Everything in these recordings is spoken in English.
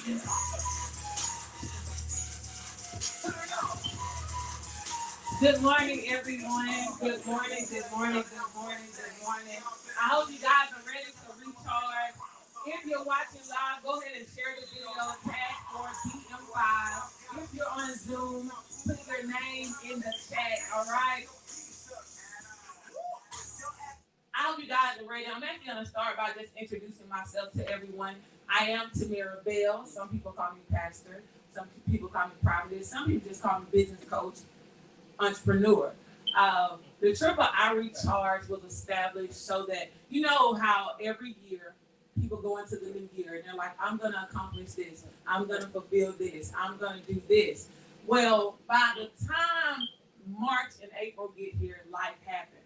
Good morning, everyone. Good morning, good morning, good morning, good morning. I hope you guys are ready to recharge. If you're watching live, go ahead and share the video, tag for PM5. If you're on Zoom, put your name in the chat, all right? I hope you guys are ready. I'm actually going to start by just introducing myself to everyone. I am Tamira Bell. Some people call me pastor. Some people call me prophetess. Some people just call me business coach, entrepreneur. The Triple I Recharge was established so that you know how every year people go into the new year and they're like, I'm going to accomplish this. I'm going to fulfill this. I'm going to do this. Well, by the time March and April get here, life happens.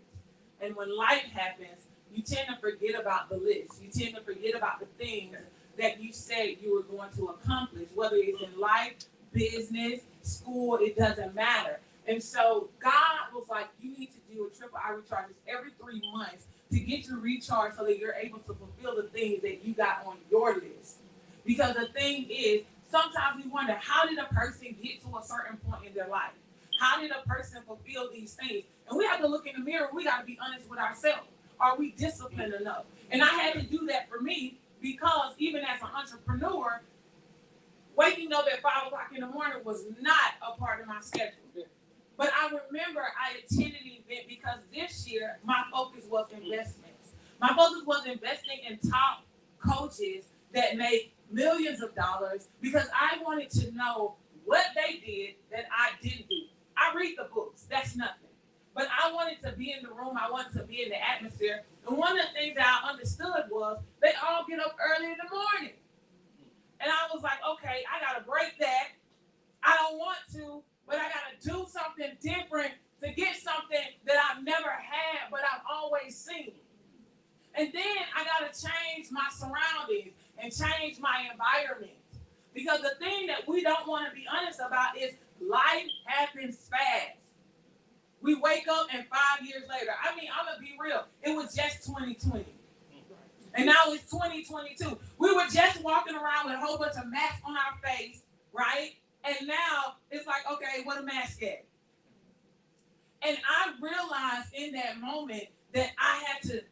And when life happens, you tend to forget about the list. You tend to forget about the things that you said you were going to accomplish, whether it's in life, business, school, it doesn't matter. And so God was like, you need to do a Triple I Recharge every 3 months to get you recharged so that you're able to fulfill the things that you got on your list. Because the thing is, sometimes we wonder, how did a person get to a certain point in their life? How did a person fulfill these things? And we have to look in the mirror. We got to be honest with ourselves. Are we disciplined enough? And I had to do that for me because even as an entrepreneur, waking up at 5 o'clock in the morning was not a part of my schedule. But I remember I attended an event because this year my focus was investments. My focus was investing in top coaches that make millions of dollars because I wanted to know what they did that I didn't do. I read the books, that's nothing. But I wanted to be in the room, I wanted to be in the atmosphere. And one of the things that I understood was they all get up early in the morning. And I was like, okay, I got to break that. I don't want to, but I got to do something different to get something that I've never had, but I've always seen. And then I got to change my surroundings and change my environment. Because the thing that we don't want to be honest about is life happens fast. We wake up and 5 years later, I mean, I'm going to be real. It was just 2020. And now it's 2022. We were just walking around with a whole bunch of masks on our face, right? And now it's like, okay, what a mask at? And I realized in that moment that I had to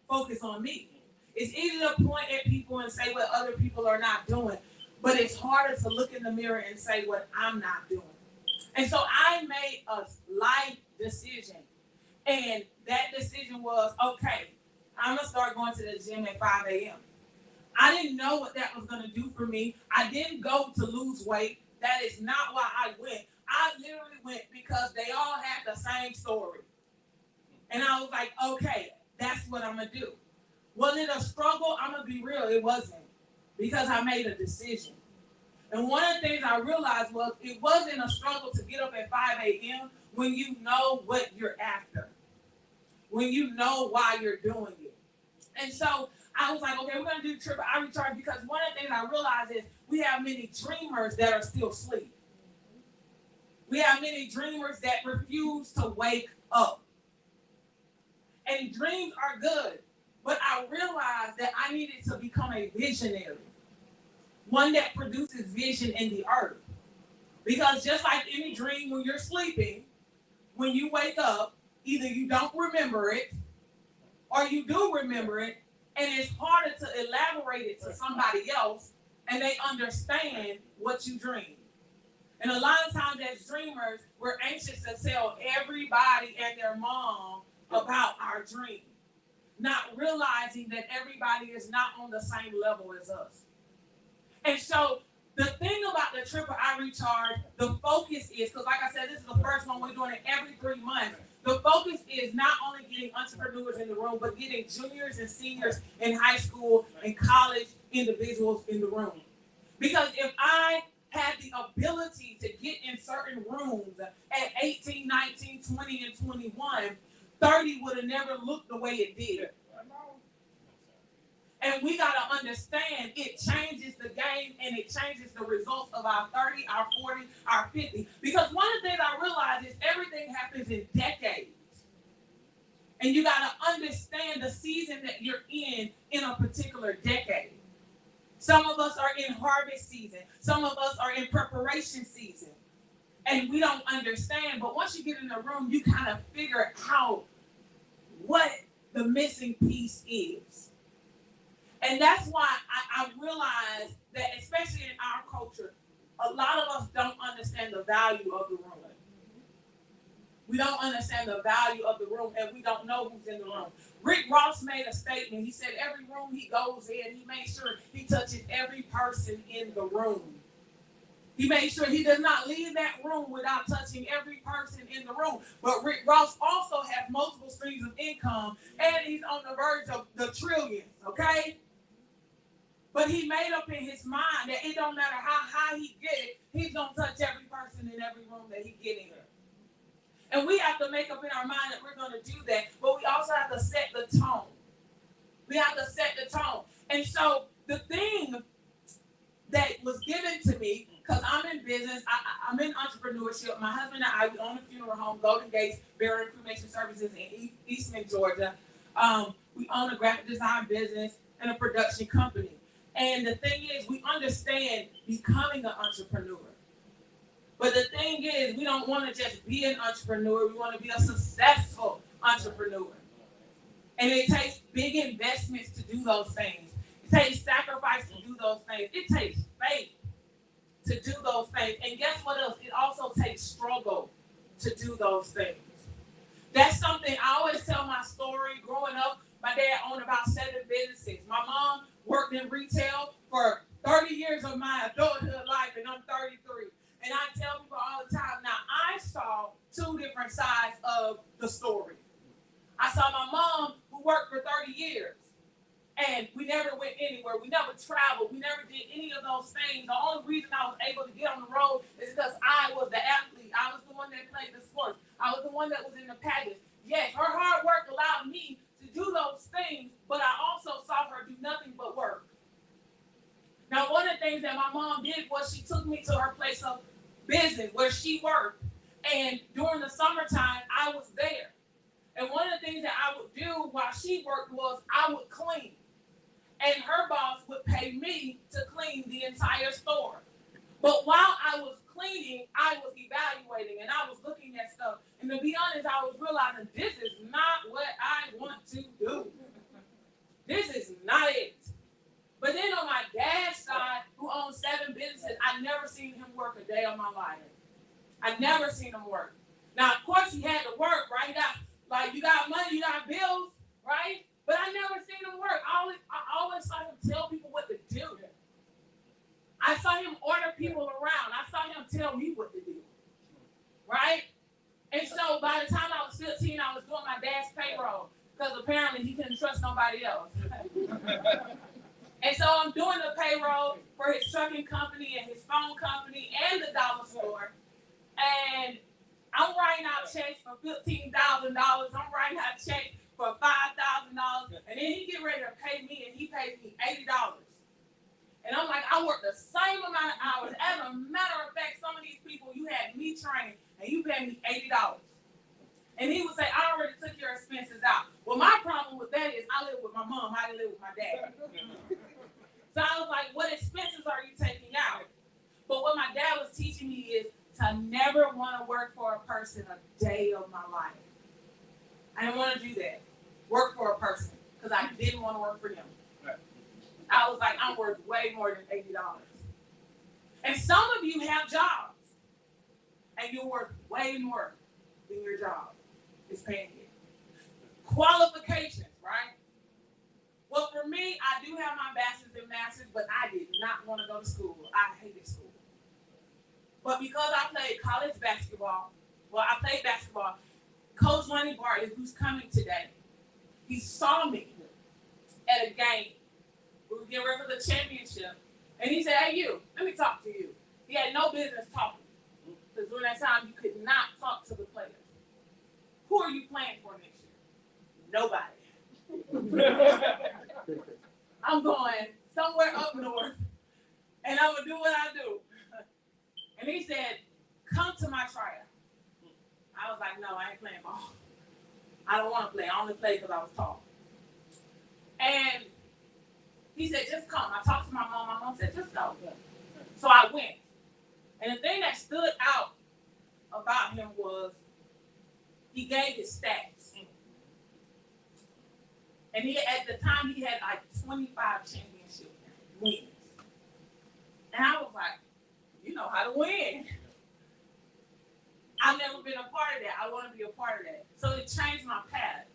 focus on me. It's easy to point at people and say what other people are not doing, but it's harder to look in the mirror and say what I'm not doing. And so I made a life decision. And that decision was, okay, I'm going to start going to the gym at 5 a.m. I didn't know what that was going to do for me. I didn't go to lose weight. That is not why I went. I literally went because they all had the same story. And I was like, okay, that's what I'm going to do. Was it a struggle? I'm going to be real. It wasn't, because I made a decision. And one of the things I realized was it wasn't a struggle to get up at 5 a.m. when you know what you're after, when you know why you're doing it. And so I was like, okay, we're going to do Triple I Recharge because one of the things I realized is we have many dreamers that are still asleep. We have many dreamers that refuse to wake up. And dreams are good, but I realized that I needed to become a visionary, one that produces vision in the earth. Because just like any dream, when you're sleeping, when you wake up, either you don't remember it or you do remember it, and it's harder to elaborate it to somebody else and they understand what you dream. And a lot of times as dreamers, we're anxious to tell everybody and their mom about our dream, not realizing that everybody is not on the same level as us. And so the thing about the Triple I Recharge, the focus is, because like I said, this is the first one, we're doing it every 3 months. The focus is not only getting entrepreneurs in the room, but getting juniors and seniors in high school and college individuals in the room. Because if I had the ability to get in certain rooms at 18, 19, 20, and 21, 30 would have never looked the way it did. And we got to understand it changes the game and it changes the results of our 30, our 40, our 50. Because one of the things I realize is everything happens in decades. And you got to understand the season that you're in a particular decade. Some of us are in harvest season. Some of us are in preparation season. And we don't understand. But once you get in the room, you kind of figure out what the missing piece is. And that's why I realize that, especially in our culture, a lot of us don't understand the value of the room. We don't understand the value of the room, and we don't know who's in the room. Rick Ross made a statement. He said every room he goes in, he makes sure he touches every person in the room. He made sure he does not leave that room without touching every person in the room. But Rick Ross also has multiple streams of income, and he's on the verge of the trillions, okay? But he made up in his mind that it don't matter how high he get it, he's going to touch every person in every room that he get in. And we have to make up in our mind that we're going to do that, but we also have to set the tone. We have to set the tone. And so the thing that was given to me, because I'm in business, I'm in entrepreneurship. My husband and I, we own a funeral home, Golden Gates Burial and Cremation Services in Eastman, Georgia. We own a graphic design business and a production company. And the thing is, we understand becoming an entrepreneur. But the thing is, we don't want to just be an entrepreneur. We want to be a successful entrepreneur. And it takes big investments to do those things. It takes sacrifice to do those things. It takes faith to do those things. And guess what else? It also takes struggle to do those things. That's something I always tell my story. Growing up, my dad owned about 7 businesses. My mom worked in retail for 30 years of my adulthood life, and I'm 33. And I tell people all the time, now I saw 2 different sides of the story. I saw my mom who worked for 30 years, and we never went anywhere. We never traveled. We never did any of those things. The only reason I was able to get on the road is because I was the athlete. I was the one that played the sports. I was the one that was in the pageant. Yes, her hard work allowed me to do those things, but I also saw her do nothing but work. Now, one of the things that my mom did was she took me to her place of business where she worked. And during the summertime, I was there. And one of the things that I would do while she worked was I would clean. And her boss would pay me to clean the entire store. But while I was cleaning, I was evaluating and I was looking at stuff. And to be honest, I was realizing this is not what I want to do. This is not it. But then on my dad's side, who owns 7 businesses, I never seen him work a day of my life. I never seen him work. Now, of course, he had to work, right? You got money, you got bills, right? But I never seen him work. I always saw him tell people what to do. I saw him order people around. I saw him tell me what to do, right? And so by the time I was 15, I was doing my dad's payroll because apparently he couldn't trust nobody else. And so I'm doing the payroll for his trucking company and his phone company and the dollar store. And I'm writing out checks for $15,000. I'm writing out checks for $5,000. And then he get ready to pay me, and he paid me $80. And I'm like, I worked the same amount of hours. As a matter of fact, some of these people, you had me trained, and you paid me $80. And he would say, I already took your expenses out. Well, my problem with that is I live with my mom. I didn't live with my dad. So I was like, what expenses are you taking out? But what my dad was teaching me is to never want to work for a person a day of my life. I didn't want to do that. Work for a person because I didn't want to work for him. I was like, I'm worth way more than $80. And some of you have jobs, and you're worth way more than your job is paying you. Qualifications, right? Well, for me, I do have my bachelor's and master's, but I did not want to go to school. I hated school. But because I played college basketball, I played basketball, Coach Lonnie Bartley, who's coming today, he saw me at a game. We were getting ready for the championship. And he said, hey, you, let me talk to you. He had no business talking. Because during that time, you could not talk to the players. Who are you playing for next year? Nobody. I'm going somewhere up north, and I'm going to do what I do. And he said, come to my tryout. I was like, no, I ain't playing ball. I don't want to play. I only play because I was tall. And He said, just come. I talked to my mom. My mom said, just go. So I went. And the thing that stood out about him was he gave his stats. And at the time, he had like 25 championship wins. And I was like, you know how to win. I've never been a part of that. I want to be a part of that. So it changed my path.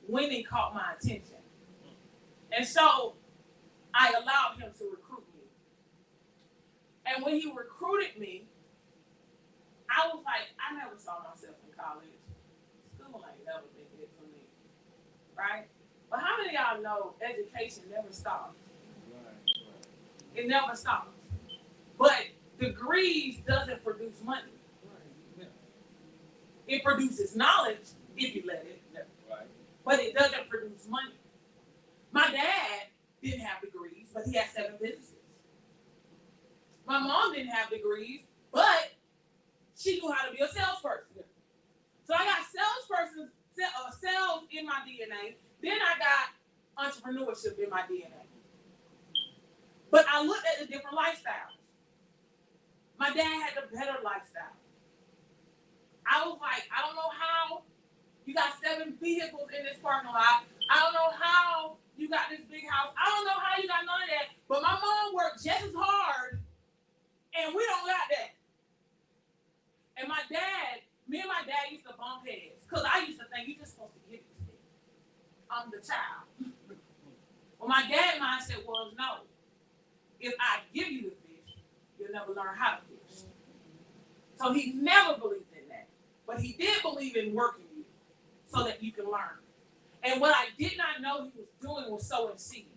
Winning caught my attention. And so I allowed him to recruit me. And when he recruited me, I was like, I never saw myself in college. School ain't never been it for me. Right? But how many of y'all know education never stops? It never stops. But degrees doesn't produce money. It produces knowledge if you let it. But it doesn't produce money. My dad didn't have degrees, but he had 7 businesses. My mom didn't have degrees, but she knew how to be a salesperson. So I got sales in my DNA. Then I got entrepreneurship in my DNA. But I looked at the different lifestyles. My dad had the better lifestyle. I was like, I don't know how you got 7 vehicles in this parking lot. I don't know how you got this big house. I don't know how you got none of that. But my mom worked just as hard, and we don't got that. And me and my dad used to bump heads. Because I used to think you're just supposed to get this thing. I'm the child. Well, my dad's mindset was, no. If I give you the fish, you'll never learn how to fish. So he never believed in that. But he did believe in working you so that you can learn. And what I did not know he was doing was sowing seeds.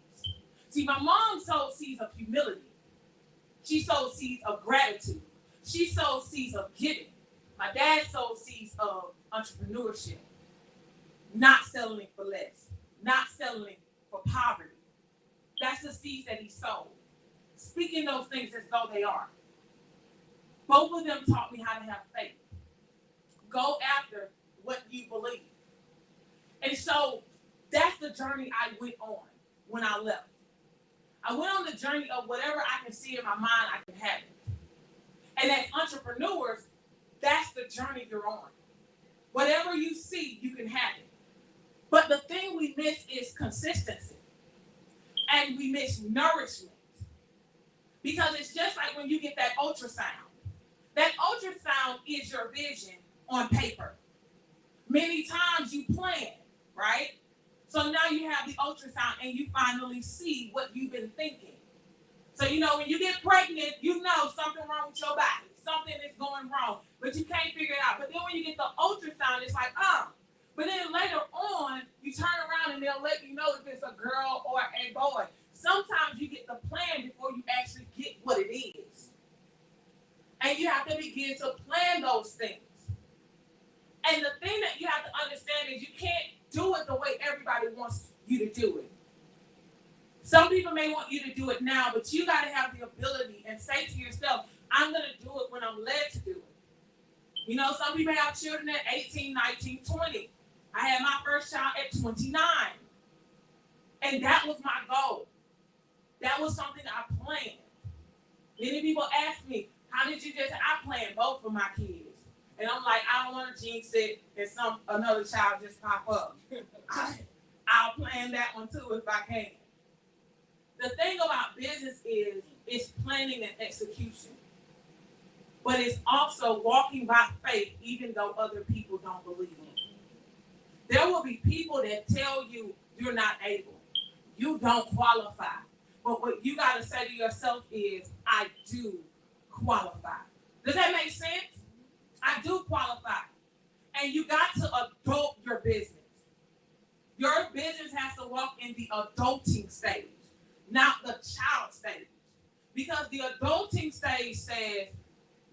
See, my mom sowed seeds of humility. She sowed seeds of gratitude. She sowed seeds of giving. My dad sowed seeds of entrepreneurship. Not settling for less. Not settling for poverty. That's the seeds that he sowed. Speaking those things as though they are. Both of them taught me how to have faith. Go after what you believe. And so that's the journey I went on when I left. I went on the journey of whatever I can see in my mind, I can have it. And as entrepreneurs, that's the journey you're on. Whatever you see, you can have it. But the thing we miss is consistency. And we miss nourishment. Because it's just like when you get that ultrasound. That ultrasound is your vision on paper. Many times you plan, right? So now you have the ultrasound and you finally see what you've been thinking. So, when you get pregnant, you know something wrong with your body. Something is going wrong, but you can't figure it out. But then when you get the ultrasound, it's like, oh. But then later on, you turn around and they'll let you know if it's a girl or a boy. Sometimes you get the plan before you actually get what it is. And you have to begin to plan those things. And the thing that you have to understand is you can't do it the way everybody wants you to do it. Some people may want you to do it now, but you got to have the ability and say to yourself, I'm going to do it when I'm led to do it. Some people have children at 18, 19, 20. I had my first child at 29. And that was my goal. That was something I planned. Many people ask me, how did you just, I planned both of my kids. And I'm like, I don't want to jinx it and another child just pop up. I'll plan that one too if I can. The thing about business is it's planning and execution. But it's also walking by faith even though other people don't believe it. There will be people that tell you you're not able. You don't qualify. But what you got to say to yourself is, I do qualify. Does that make sense? I do qualify. And you got to adult your business. Your business has to walk in the adulting stage, not the child stage. Because the adulting stage says,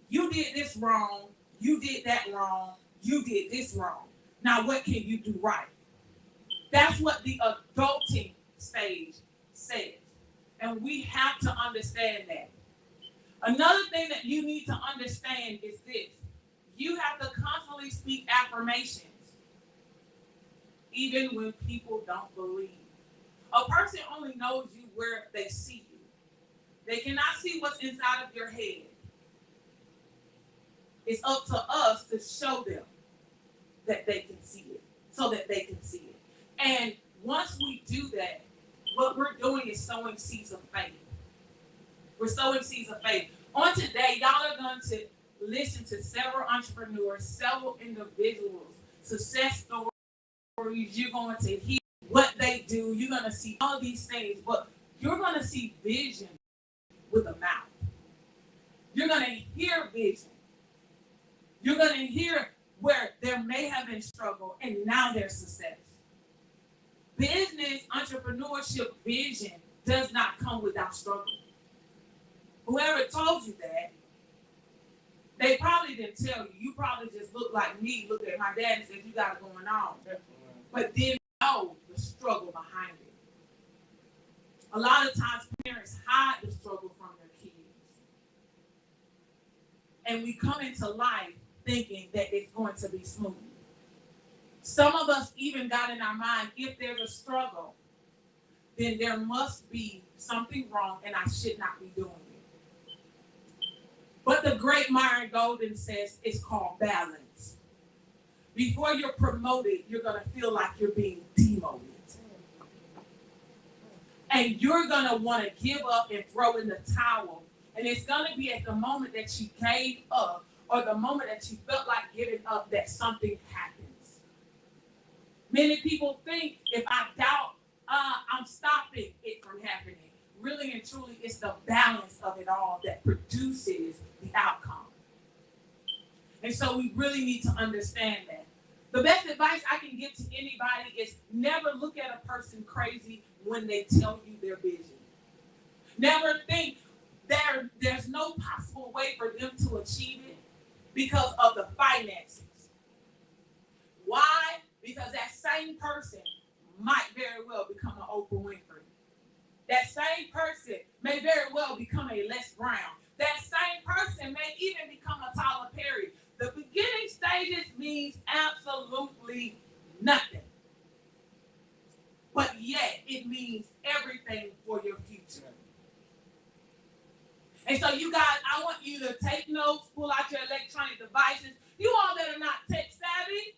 you did this wrong, you did that wrong, you did this wrong. Now what can you do right? That's what the adulting stage says. And we have to understand that. Another thing that you need to understand is this. You have to constantly speak affirmations, even when people don't believe. A person only knows you where they see you. They cannot see what's inside of your head. It's up to us to show them that they can see it, so that they can see it. And once we do that, what we're doing is sowing seeds of faith. We're sowing seeds of faith. On today, y'all are going to listen to several entrepreneurs, several individuals, success stories. You're going to hear what they do. You're going to see all these things, but you're going to see vision with a mouth. You're going to hear vision. You're going to hear where there may have been struggle and now there's success. Business, entrepreneurship, vision does not come without struggle. Whoever told you that, they probably didn't tell you. You probably just looked like me, looked at my dad and said, you got it going on. But didn't know the struggle behind it. A lot of times parents hide the struggle from their kids. And we come into life thinking that it's going to be smooth. Some of us even got in our mind, if there's a struggle, then there must be something wrong and I should not be doing it. But the great Myron Golden says it's called balance. Before you're promoted, you're going to feel like you're being demoted. And you're going to want to give up and throw in the towel. And it's going to be at the moment that you gave up or the moment that you felt like giving up that something happens. Many people think if I doubt, I'm stopping it from happening. Really and truly, it's the balance of it all that produces the outcome. And so we really need to understand that. The best advice I can give to anybody is never look at a person crazy when they tell you their vision. Never think there's no possible way for them to achieve it because of the finances. Why? Because that same person might very well become an Oprah Winfrey. That same person may very well become a Les Brown. That same person may even become a Tyler Perry. The beginning stages means absolutely nothing. But yet it means everything for your future. And so you guys, I want you to take notes, pull out your electronic devices. You all that are not tech savvy,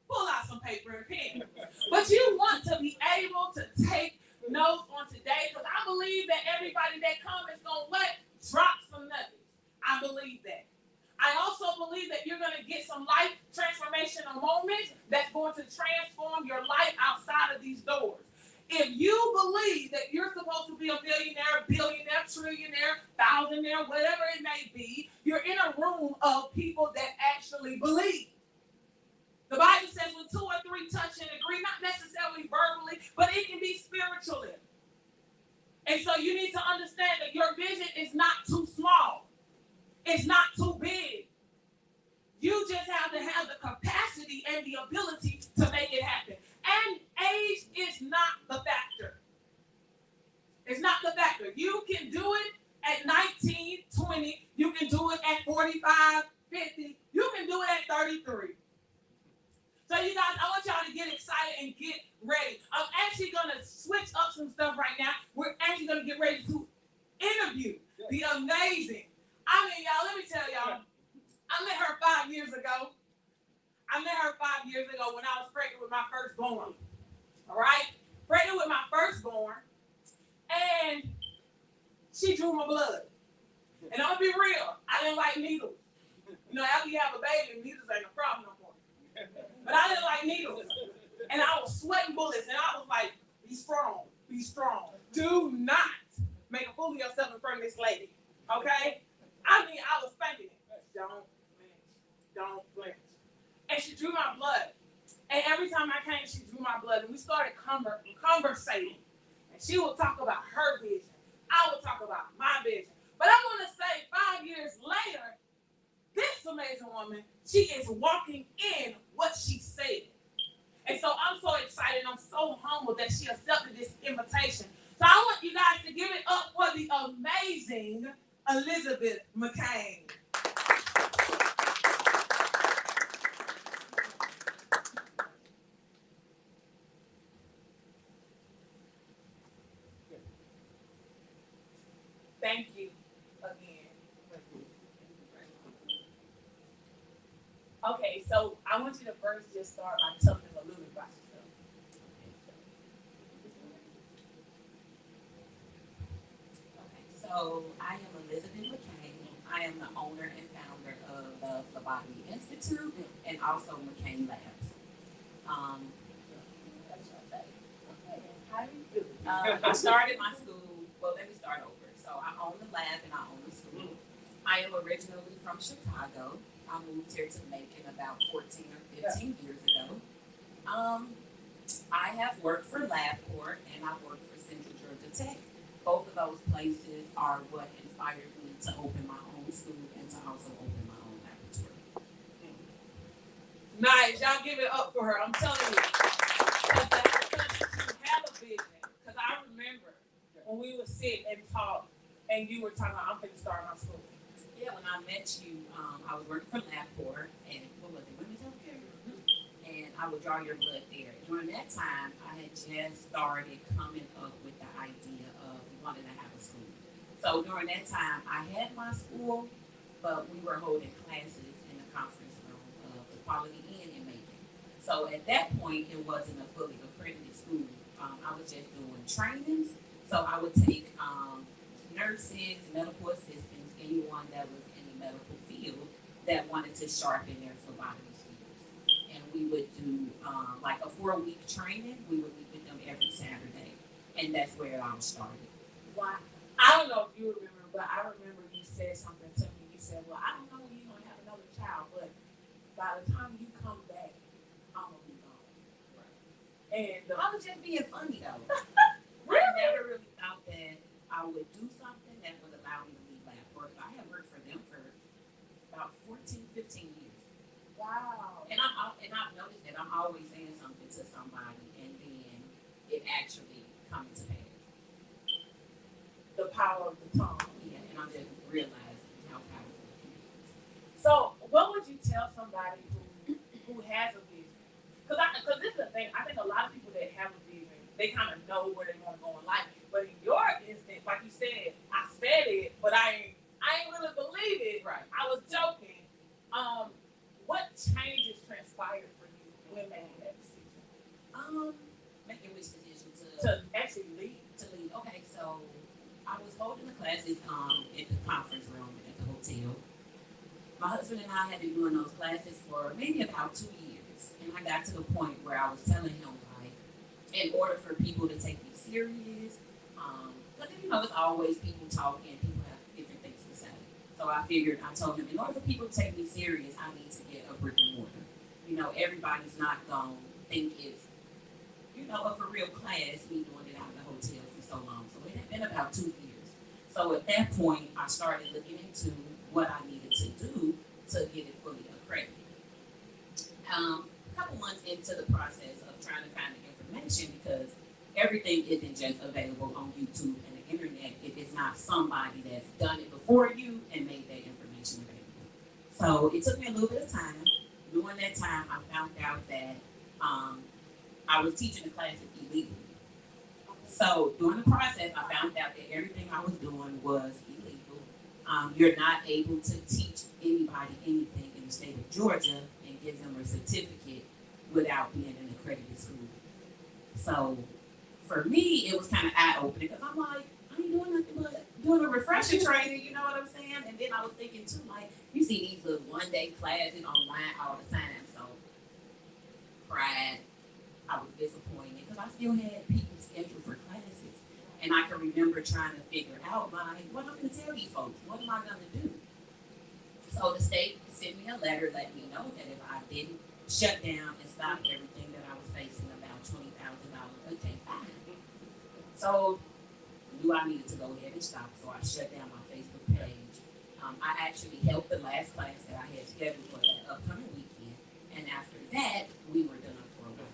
pull out some paper and pen. But you want to be able to take notes on today because I believe that everybody that comes is going to drop some nuggets. I believe that. I also believe that you're going to get some life transformational moments that's going to transform your life outside of these doors. If you believe that you're supposed to be a millionaire, billionaire, trillionaire, thousandaire, whatever it may be, you're in a room of people that actually believe. The Bible says when 2 or 3 touch and agree, not necessarily verbally, but it can be spiritually. And so you need to understand that your vision is not too small. It's not too big. You just have to have the capacity and the ability to make it happen. And age is not the factor. It's not the factor. You can do it at 19, 20. You can do it at 45, 50. You can do it at 33. So you guys, I want y'all to get excited and get ready. I'm actually going to switch up some stuff right now. We're actually going to get ready to interview the amazing. I mean, y'all, let me tell y'all, I met her 5 years ago. I met her 5 years ago when I was pregnant with my firstborn. All right? Pregnant with my firstborn. And she drew my blood. And I'm going to be real. I didn't like needles. You know, after you have a baby, needles ain't a problem no more. But I didn't like needles. And I was sweating bullets. And I was like, be strong. Be strong. Do not make a fool of yourself in front of this lady. Okay? I mean, I was thinking it. Don't flinch. Don't flinch. And she drew my blood. And every time I came, she drew my blood. And we started conversating. And she would talk about her vision. I would talk about my vision. But I want to say 5 years later, this amazing woman, she is walking in what she said. And so I'm so excited. I'm so humbled that she accepted this invitation. So I want you guys to give it up for the amazing Elizabeth McCain. I want you to first just start by telling them a little bit about yourself. Okay, so I am Elizabeth McCain. I am the owner and founder of the Phlebotomy Institute and also McCain Labs. Um, That's what I say. Okay, and how do you do it? I started my school. Well, let me start over. So I own the lab and I own the school. I am originally from Chicago. I moved here to Macon about 14 or 15 years ago. I have worked for LabCorp and I've worked for Central Georgia Tech. Both of those places are what inspired me to open my own school and to also open my own laboratory. Nice, y'all give it up for her. I'm telling you, because you have a vision. Because I remember when we would sit and talk, and you were talking about, I'm going to start my school. Yeah, when I met you, I was working for LabCorp and what was it, Women's Healthcare? And I would draw your blood there. During that time, I had just started coming up with the idea of wanting to have a school. So during that time, I had my school, but we were holding classes in the conference room of the Quality Inn in Macon. So at that point, it wasn't a fully accredited school. I was just doing trainings. So I would take nurses, medical assistants, anyone that was in the medical field that wanted to sharpen their phlebotomy skills. And we would do like a 4-week training. We would meet with them every Saturday. And that's where it all started. Why? I don't know if you remember, but I remember you said something to me. You said, well, I don't know when you're going to have another child, but by the time you come back, I'm going to be gone. Right. And I was just being funny though. really? I never really thought that I would do something that would allow me to leave LabCorp. I have worked for them for about 14, 15 years. Wow. And I've noticed that I'm always saying something to somebody and then it actually comes to pass. The power of the tongue. Yeah, and I'm just realizing how powerful it can be. So, what would you tell somebody who has a vision? Because this is the thing. I think a lot of people that have a vision, they kind of know where they want to go in life. But in your instance, like you said, I said it, but I ain't really believe it. Right. I was joking. What changes transpired for you when making that decision? Making which decision To actually leave. to leave. Okay, so I was holding the classes in the conference room at the hotel. My husband and I had been doing those classes for maybe about 2 years. And I got to the point where I was telling him, like, in order for people to take me serious, but you know, it's always people talking, people have different things to say. So I told him, in order for people to take me serious, I need to get a brick and mortar. You know, everybody's not going to think it's, you know, a for real class, me doing it out of the hotel for so long. So it had been about 2 years. So at that point, I started looking into what I needed to do to get it fully accredited. A couple months into the process of trying to find the information, because everything isn't just available on YouTube and the internet if it's not somebody that's done it before you and made that information available. So it took me a little bit of time. During that time, I found out that I was teaching the classes illegally. So during the process, I found out that everything I was doing was illegal. You're not able to teach anybody anything in the state of Georgia and give them a certificate without being an accredited school. So for me, it was kind of eye-opening because I'm like, I ain't doing nothing but doing a refresher training, you know what I'm saying? And then I was thinking too, like, you see these little one-day classes online all the time. So cried. I was disappointed because I still had people scheduled for classes. And I can remember trying to figure out, like, what am I going to tell these folks? What am I going to do? So the state sent me a letter letting me know that if I didn't shut down and stop everything, that I was facing about $20,000 a day fine. So I knew I needed to go ahead and stop, so I shut down my Facebook page. I actually helped the last class that I had scheduled for that upcoming weekend. And after that, we were done for a while.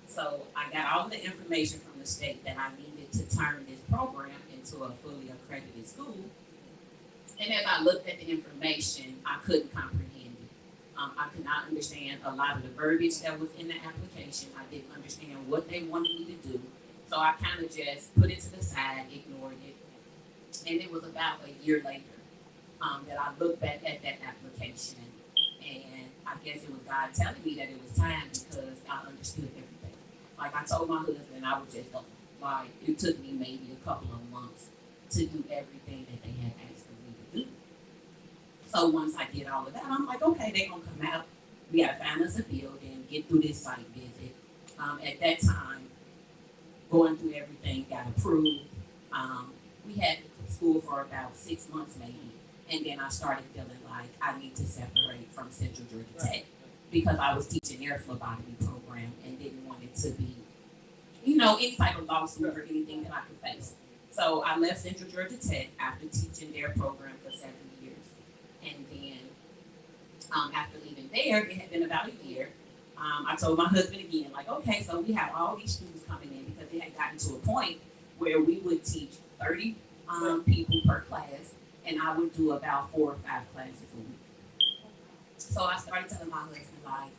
So I got all the information from the state that I needed to turn this program into a fully accredited school. And as I looked at the information, I couldn't comprehend it. I could not understand a lot of the verbiage that was in the application. I didn't understand what they wanted me to do. So I kind of just put it to the side, ignored it. And it was about a year later that I looked back at that application and I guess it was God telling me that it was time because I understood everything. Like I told my husband, I was just like, it took me maybe a couple of months to do everything that they had asked for me to do. So once I did all of that, I'm like, okay, they're gonna come out. We gotta find us a building, get through this site visit. At that time, going through everything, got approved. We had school for about 6 months maybe, and then I started feeling like I need to separate from Central Georgia Tech because I was teaching their phlebotomy program and didn't want it to be, any type of lawsuit or anything that I could face. So I left Central Georgia Tech after teaching their program for 7 years, and then after leaving there, it had been about a year. I told my husband again, like, okay, so we have all these students coming in because it had gotten to a point where we would teach 30 people per class, and I would do about 4 or 5 classes a week. So I started telling my husband, like,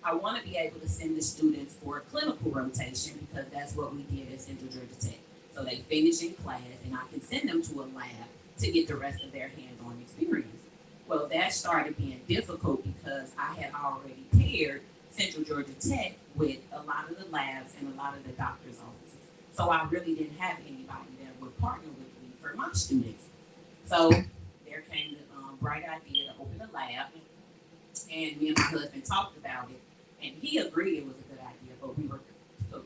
I want to be able to send the students for a clinical rotation because that's what we did at Central Georgia Tech. So they finish in class, and I can send them to a lab to get the rest of their hands-on experience. Well, that started being difficult because I had already paired Central Georgia Tech with a lot of the labs and a lot of the doctor's offices. So I really didn't have anybody that would partner with me for my students. So there came the bright idea to open a lab, and me and my husband talked about it, and he agreed it was a good idea, but we were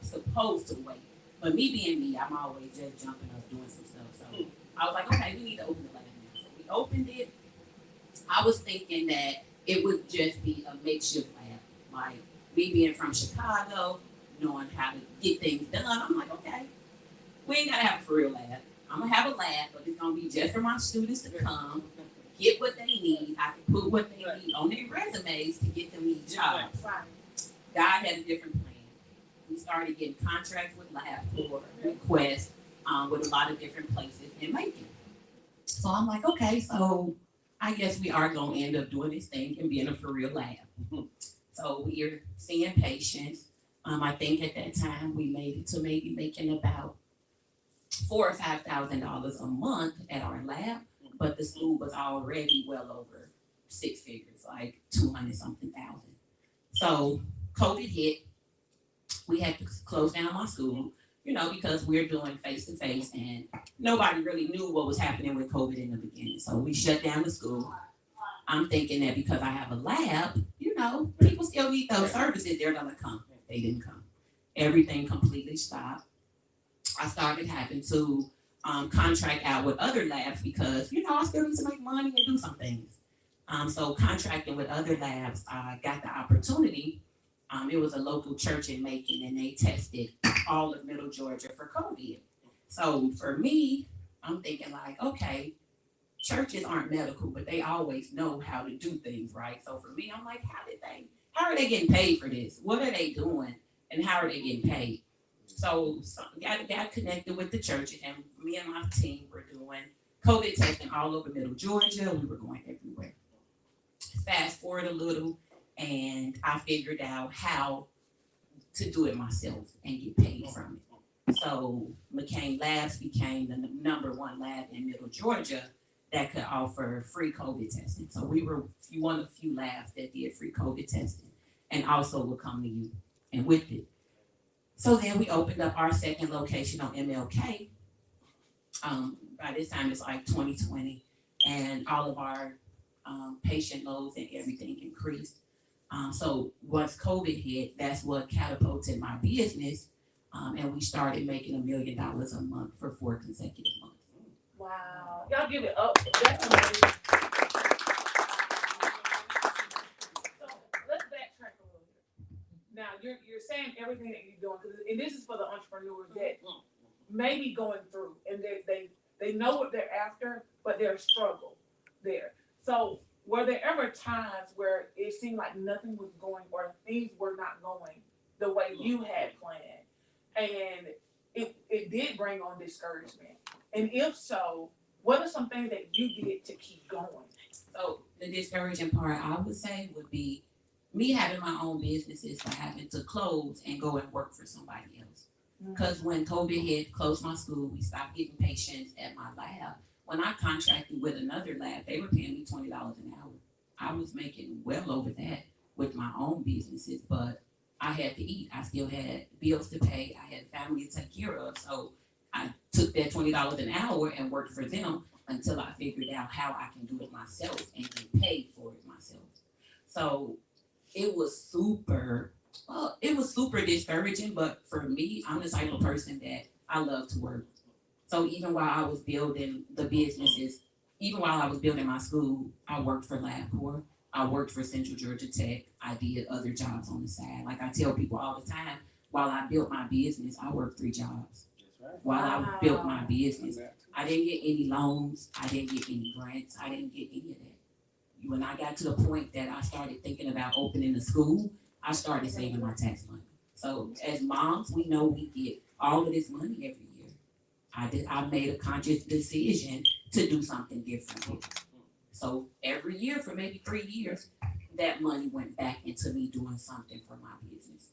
supposed to wait. But me being me, I'm always just jumping up, doing some stuff. So I was like, okay, we need to open the lab now. So we opened it. I was thinking that it would just be a makeshift lab. Like me being from Chicago, knowing how to get things done, I'm like, okay, we ain't gotta have a for real lab. I'm gonna have a lab, but it's gonna be just for my students to come, get what they need. I can put what they need on their resumes to get them these jobs. God had a different plan. We started getting contracts with LabCorp, requests with a lot of different places in Macon. So I'm like, okay, so I guess we are going to end up doing this thing and being a for real lab. So we are seeing patients. I think at that time we made it to maybe making about $4,000 or $5,000 a month at our lab, but the school was already well over 6 figures, like 200 something thousand. So COVID hit. We had to close down my school, because we're doing face to face, and nobody really knew what was happening with COVID in the beginning. So we shut down the school. I'm thinking that because I have a lab, people still need those services. They're gonna come. They didn't come. Everything completely stopped. I started having to contract out with other labs because, I still need to make money and do some things. So contracting with other labs, I got the opportunity. It was a local church in Macon, and they tested all of Middle Georgia for COVID. So for me, I'm thinking like, okay, churches aren't medical, but they always know how to do things, right? So for me, I'm like, how are they getting paid for this? What are they doing, and how are they getting paid? So got connected with the churches, and me and my team were doing COVID testing all over Middle Georgia. We were going everywhere. Fast forward a little, and I figured out how to do it myself and get paid from it. So McCain Labs became the number 1 lab in Middle Georgia that could offer free COVID testing. So we were one of the few labs that did free COVID testing and also would come to you and with it. So then we opened up our second location on MLK. By this time it's like 2020, and all of our patient loads and everything increased. So once COVID hit, that's what catapulted my business, and we started making $1 million a month for 4 consecutive months. Wow, y'all give it up. That's amazing. So let's backtrack a little bit. Now you're saying everything that you're doing, and this is for the entrepreneurs that may be going through, and they know what they're after, but there's struggle there. So were there ever times where it seemed like nothing was going, or things were not going the way you had planned, and it did bring on discouragement? And if so, what are some things that you did to keep going? So the discouraging part, I would say, would be me having my own businesses for having to close and go and work for somebody else. Because when COVID hit, closed my school, we stopped getting patients at my lab. When I contracted with another lab, they were paying me $20 an hour. I was making well over that with my own businesses, but I had to eat. I still had bills to pay. I had family to take care of. So I took that $20 an hour and worked for them until I figured out how I can do it myself and get paid for it myself. So it was super, well, it was super discouraging, but for me, I'm the type of person that I love to work. So even while I was building the businesses, even while I was building my school, I worked for LabCorp. I worked for Central Georgia Tech. I did other jobs on the side. Like I tell people all the time, while I built my business, I worked 3 jobs. While I built my business, I didn't get any loans. I didn't get any grants. I didn't get any of that. When I got to the point that I started thinking about opening a school, I started saving my tax money. So as moms, we know we get all of this money every year. I made a conscious decision to do something different with it. So every year for maybe 3 years, that money went back into me doing something for my business.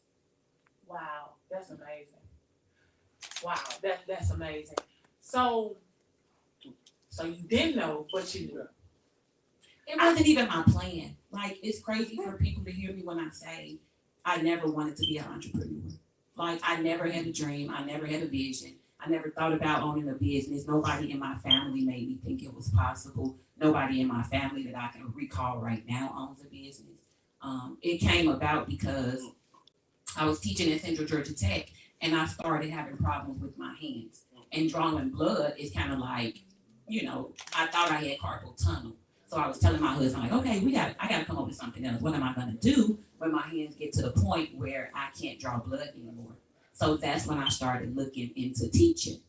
Wow, that's amazing. Wow, that's amazing. So you didn't know, but you knew. It wasn't even my plan. Like it's crazy for people to hear me when I say I never wanted to be an entrepreneur. Like I never had a dream. I never had a vision. I never thought about owning a business. Nobody in my family made me think it was possible. Nobody in my family that I can recall right now owns a business. It came about because I was teaching at Central Georgia Tech and I started having problems with my hands. And drawing blood is kind of like, I thought I had carpal tunnel. So I was telling my husband, like, okay, I gotta come up with something else. What am I gonna do when my hands get to the point where I can't draw blood anymore? So that's when I started looking into teaching.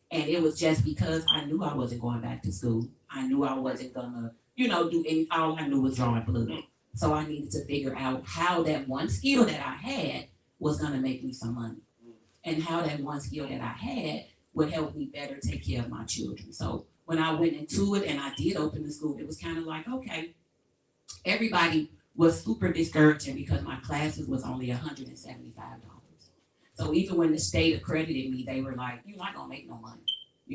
And it was just because I knew I wasn't going back to school. I knew I wasn't gonna, do any, all I knew was drawing blood. So I needed to figure out how that one skill that I had was gonna make me some money. And how that one skill that I had would help me better take care of my children. So when I went into it and I did open the school, it was kind of like, okay, everybody was super discouraging because my classes was only $175. So even when the state accredited me, they were like, you're not gonna make no money.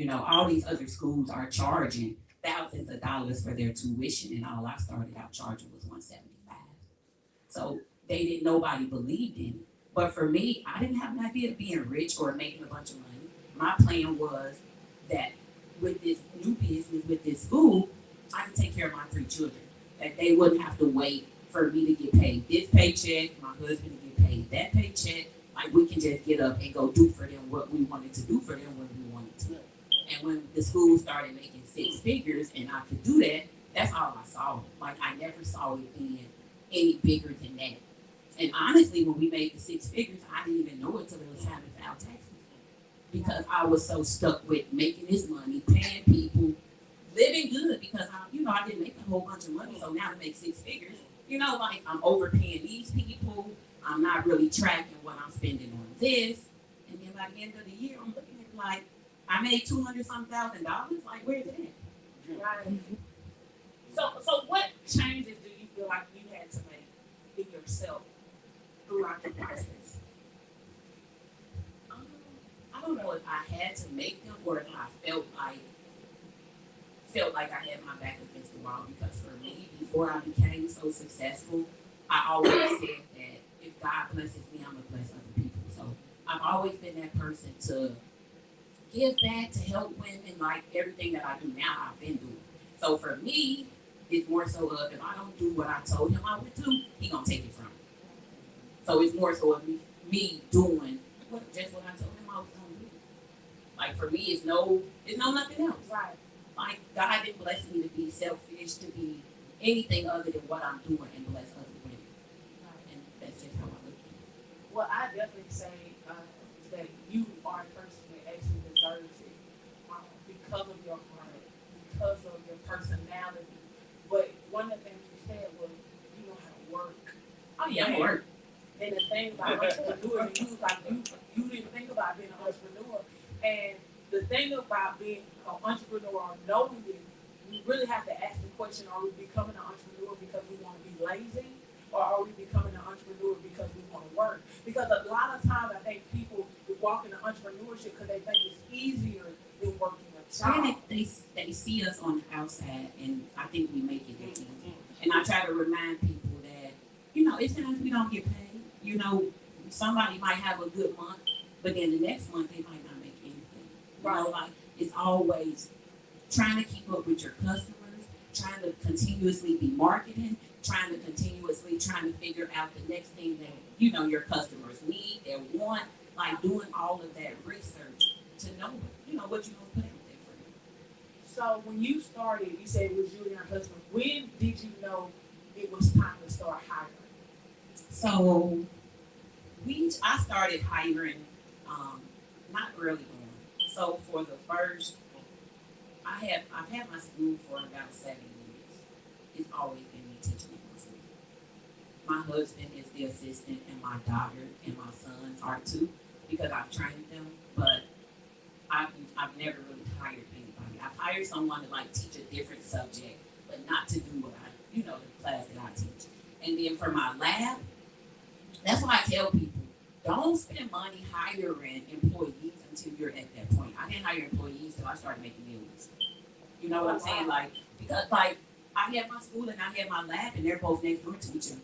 All these other schools are charging thousands of dollars for their tuition, and all I started out charging was $175. So nobody believed in it. But for me, I didn't have an idea of being rich or making a bunch of money. My plan was that with this new business, with this school, I could take care of my 3 children. That they wouldn't have to wait for me to get paid this paycheck, my husband to get paid that paycheck. Like we can just get up and go do for them what we wanted to do for them when we wanted to. And when the school started making 6 figures and I could do that, that's all I saw. Like I never saw it being any bigger than that. And honestly, when we made the 6 figures, I didn't even know it until it was time to file taxes. Because I was so stuck with making this money, paying people, living good because I didn't make a whole bunch of money. So now to make 6 figures, like I'm overpaying these people. I'm not really tracking what I'm spending on this. And then by the end of the year, I'm looking at like, I made $200,000. Like, where's it at? Right. So what changes do you feel like you had to make in yourself throughout the process? I don't know if I had to make them or if I felt like I had my back against the wall, because for me, before I became so successful, I always said that if God blesses me, I'm gonna bless other people. So I've always been that person to give back, to help women, like everything that I do now, I've been doing. So for me, it's more so of if I don't do what I told him I would do, he gonna take it from me. So it's more so of me doing just what I told him I was gonna do. Like for me, it's no nothing else. Right. Like God didn't bless me to be selfish, to be anything other than what I'm doing and bless other women. Right. And that's just how I look at it. Well, I definitely say that you are a person that actually deserves it because of your heart, because of your personality. But one of the things you said was you know how to work. Oh yeah, I work. And the thing about entrepreneurs, you was like you didn't think about being an entrepreneur. And the thing about being an entrepreneur or knowing it, we really have to ask the question, are we becoming an entrepreneur because we want to be lazy? Or are we becoming an entrepreneur because we want to work? Because a lot of times I think people walk into entrepreneurship because they think it's easier than working a job. And they see us on the outside, and I think we make it that easy. And I try to remind people that, it's times we don't get paid. Somebody might have a good month, but then the next month they might not make anything. Like it's always trying to keep up with your customers, trying to continuously be marketing, trying to figure out the next thing that, your customers need, they want, like doing all of that research to know what you're gonna put out there for them. So when you started, you said it was you and your husband. When did you know it was time to start hiring? So I started hiring not early on. So for the first, I've had my school for about 7 years. It's always been me teaching at my school. My husband is the assistant, and my daughter and my sons are too, because I've trained them. But I've never really hired anybody. I've hired someone to like teach a different subject, but not to do what the class that I teach. And then for my lab, that's why I tell people, don't spend money hiring employees until you're at that point. I didn't hire employees till I started making millions. You know what I'm saying? Because I have my school and I have my lab, and they're both next door to each other.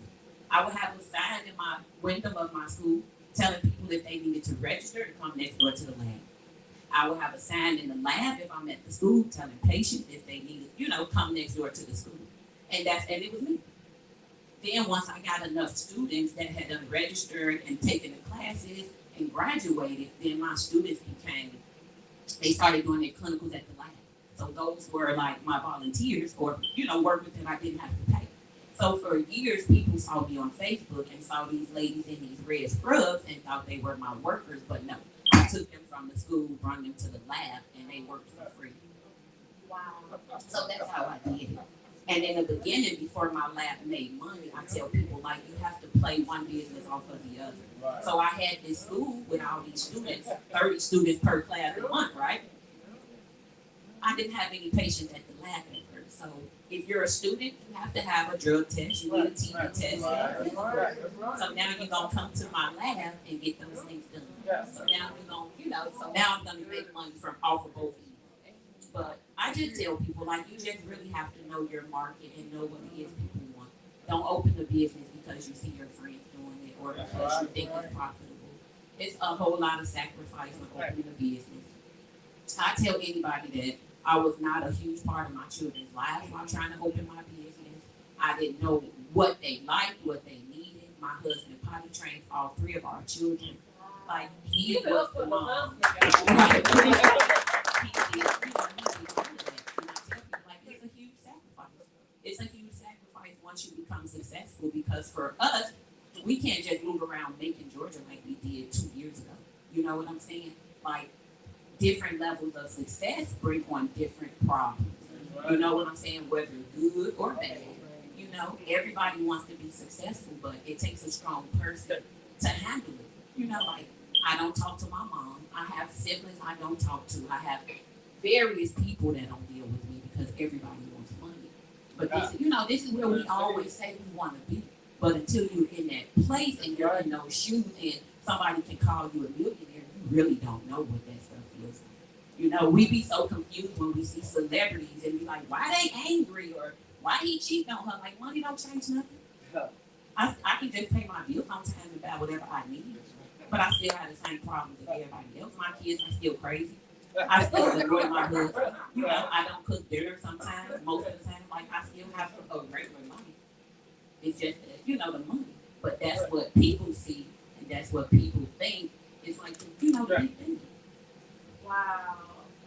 I would have a sign in my window of my school telling people if they needed to register to come next door to the lab. I would have a sign in the lab if I'm at the school telling patients if they needed, come next door to the school. And it was me. Then once I got enough students that had done registered and taken the classes and graduated, then my students they started doing their clinicals at the lab. So those were like my volunteers or, workers that I didn't have to pay. So for years, people saw me on Facebook and saw these ladies in these red scrubs and thought they were my workers, but no. I took them from the school, brought them to the lab, and they worked for free. Wow. So that's how I did it. And in the beginning, before my lab made money, I tell people, like, you have to play one business off of the other. Right. So I had this school with all these students, 30 students per class a month, right? I didn't have any patients at the lab at first. So if you're a student, you have to have a drug test, you need a TB test. So now you're going to come to my lab and get those things done. So now we're going to, so now I'm going to make money from off of both ends. But I just tell people, like, you just really have to know your market and know what it is people want. Don't open the business because you see your friends doing it or because you think it's profitable. It's a whole lot of sacrifice when opening a business. I tell anybody that I was not a huge part of my children's lives while trying to open my business. I didn't know what they liked, what they needed. My husband potty trained all 3 of our children. Like, he was the mom. It's a huge sacrifice. It's a huge sacrifice once you become successful, because for us, we can't just move around Macon, Georgia like we did 2 years ago. You know what I'm saying? Like, different levels of success bring on different problems. You know what I'm saying? Whether good or bad. Everybody wants to be successful, but it takes a strong person to handle it. Like, I don't talk to my mom. I have siblings I don't talk to. I have various people that don't deal with me because everybody wants money. But this is where we always say we want to be. But until you're in that place and you're in those shoes and somebody can call you a millionaire, you really don't know what that stuff feels like. We be so confused when we see celebrities and be like, why they angry or why he cheating on her? Like, money don't change nothing. I can just pay my bills on time and buy whatever I need. But I still have the same problems as everybody else. My kids are still crazy. I still annoy my husband. I don't cook dinner sometimes, most of the time. Like, I still have a regular life. It's just that, the money. But that's what people see, and that's what people think. It's like, the big thing. Wow.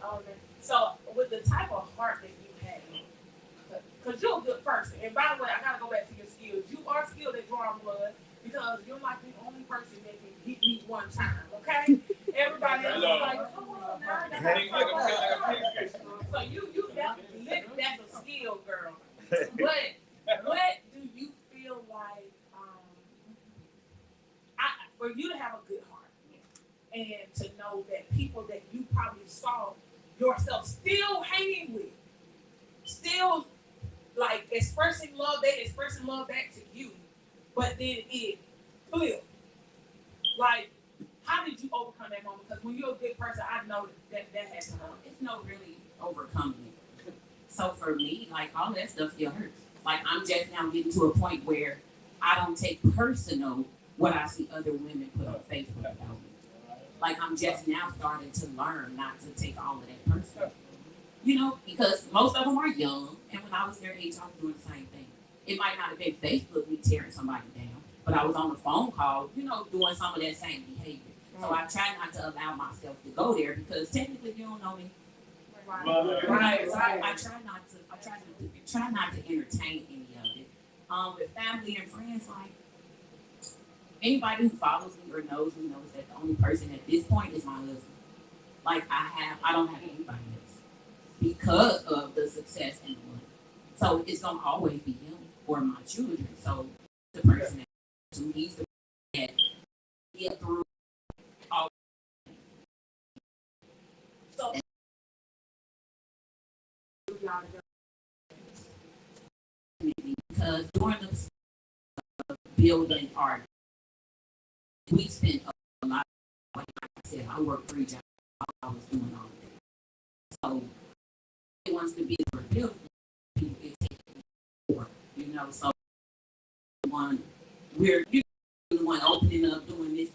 Okay. So, with the type of heart that you have, because you're a good person. And by the way, I got to go back to your skills. You are skilled at drawing blood because you're like the only person that can get me one time, okay? Everybody else is like, come on now. So you that's a skill, girl. But what do you feel like for you to have a good heart and to know that people that you probably saw yourself still hanging with, still like expressing love, they expressing love back to you, but then it flipped. Like, how did you overcome that moment? Because when you're a good person, I know that has to happen. It's no really overcoming it. So for me, like, all that stuff still hurts. Like I'm just now getting to a point where I don't take personal what I see other women put on Facebook about me. Like I'm just now starting to learn not to take all of that personal. You know, because most of them are young, and when I was their age, I was doing the same thing. It might not have been Facebook me tearing somebody down, but I was on the phone call, you know, doing some of that same behavior. So I try not to allow myself to go there because technically you don't know me. Right. So I try not to entertain any of it. With family and friends, like anybody who follows me or knows me knows that the only person at this point is my husband. Like I don't have anybody else because of the success and the money. So it's gonna always be him or my children. So the person that he's the person that get through all. So because during the building art, we spent a lot. Like I said, I worked 3 jobs while I was doing all of that. So it wants to be for building people get taken more, you know. So one we're the one opening up, doing this,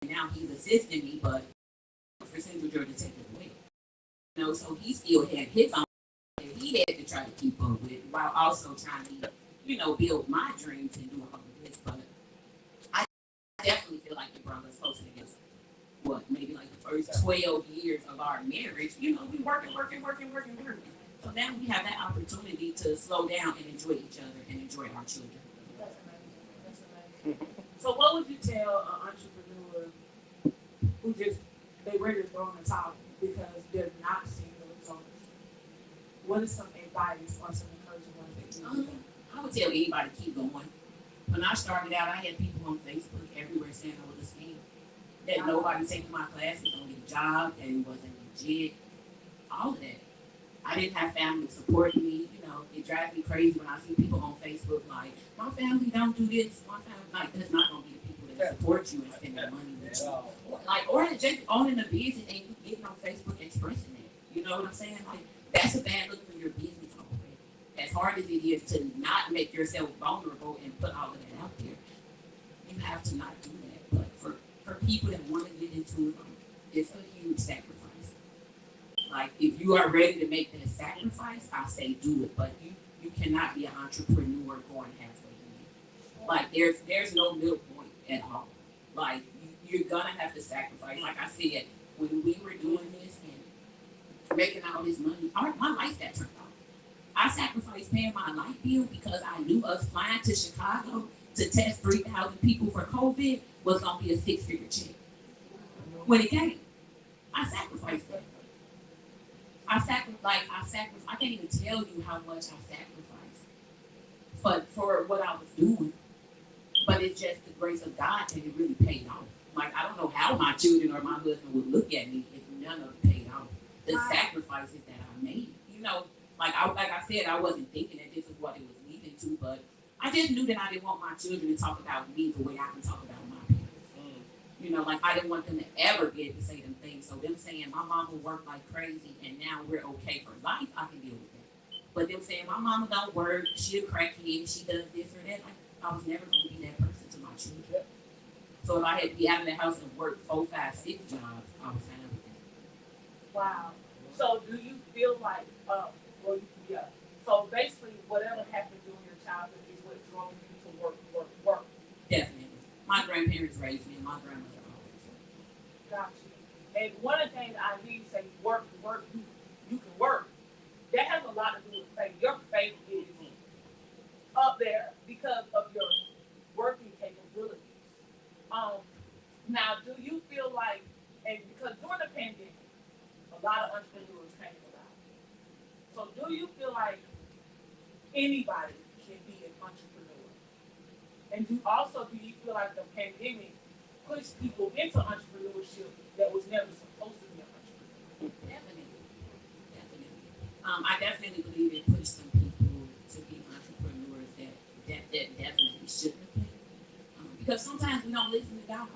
and now he's assisting me, but for Central Georgia take it away. You know, so he still had his own that he had to try to keep up with while also trying to, you know, build my dreams and do all of this. But I definitely feel like it brought us closer together. What, maybe like the first 12 years of our marriage, you know, we working. So now we have that opportunity to slow down and enjoy each other and enjoy our children. That's amazing. That's amazing. So what would you tell an entrepreneur who they ready to throw in the towel because they're not seeing the results? What is some advice or some encouragement that you give? I would tell anybody to keep going. When I started out, I had people on Facebook everywhere saying I was a scam. That nobody taking my classes, don't get a job, that it wasn't legit. All of that. I didn't have family supporting me. You know, it drives me crazy when I see people on Facebook like, my family don't do this. My family, like, that's not going to be the people that support you and spend their money with you. Or just owning a business and you getting on Facebook expressing it. You know what I'm saying? Like, that's a bad look for your business already. As hard as it is to not make yourself vulnerable and put all of that out there, you have to not do that. But for people that want to get into it, like, it's a huge sacrifice. Like, if you are ready to make that sacrifice, I say do it. But you cannot be an entrepreneur going halfway in. Like, there's no middle point at all. Like, you're gonna have to sacrifice. Like I said, when we were doing this and making all this money, my lights got turned off. I sacrificed paying my light bill because I knew us flying to Chicago to test 3,000 people for COVID was gonna be a 6-figure check. When it came, I sacrificed that. I can't even tell you how much I sacrificed for what I was doing. But it's just the grace of God that it really paid off. Like, I don't know how my children or my husband would look at me if none of it paid off. The sacrifices that I made. You know, like I said, I wasn't thinking that this is what it was leading to, but I just knew that I didn't want my children to talk about me the way I can talk about my parents. You know, like I didn't want them to ever be able to say them things. So them saying my mama worked like crazy and now we're okay for life, I can deal with that. But them saying my mama don't work, she a crackhead, she does this or that, like I was never going to be that person to my children. So if I had to be out of the house and work 4, 5, 6 jobs, I was fine with that. Wow. So do you feel like, so basically whatever happened during your childhood is what drove you to work? Definitely. My grandparents raised me and my grandmother always worked. Gotcha. And one of the things I hear you say, work, you can work. That has a lot to do with faith. Your faith is up there because of your working capabilities. Now, do you feel like, and because during the pandemic, a lot of entrepreneurs came about. So do you feel like anybody can be an entrepreneur? And do you feel like the pandemic pushed people into entrepreneurship that was never supposed to be an entrepreneur? Definitely. I definitely believe it pushed some people to be entrepreneurs that definitely shouldn't have been. Because sometimes we don't listen to God.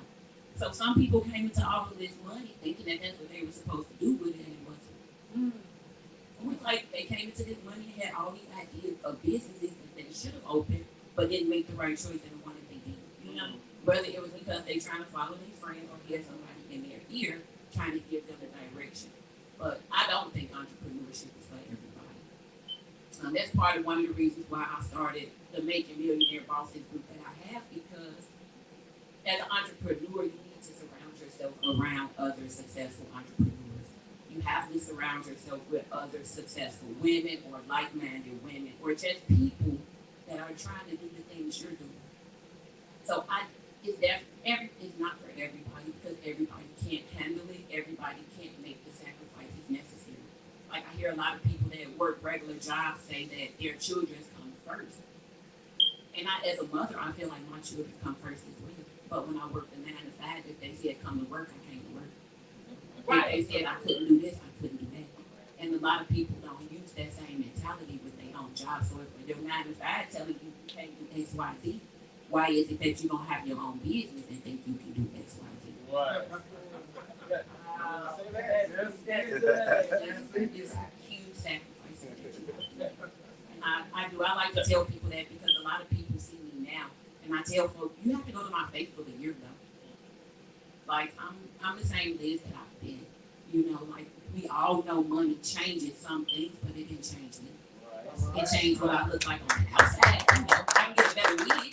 So some people came into all of this money thinking that that's what they were supposed to do with it, and it wasn't. Like they came into this money and had all these ideas of businesses that they should have opened, but didn't make the right choice in the one that they did. You know, whether it was because they trying to follow their friends or get somebody in their ear trying to give them the direction. But I don't think entrepreneurship is for everybody. That's part of one of the reasons why I started the Making Millionaire Bosses group that I have, because as an entrepreneur, you need to surround yourself around other successful entrepreneurs. You have to surround yourself with other successful women or like-minded women or just people that are trying to do the things you're doing. So it's not for everybody, because everybody can't handle it. Everybody can't make the sacrifices necessary. Like, I hear a lot of people that work regular jobs say that their children come first. And I, as a mother, I feel like my children come first as well. But when I work the 9 to 5, if they said come to work, I came to work. Right. If they said I couldn't do this, I couldn't do that. And a lot of people don't use that same mentality with their own job. So if they're 9 to 5 telling you you can't do X, Y, Z, why is it that you don't have your own business and think you can do X, Y, Z? Right. It's a huge sacrifice that you have to make. And I like to tell people that, because a lot of people see me now, and I tell folks, you have to go to my Facebook a year ago. Like, I'm the same Liz that I've been. You know, like, we all know money changes some things, but it didn't change me. It changed what I look like on the outside. You know, I can get a better wig.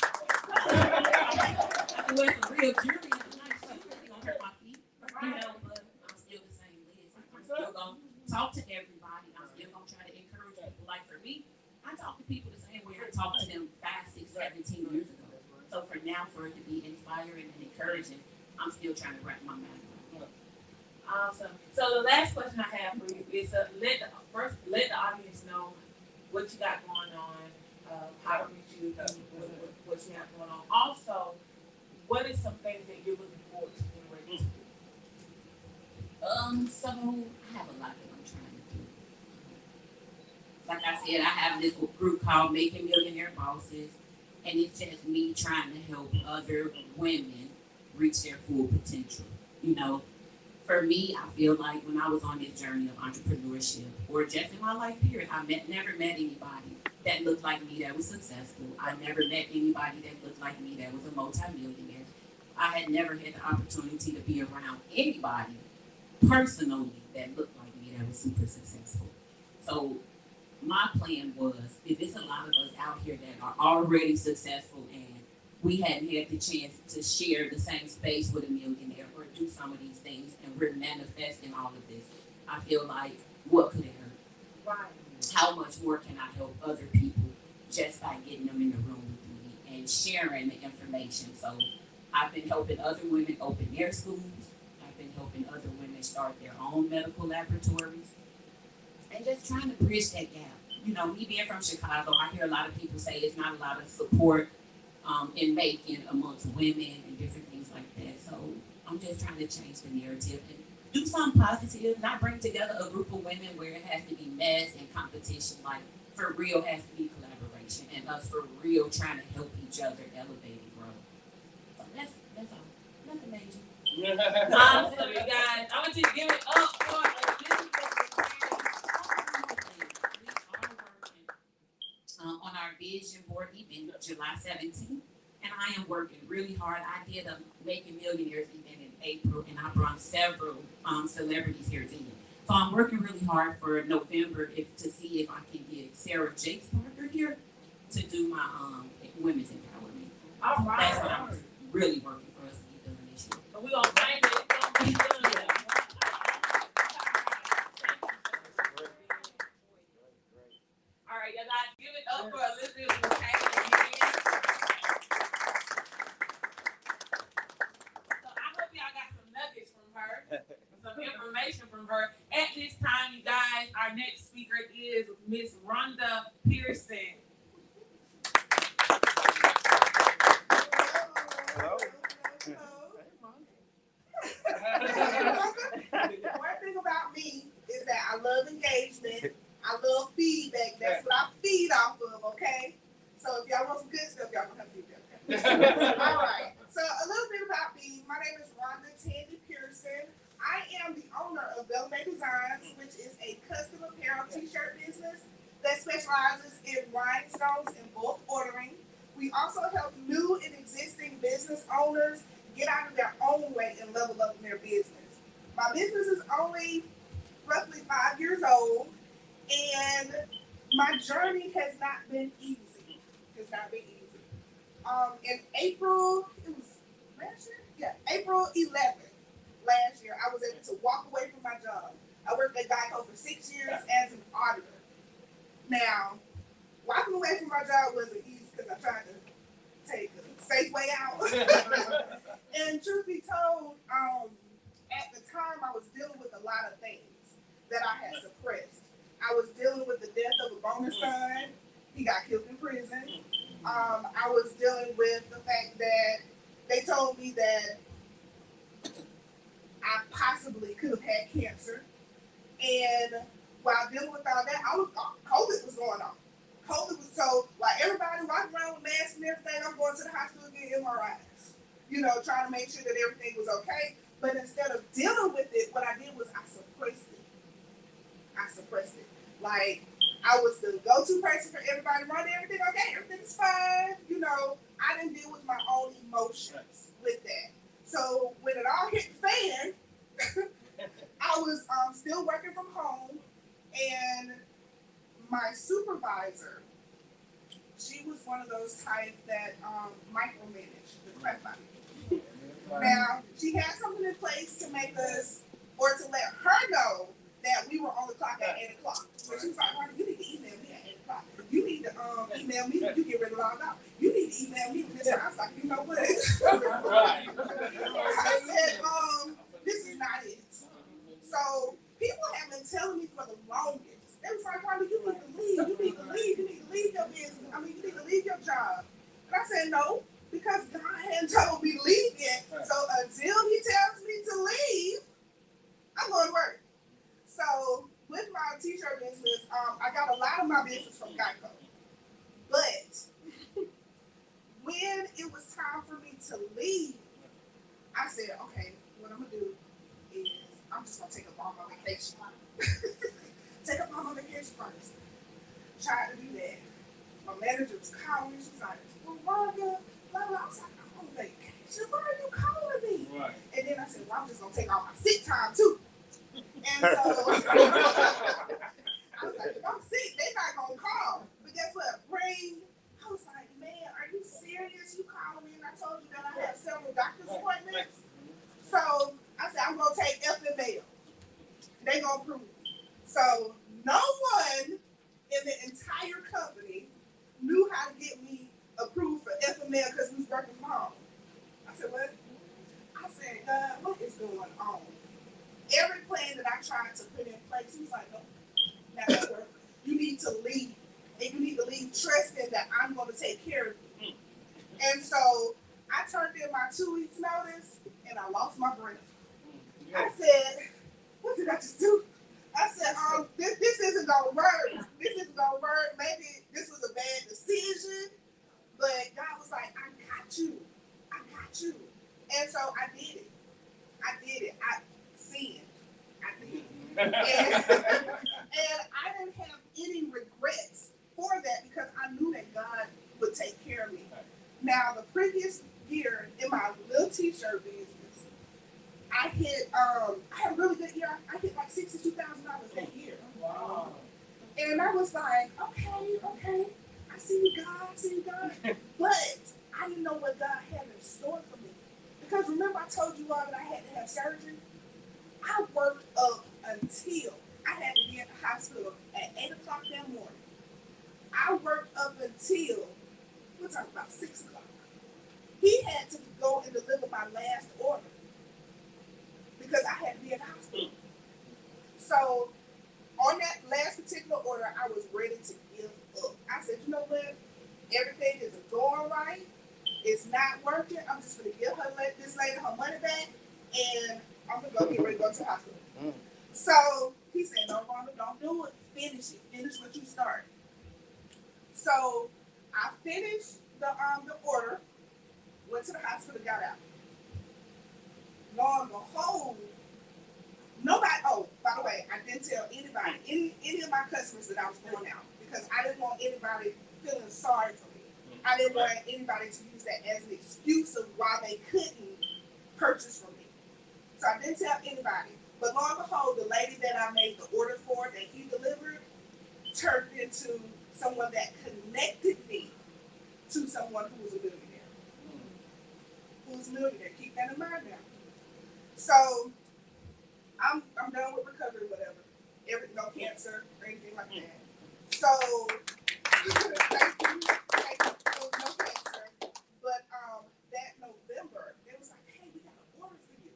I can wear some real jewelry. It's nice shoes. It's gonna hurt my feet. You know, but I'm still the same Liz. I'm still gonna talk to everybody. I'm still gonna try to encourage people. Like, for me, I talk to people the same way I talked to them 5, 6, 17 years ago. So for now, for it to be inspiring and encouraging, I'm still trying to wrap my mind around it. Awesome. So the last question I have for you is let the audience know what you got going on, how to reach you, what you have going on. Also, what is some things that you're looking forward to being ready to do? So I have a lot that I'm trying to do. Like I said, I have this group called Making Millionaire Bosses, and it's just me trying to help other women reach their full potential. You know, for me, I feel like when I was on this journey of entrepreneurship, or just in my life period, I never met anybody that looked like me that was successful. I never met anybody that looked like me that was a multimillionaire. I had never had the opportunity to be around anybody personally that looked like me that was super successful. So my plan was, if it's a lot of us out here that are already successful and we hadn't had the chance to share the same space with a millionaire or do some of these things, and we're manifesting all of this, I feel like, what could it hurt? Right. How much more can I help other people just by getting them in the room with me and sharing the information? So I've been helping other women open their schools. I've been helping other women start their own medical laboratories, and just trying to bridge that gap. You know, me being from Chicago, I hear a lot of people say it's not a lot of support in Macon amongst women and different things like that. So I'm just trying to change the narrative and do something positive, not bring together a group of women where it has to be mess and competition. Like, for real has to be collaboration, and us for real trying to help each other elevate and grow. So that's all. Nothing major. Awesome, you guys. I want you to give it up for this is on our vision board event July 17th, and I am working really hard. I did a Making Millionaires event in April, and I brought several celebrities here then. So I'm working really hard for November to see if I can get Sarah Jakes Parker here to do my women's empowerment. all right. That's what I'm really working for us to get done this year. And we're going to bring it. It's going to be done. All right, you guys, give it up for Elizabeth McCain. So I hope y'all got some nuggets from her, some information from her. At this time, you guys, our next speaker is Miss Rhonda Pearson. Hello. One thing about me is that I love engagement. I love feedback. That's what I feed off of, okay? So if y'all want some good stuff, y'all gonna have to do that, okay? All right. So a little bit about me. My name is Rhonda Tandy Pearson. I am the owner of Bella May Designs, which is a custom apparel t-shirt business that specializes specializes in rhinestones and bulk ordering. We also help new and existing business owners get out of their own way and level up in their business. My business is only roughly 5 years old, and my journey has not been easy. It's not been easy. In April, it was last year? Yeah, April 11th last year, I was able to walk away from my job. I worked at Geico for 6 years as an auditor. Now, walking away from my job wasn't easy because I tried to take a safe way out. And truth be told, at the time I was dealing with a lot of things that I had suppressed. I was dealing with the death of a bonus son. He got killed in prison. I was dealing with the fact that they told me that I possibly could have had cancer. And while dealing with all that, COVID was going on. COVID was so, like everybody walking around with masks and everything, I'm going to the hospital to get MRIs. You know, trying to make sure that everything was okay. But instead of dealing with it, what I did was I suppressed it. Like, I was the go-to person for everybody, running everything okay, everything's fine. You know, I didn't deal with my own emotions with that. So when it all hit the fan, I was still working from home, and my supervisor, she was one of those types that micromanaged the crap out of me. Now, she had something in place to make us, or to let her know that we were on the clock at 8 o'clock. So she was like, Marty, you need to email me at 8 o'clock. You need to email me when you get ready to log out. You need to email me when this time. I was like, you know what? Right. I said, this is not it. So people have been telling me for the longest. They was like, Marty, you need to leave. You need to leave. You need to leave your business. I mean, you need to leave your job. And I said, no, because God hadn't told me to leave yet. So until he tells me to leave, I'm going to work. So with my t-shirt business, I got a lot of my business from Geico. But when it was time for me to leave, I said, okay, what I'm going to do is I'm just going to take up all my vacation. Take up all my vacation first. Tried to do that. My manager was calling me. She was like, well, Rhonda, blah, blah. I was like, I'm on vacation. Why are you calling me? Right. And then I said, well, I'm just going to take all my sick time, too. And so I was like, if I'm sick, they're not going to call. But guess what? Ring. I was like, man, are you serious? You calling me and I told you that I had several doctor's appointments. So I said, I'm going to take FML. They going to prove it. So no one in the entire company knew how to get me approved for FML because we was working from home. I said, what? I said, what is going on? Every plan that I tried to put in place, he was like, no, that won't work. You need to leave. And you need to leave trusting that I'm going to take care of you. And so I turned in my 2 weeks notice and I lost my breath. I said, what did I just do? I said, this isn't going to work. This isn't going to work. Maybe this was a bad decision. But God was like, I got you. I got you. And so I did it. I sinned. I did. And I didn't have any regrets for that because I knew that God would take care of me. Now, the previous year in my little t-shirt business, I had a really good year. I hit like $62,000 that year. Wow. And I was like, okay, I see you, God. But I didn't know what God had in store for me. Because remember I told you all that I had to have surgery? I worked up until I had to be at the hospital at 8 o'clock that morning. I worked up until, we're talking about 6 o'clock. He had to go and deliver my last order because I had to be at the hospital. So on that last particular order, I was ready to give up. I said, you know what? Everything is going right. It's not working. I'm just going to give this lady her money back, and I'm going to get ready to go to the hospital. So he said, no, Rhonda, don't do it. Finish it. Finish what you started. So I finished the order, went to the hospital, got out. Lo and behold, nobody, oh, by the way, I didn't tell anybody, any of my customers that I was going out because I didn't want anybody feeling sorry for me. I didn't want anybody to use that as an excuse of why they couldn't purchase from me. So I didn't tell anybody. But lo and behold, the lady that I made the order for that he delivered turned into someone that connected me to someone who was a millionaire. Who was a millionaire. Keep that in mind now. So I'm done with recovery, whatever. No cancer or anything like that. So thank you. There was no cancer. But that November, it was like, hey, we got an order for you.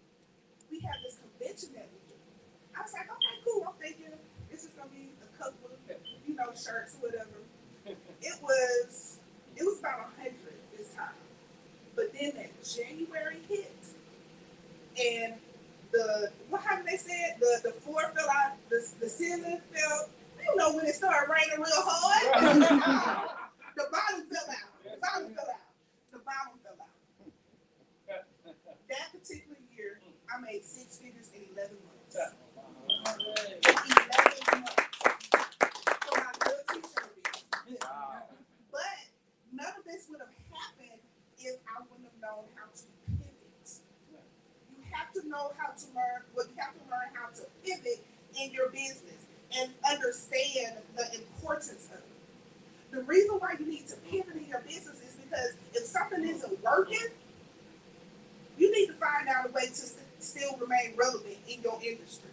We have this convention that we do. I was like, okay, cool. I'm thinking this is gonna be a couple of, shirts or whatever. It was about 100 this time. But then that January hit, and how did they say it? The floor fell out, the ceiling fell. You know when it started raining real hard. The bottom fell out. The bottom fell out. That particular year, I made 6 figures in 11 months. 11 months. For my little t-shirt business. But none of this would have happened if I wouldn't have known how to pivot. You have to know how to learn, you have to learn how to pivot in your business and understand the importance of it. The reason why you need to pivot in your business is because if something isn't working, you need to find out a way to still remain relevant in your industry.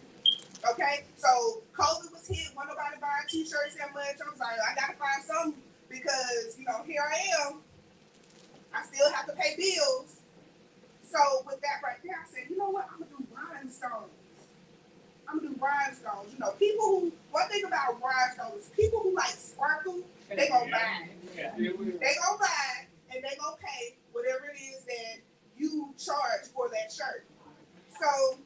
Okay? So COVID was hit, wasn't nobody buying t-shirts that much. I was like, I gotta find something because, here I am. I still have to pay bills. So with that right there, I said, you know what? I'm gonna do rhinestones. One thing about rhinestones, people who like sparkle, they gonna buy it. They gonna buy it and they gonna pay whatever it is that you charge for that shirt. So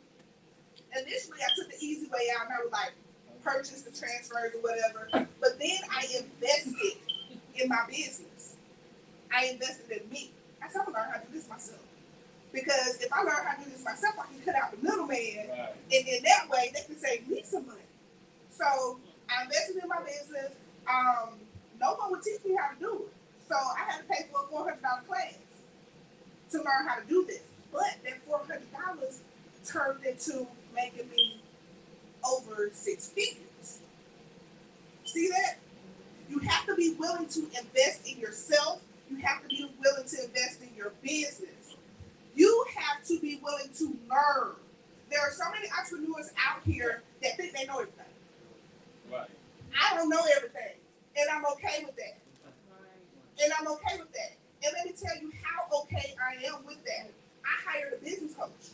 initially I took the easy way out and I was like, purchase the transfers or whatever. But then I invested in my business. I invested in me. I said, I'm gonna learn how to do this myself. Because if I learn how to do this myself, I can cut out the middleman. Right. And then that way they can save me some money. So I invested in my business. No one would teach me how to do it. So I had to pay for a $400 class to learn how to do this. But that $400 turned into making me over 6 figures. See that? You have to be willing to invest in yourself. You have to be willing to invest in your business. You have to be willing to learn. There are so many entrepreneurs out here that think they know everything. Right. I don't know everything, and I'm okay with that. And let me tell you how okay I am with that. I hired a business coach.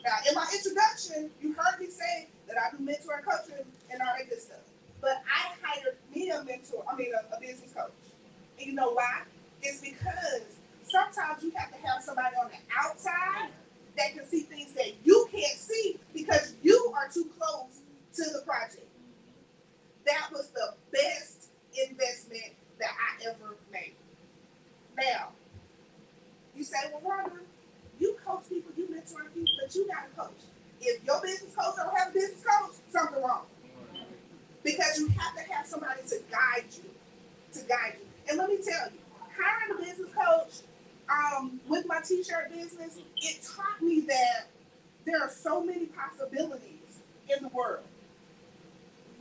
Now, in my introduction, you heard me say that I do mentor and coaching and all that good stuff. But I hired me a business coach. And you know why? It's because sometimes you have to have somebody on the outside that can see things that you can't see because you are too close to the project. That was the best investment that I ever made. Now, you say, well, Rhonda, you coach people, you mentor people, but you got a coach. If your business coach don't have a business coach, something wrong. Because you have to have somebody to guide you. And let me tell you, hiring a business coach with my t-shirt business, it taught me that there are so many possibilities in the world.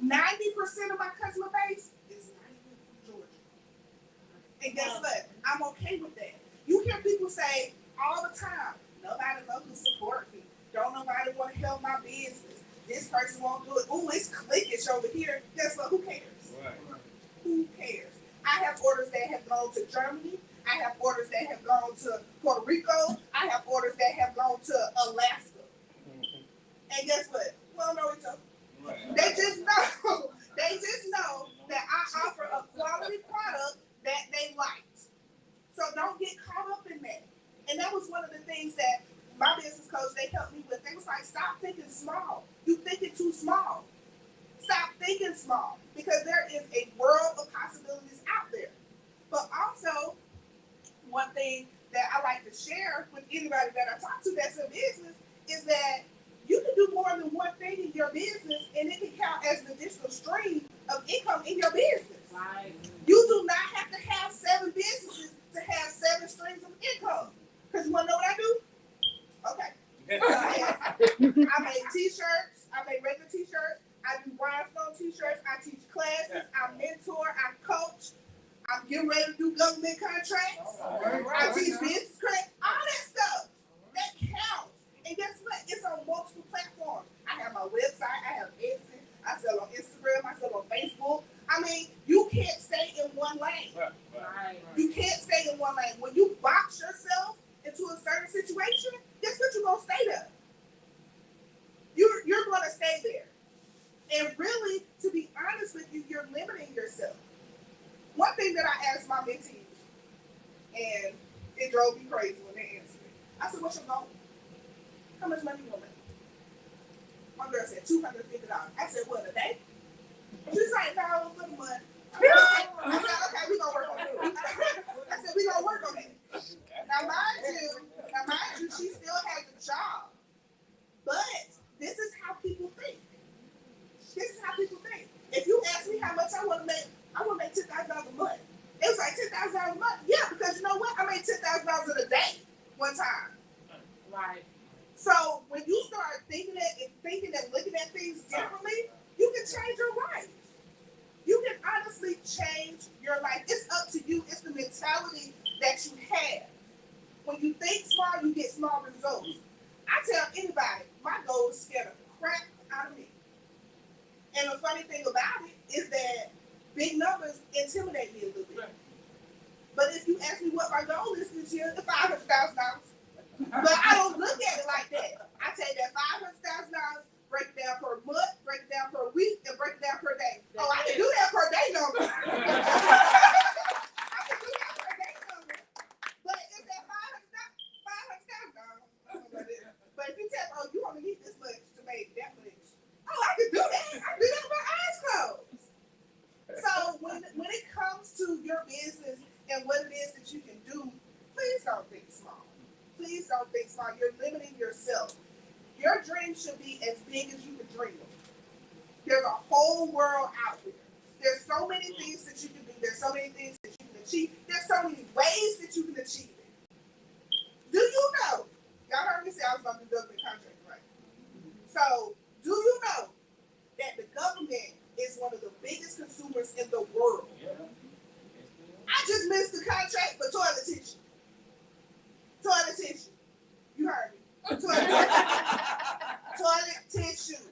90% of my customer base is not even from Georgia. And guess what? I'm okay with that. You hear people say all the time, nobody knows to support me. Don't nobody want to help my business. This person won't do it. Ooh, it's cliquish over here. Guess what? Who cares? Right. Who cares? I have orders that have gone to Germany. I have orders that have gone to Puerto Rico. I have orders that have gone to Alaska. And guess what? Well, no, it's a. They just know. That I offer a quality product that they liked. So don't get caught up in that. And that was one of the things that my business coach, they helped me with. They was like, stop thinking small. You thinking too small. Stop thinking small. Because there is a world of possibilities out there. But also, one thing that I like to share with anybody that I talk to that's in business is that you can do more than one thing in your business and it can count as an additional stream income in your business. Right. You do not have to have 7 businesses to have 7 streams of income. Because you want to know what I do? Okay. I make t-shirts. I make regular t-shirts. I do rhinestone t-shirts. I teach classes. I mentor. I coach. I'm getting ready to do government contracts. I teach business credit. All that stuff. That counts. And guess what? It's on multiple platforms. I have my website. I have Etsy. I sell on Instagram. I sell on Facebook. I mean, you can't stay in one lane. Right. You can't stay in one lane. When you box yourself into a certain situation, guess what? You're going to stay there. You're going to stay there. And really, to be honest with you, you're limiting yourself. One thing that I asked my mentees, and it drove me crazy when they answered it. I said, what's your goal? How much money you want to make? My girl said $250. I said, what, a day? She's like, no, for the month. I said, okay, we're going to work on it. I said, we're going to work on it. Now, mind you, she still has a job. But this is how people think. This is how people think. If you ask me how much I want to make $10,000 a month. It was like $10,000 a month. Yeah, because you know what? I made $10,000 in a day one time. Right. So when you start thinking and looking at things differently, you can change your life. You can honestly change your life. It's up to you. It's the mentality that you have. When you think small, you get small results. I tell anybody, my goal is to scare the crap out of me. And the funny thing about it is that big numbers intimidate me a little bit. But if you ask me what my goal is this year, it's $500,000. But I don't look at it like that. I take that $500,000, break it down per month, break it down per week, and break it down per day. Oh, I can do that per day number. I can do that per day number. But if that $500,000, but if you tell me, oh, you only need this much to make that much. Oh, I can do that. I can do that with my eyes closed. So when it comes to your business and what it is that you can do, please don't think small. Please don't think small. You're limiting yourself. Your dream should be as big as you can dream of. There's a whole world out there. There's so many things that you can do. There's so many things that you can achieve. There's so many ways that you can achieve it. Do you know? Y'all heard me say I was going to do government contract, right? So, do you know that the government is one of the biggest consumers in the world? I just missed the contract for toilet tissue. Toilet tissue. You heard me. Toilet tissue.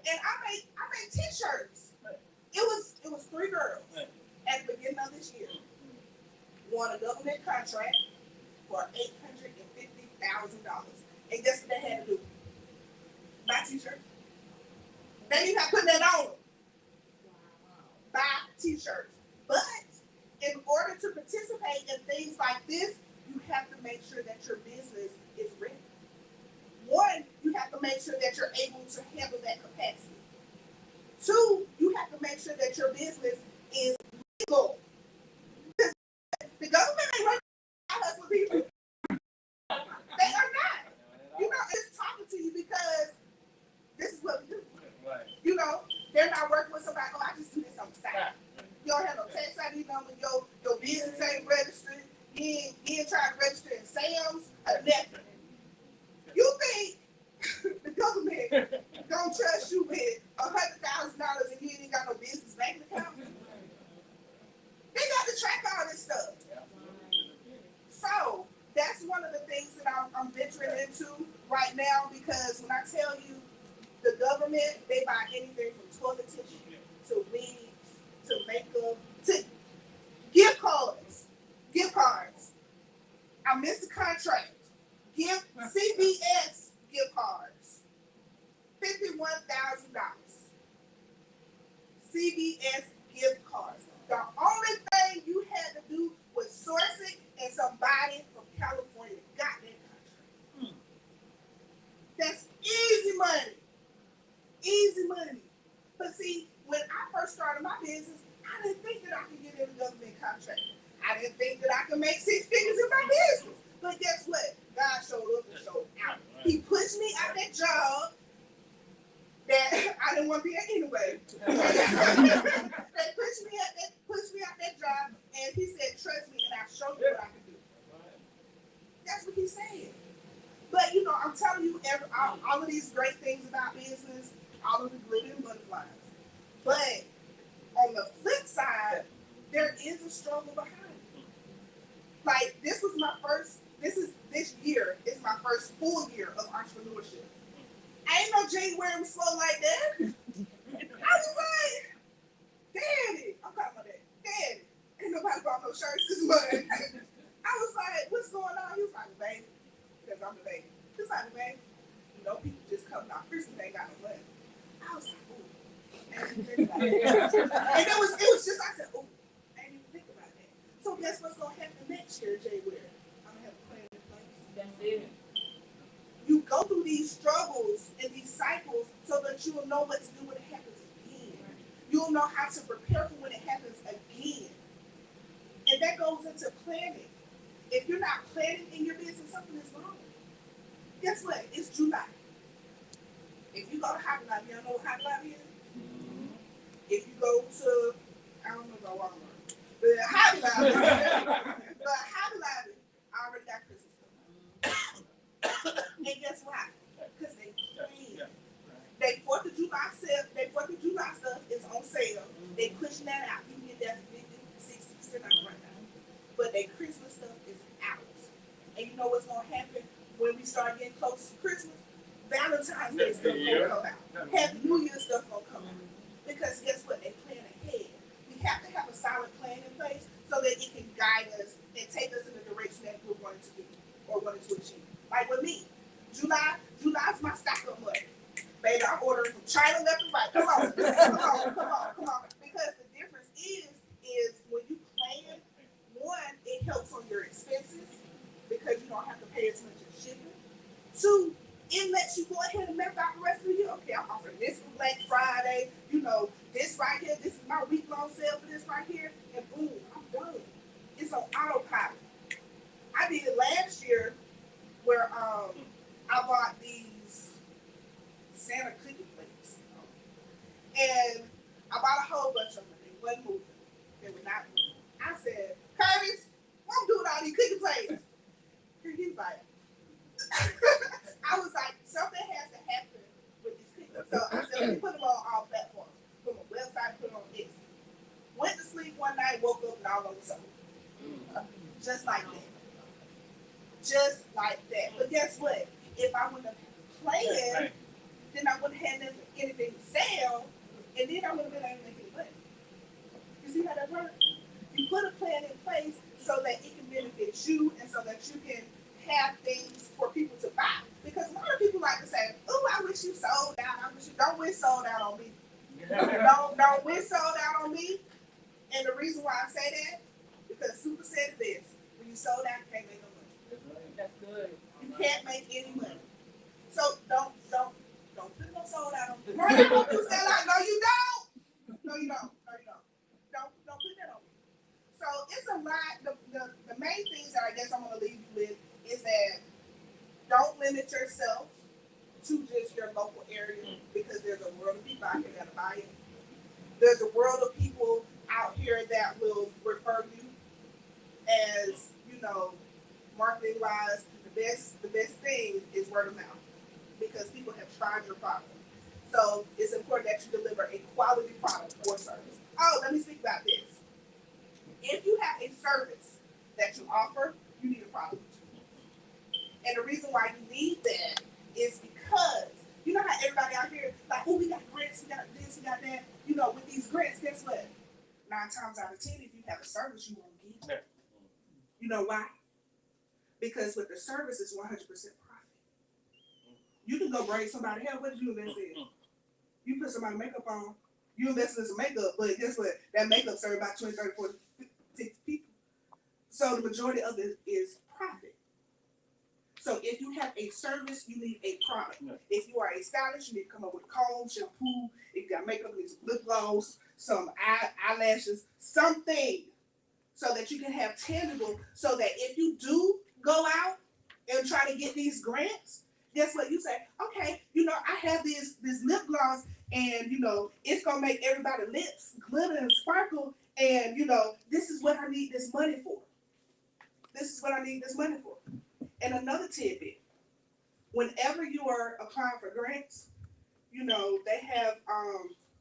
And I made t-shirts. It was 3 girls at the beginning of this year. Won a government contract for $850,000. And guess what they had to do? Buy t-shirts. They didn't have to put that on them. Buy t-shirts. But in order to participate in things like this, you have to make sure that your business is ready. 1, you have to make sure that you're able to handle that capacity. 2, you have to make sure that your business is legal. The government ain't running us with people. They are not. You know, it's talking to you because this is what we do. You know, they're not working with somebody, oh, I just do this on the side. You don't have no tax ID number, your business ain't registered, you ain't trying to register in Sam's or nothing. You think the government don't trust you with $100,000 and you ain't got no business bank account? They got to track all this stuff. So that's one of the things that I'm venturing into right now, because when I tell you the government, they buy anything from toilet tissue to wigs to makeup to gift cards. Gift cards. I missed the contract. CVS gift cards. $51,000. CVS gift cards. The only thing you had to do was source it, and somebody from California got that contract. That's easy money. Easy money. But see, when I first started my business, I didn't think that I could get in a government contract. I didn't think that I could make 6 figures in my business. But guess what? God showed up and showed out. He pushed me out that job that I didn't want to be at anyway. They pushed me out that job, and he said, "Trust me, and I'll show you what I can do." That's what he said. But you know, I'm telling you, all of these great things about business, all of the glitter and butterflies. But on the flip side, there is a struggle behind it. Like this year is my first full year of entrepreneurship. I ain't know January was slow like that. I was like, Daddy, I'm talking about that. Daddy, ain't nobody bought no shirts this month. I was like, what's going on? He was like, baby, because I'm the baby. He was like, baby, you know, people just come out Christmas, they ain't got no money. I was like, ooh. I didn't think about that. And it was just, I said, ooh, I didn't even think about that. So guess what's going to happen next year, January? I'm going to have a plan in place. That's it. You go through these struggles and these cycles so that you will know what to do when it happens again. You'll know how to prepare for when it happens again. And that goes into planning. If you're not planning in your business, something is wrong. Guess what? It's July. If you go to Hobby Lobby, you don't know what Hobby Lobby is? If you go to, I don't know about Walmart, but Hobby Lobby, I already got Christmas stuff. And guess why? Because they plan. They 4th of July stuff is on sale. They pushing that out. You can get that for 50, 60% off right now. But their Christmas stuff is out. And you know what's going to happen when we start getting close to Christmas? Valentine's Day stuff going to come out. Happy New Year stuff going to come out. Because guess what? They plan ahead. We have to have a solid plan in place so that it can guide us and take us in the direction that we're wanting to do or wanting to achieve. Like with me, July's my stock-up month. Baby, I'm ordering from China left and right. Come on. Because the difference is when you plan, one, it helps on your expenses because you don't have to pay as much as shipping. Two, it lets you go ahead and map out the rest of the year. Okay, I'm offering this for Black Friday. You know, this right here, this is my week-long sale for this right here. And boom, I'm done. It's on autopilot. I did it last year where I bought these Santa cookie plates. And I bought a whole bunch of them. They wasn't moving. They were not moving. I said, Curtis, what I'm doing all these cookie plates? He's like, I was like, something has to happen with these cookies. So I said, let me put them on all platforms. Put them on website, put them on Etsy. Went to sleep one night, woke up and all of a sudden. Just like that. Just like that. But guess what? If I wouldn't have planned, then I wouldn't have had anything to sell, and then I wouldn't have been able to make any money. You see how that works? You put a plan in place so that it can benefit you and so that you can have things for people to buy. Because a lot of people like to say, "Oh, I wish you sold out. I wish you don't wish sold out on me. Don't wish sold out on me." And the reason why I say that, because Super said it best: when you sold out, you can't make no money. That's good. You can't make any money. So don't put no sold out on me. Right? I hope you sell out. No, you don't. No, you don't. Don't put that on me. So it's a lot. The main things that I guess I'm gonna leave you with is that don't limit yourself to just your local area because there's a world of people out here that buy it. There's a world of people out here that will refer you as, you know, marketing wise, the best thing is word of mouth because people have tried your product. So it's important that you deliver a quality product or service. Oh, let me speak about this. If you have a service that you offer, you need a product. And the reason why you need that is because you know how everybody out here like, oh, we got grants, we got this, we got that. You know, with these grants, guess what? 9 times out of 10, if you have a service, you won't get it. You know why? Because with the service, it's 100% profit. You can go bring somebody here. What did you invest in? You put somebody's makeup on. You invested in some makeup, but guess what? That makeup served about 20, 30, 40, 50 people. So the majority of it is profit. So if you have a service, you need a product. Yeah. If you are a stylist, you need to come up with comb, shampoo. If you got makeup, you need some lip gloss, some eyelashes, something so that you can have tangible, so that if you do go out and try to get these grants, guess what? You say, okay, I have this lip gloss, and it's gonna make everybody's lips glitter and sparkle, and this is what I need this money for. This is what I need this money for. And another tidbit: whenever you are applying for grants, they have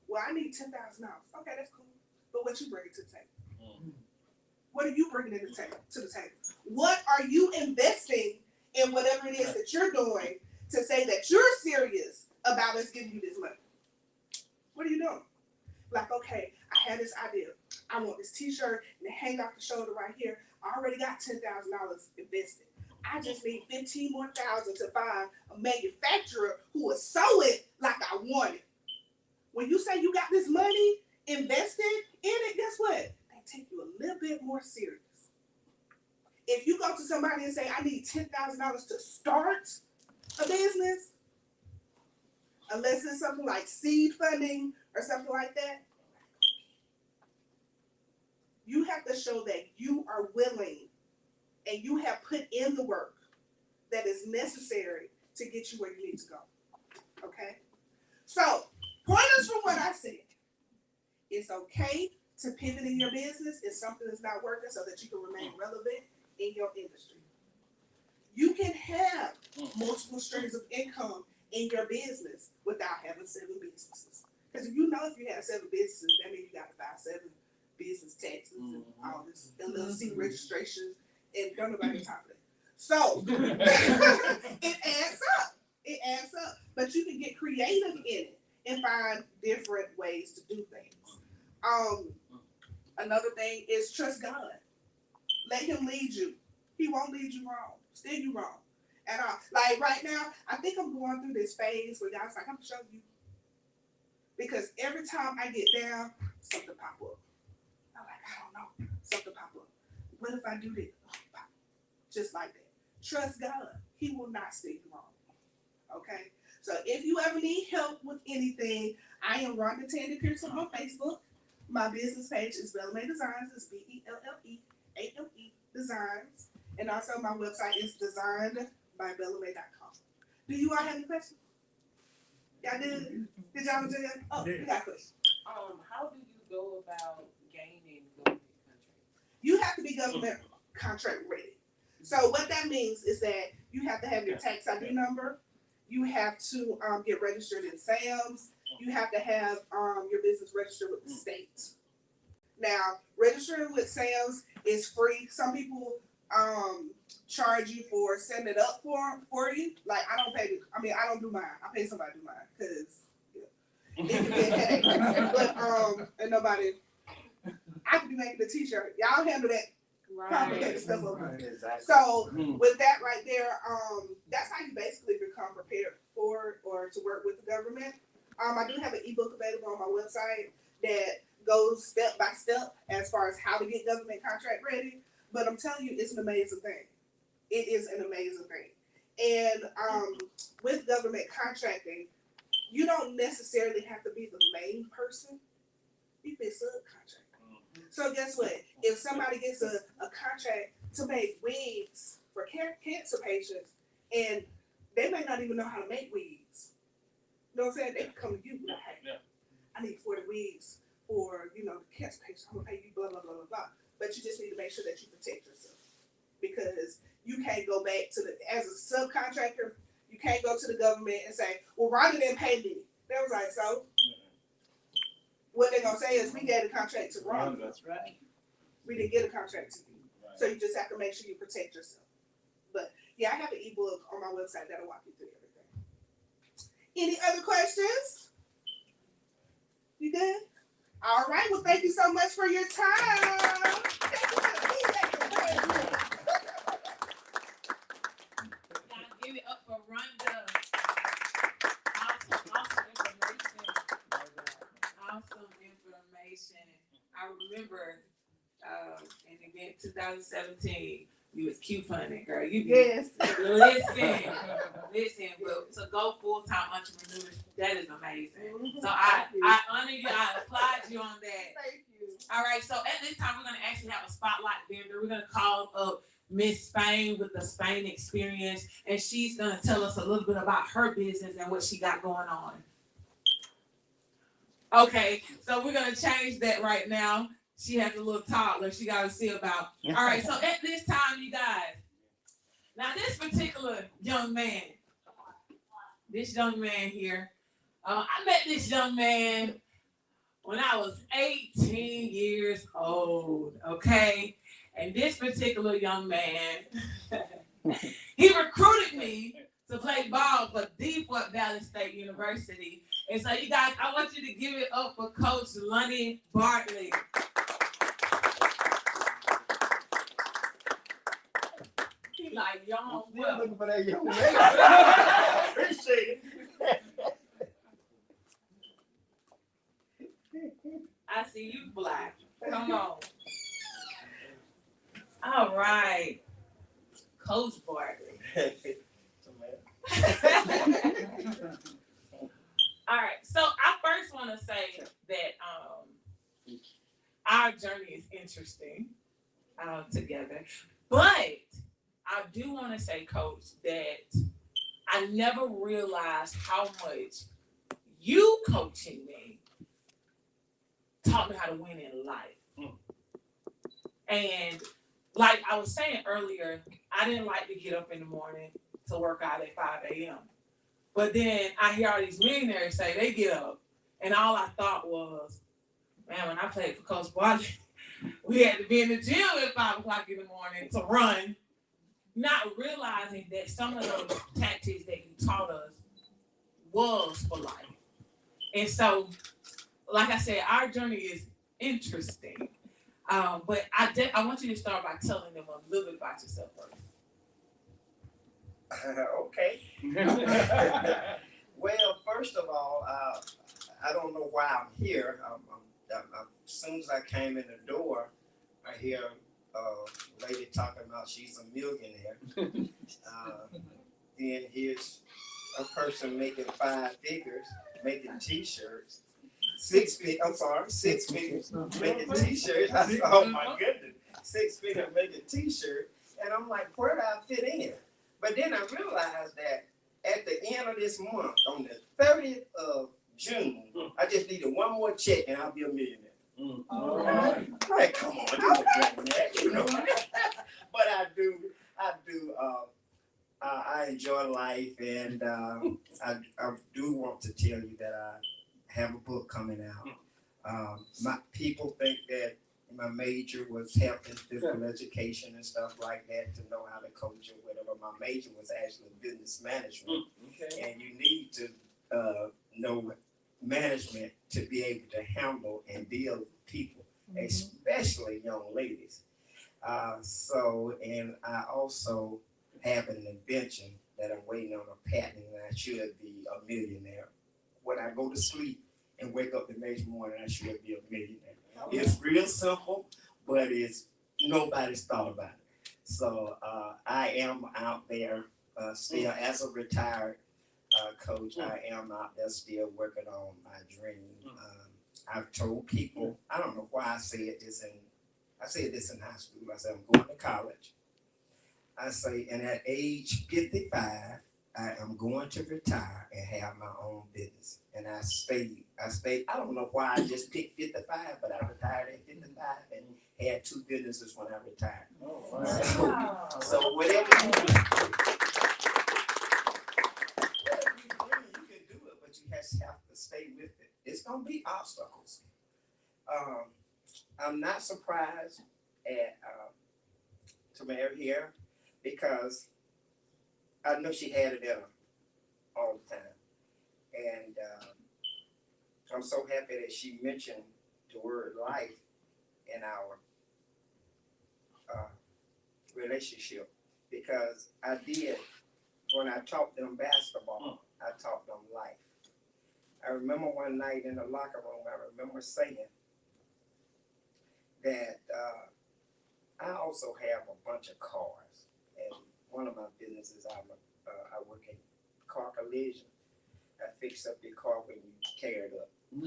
well, I need $10,000. Okay, that's cool. But what you bringing to the table? What are you bringing to the table? What are you investing in whatever it is that you're doing to say that you're serious about us giving you this money? What are you doing? Like, okay, I had this idea. I want this t-shirt and it hang off the shoulder right here. I already got $10,000 invested. I just need 15 more thousand to find a manufacturer who will sew it like I want it. When you say you got this money invested in it, guess what? They take you a little bit more serious. If you go to somebody and say, I need $10,000 to start a business, unless it's something like seed funding or something like that, you have to show that you are willing and you have put in the work that is necessary to get you where you need to go. Okay? So, pointers from what I said. It's okay to pivot in your business if something is not working so that you can remain relevant in your industry. You can have multiple streams of income in your business without having 7 businesses. Because if you have 7 businesses, that means you got to file 7 business taxes and all this LLC registrations, and don't nobody on top of that. So it adds up. It adds up. But you can get creative in it and find different ways to do things. Another thing is trust God. Let him lead you. He won't lead you wrong. Steer you wrong. And like right now, I think I'm going through this phase where God's like, I'm gonna show you. Because every time I get down, something pop up. I'm like, I don't know. Something pop up. What if I do this? Oh, pop. Just like that. Trust God. He will not steer you wrong. Okay? So if you ever need help with anything, I am Rhonda Tandy Pearson on Facebook. My business page is Bellame Designs. It's BELLEAME Designs. And also my website is designedbybellame.com. Do you all have any questions? Y'all did? Did y'all do that? Oh, we got a question. How do you go about gaining government contracts? You have to be government contract ready. So what that means is that you have to have your tax ID number. You have to get registered in SAMS. You have to have your business registered with the state. Now, registering with SAMS is free. Some people charge you for setting it up for you. Like I don't do mine. I pay somebody to do mine because it can be a headache. But and nobody, I can be making the t-shirt. Y'all handle that complicated stuff over. Exactly. So with that right there, that's how you basically become prepared for or to work with the government. I do have an ebook available on my website that goes step by step as far as how to get government contract ready. But I'm telling you, it's an amazing thing. It is an amazing thing. And with government contracting, you don't necessarily have to be the main person. You can subcontract. So guess what? If somebody gets a contract to make wigs for cancer patients, and they may not even know how to make wigs, you know what I'm saying? They can come to you like, hey, I need 40 wigs for, the cancer patient. I'm going to pay you blah, blah, blah, blah, blah. But you just need to make sure that you protect yourself. Because you can't go back to as a subcontractor, you can't go to the government and say, well, Rhonda didn't pay me. They was like, so? What they're going to say is, we gave a contract to Rhonda. That's right. We didn't get a contract to you. So you just have to make sure you protect yourself. But yeah, I have an ebook on my website that'll walk you through everything. Any other questions? You good? All right. Well, thank you so much for your time. Thank you for the feedback. Y'all give it up for Rhonda. Awesome information. I remember in the event 2017, you was Q funding, girl. You Yes. listen, but to go full-time entrepreneur, that is amazing. So I honor you, I applaud you on that. Thank you. All right, so at this time, we're going to actually have a spotlight vendor. We're going to call up Miss Spain with the Spain experience, and she's gonna tell us a little bit about her business and what she got going on. Okay, so we're gonna change that right now. She has a little toddler she gotta see about. All right, so at this time, you guys, now this particular young man, here, I met this young man when I was 18 years old, okay? And this particular young man, he recruited me to play ball for Deepwood Valley State University. And so you guys, I want you to give it up for Coach Lonnie Bartley. He like, y'all, Still looking for that young lady. Appreciate it. I see you black. Come on. All right. Coach Bartley. All right. So I first want to say that our journey is interesting together. But I do want to say, Coach, that I never realized how much you coaching me taught me how to win in life. And like I was saying earlier, I didn't like to get up in the morning to work out at 5 a.m. But then I hear all these millionaires say they get up. And all I thought was, man, when I played for Coach Bartley, we had to be in the gym at 5 o'clock in the morning to run, not realizing that some of those tactics that you taught us was for life. And so, like I said, our journey is interesting. But I want you to start by telling them a little bit about yourself first. Okay. Well, first of all, I don't know why I'm here. As soon as I came in the door, I hear a lady talking about she's a millionaire. Then here's a person making 5 figures, making T-shirts. 6 figures making T-shirts. I said, oh my goodness, 6 figures making T-shirts. And I'm like, where do I fit in? But then I realized that at the end of this month, on the 30th of June, I just needed one more check and I'll be a millionaire. All right. Like, come on, do it, man, you know. But I enjoy life, and I do want to tell you that I have a book coming out. My people think that my major was health and physical education and stuff like that, to know how to coach or whatever. My major was actually business management, and you need to know management to be able to handle and deal with people, especially young ladies. And I also have an invention that I'm waiting on a patent, and I should be a millionaire. When I go to sleep and wake up the next morning, I should be a millionaire. It's real simple, but nobody's thought about it. So I am out there still as a retired coach. I am out there still working on my dream. I've told people, I don't know why I said this in high school. I said, I'm going to college. I say, and at age 55, I am going to retire and have my own business. And I stayed. I don't know why I just picked 55, but I retired at 55 and had 2 businesses when I retired. Oh, wow. So whatever you do, you can do it, but you just have to stay with it. It's gonna be obstacles. I'm not surprised at Tamara here, because I know she had it in her all the time. And I'm so happy that she mentioned the word life in our relationship, because I did, when I taught them basketball, I taught them life. I remember one night in the locker room, I remember saying that I also have a bunch of cars, and one of my businesses, I work in car collision. I fix up your car when you tear it up. I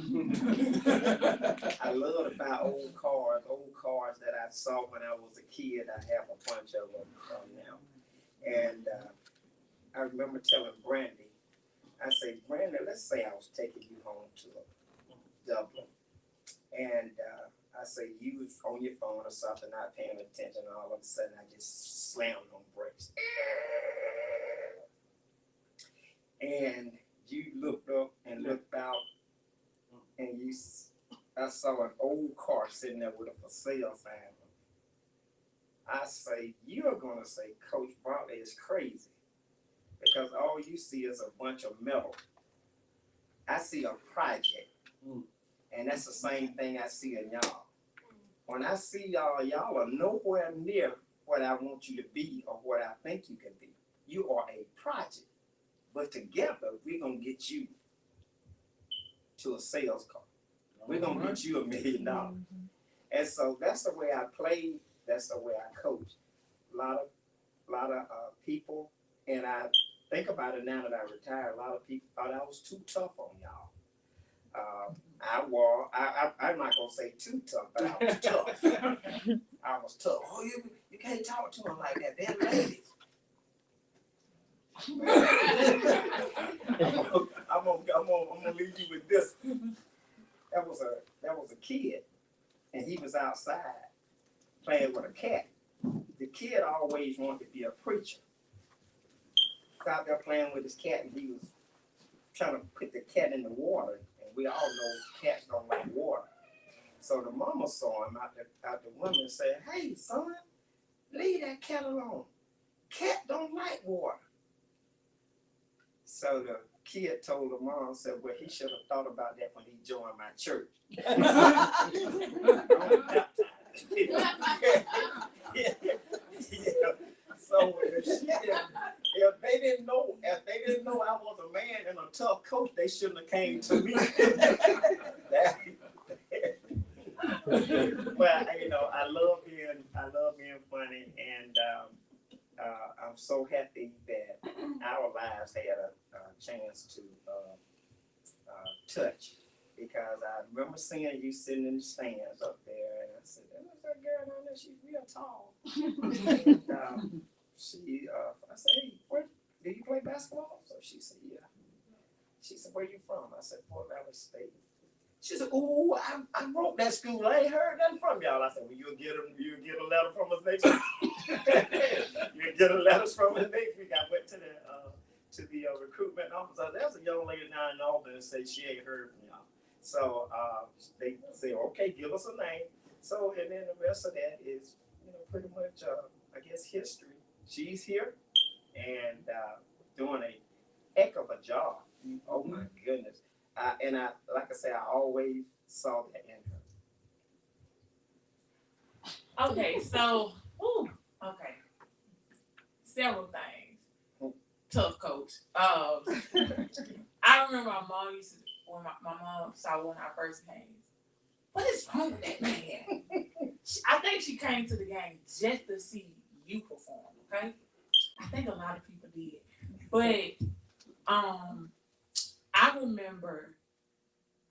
love to buy old cars that I saw when I was a kid. I have a bunch of them now. And I remember telling Brandy, I say, Brandy, let's say I was taking you home to Dublin. And I say, you was on your phone or something, not paying attention. All of a sudden, I just slammed on brakes. And you looked up and looked out, and I saw an old car sitting there with a for sale sign. I say, you're gonna say Coach Bartley is crazy because all you see is a bunch of metal. I see a project, and that's the same thing I see in y'all. When I see y'all are nowhere near what I want you to be or what I think you can be. You are a project, but together we're gonna get you to a sales car. We're gonna get you $1 million. And so that's the way I played. That's the way I coach. A lot of people, and I think about it now that I retired. A lot of people thought I was too tough on y'all. I'm not gonna say too tough, but I was tough. I was tough. Oh, you can't talk to them like that. They're ladies. I'm gonna leave you with this. That was a kid, and he was outside playing with a cat. The kid always wanted to be a preacher. He was out there playing with his cat, and he was trying to put the cat in the water. And we all know cats don't like water. So the mama saw him out the window and said, "Hey, son, leave that cat alone. Cat don't like water." So the kid told the mom, said, "Well, he should have thought about that when he joined my church." So if they didn't know I was a man and a tough coach, they shouldn't have came to me. But I love being funny, and I'm so happy that our lives had a chance to touch, because I remember seeing you sitting in the stands up there, and I said, "What's that girl down there? She's real tall." And, I said, "Hey, do you play basketball?" So she said, "Yeah." She said, "Where you from?" I said, "Fort Valley State." She said, "Ooh, I wrote that school. I ain't heard nothing from y'all." I said, "Well, you'll get a letter from us next week." You'll get a letter from us next week. I went to the recruitment office. There's a young lady down in Albany that said she ain't heard from y'all. So they say, "Okay, give us a name." So, and then the rest of that is, pretty much, I guess, history. She's here and doing a heck of a job. Oh my goodness. And like I said, I always saw that in her. Okay, so, several things. Tough coach. I remember my mom used to, when my mom saw one of our first games, "What is wrong with that man?" I think she came to the game just to see you perform, okay? I think a lot of people did. But I remember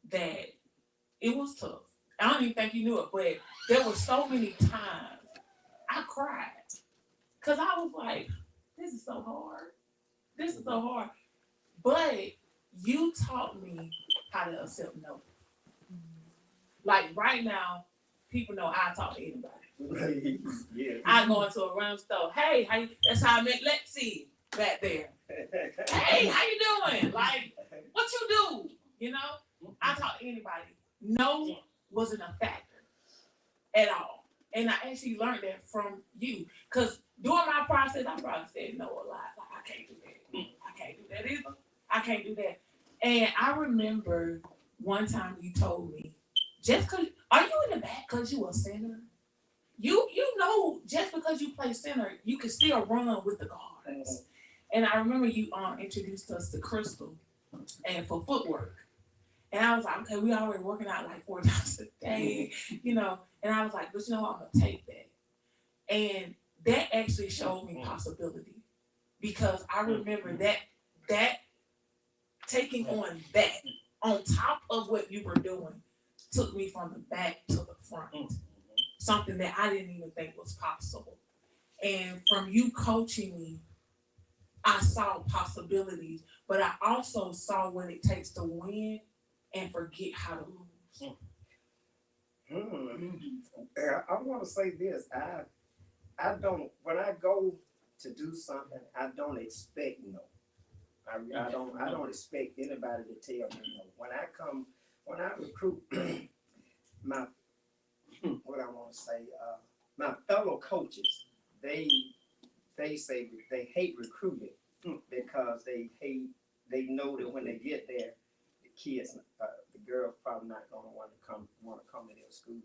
that it was tough. I don't even think you knew it, but there were so many times I cried. Because I was like, this is so hard. This is so hard. But you taught me how to accept no. Like right now, people know I talk to anybody. Yeah. I go into a random store. "Hey, that's how I met Lexi back there. Hey, how you doing? Like, what you do?" I talk to anybody. No wasn't a factor at all. And I actually learned that from you. Because during my process, I probably said no a lot. Like, I can't do that. I can't do that either. I can't do that. And I remember one time you told me, are you in the back because you a center? You just because you play center, you can still run with the guards. And I remember you introduced us to Crystal and for footwork. And I was like, okay, we already working out like 4 times a day, And I was like, but I'm gonna take that. And that actually showed me possibility, because I remember that taking on that on top of what you were doing, took me from the back to the front. Something that I didn't even think was possible. And from you coaching me, I saw possibilities, but I also saw what it takes to win and forget how to lose. I want to say this. I don't. When I go to do something, I don't expect no. I don't expect anybody to tell me no. When I recruit my, what I want to say, my fellow coaches, they say they hate recruiting because they know that when they get there, the kids, the girls probably not gonna want to come to their school.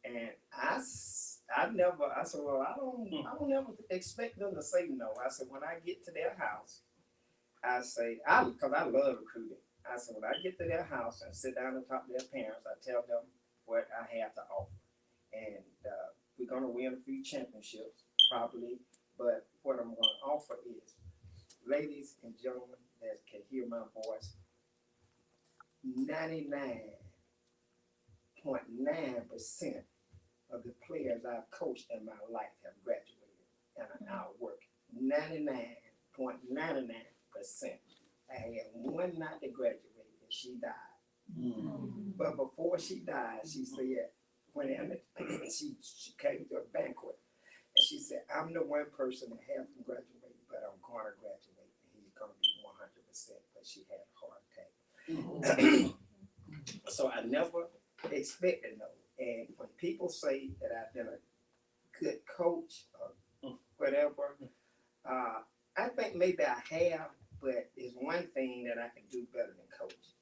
And I said, well, I don't ever expect them to say no. I said, when I get to their house, I say, because I love recruiting. I said, when I get to their house and sit down and talk to their parents, I tell them what I have to offer. And we're going to win a few championships, probably. But what I'm going to offer is, ladies and gentlemen that can hear my voice, 99.9% of the players I've coached in my life have graduated and are now working. 99.99%. I had one not to graduate and she died. But before she died, she said, she came to a banquet and she said, I'm the one person that hasn't graduated, but I'm going to graduate and he's going to be 100%, but she had a heart attack. So I never expected no. And when people say that I've been a good coach or whatever, I think maybe I have, but there's one thing that I can do better than coach.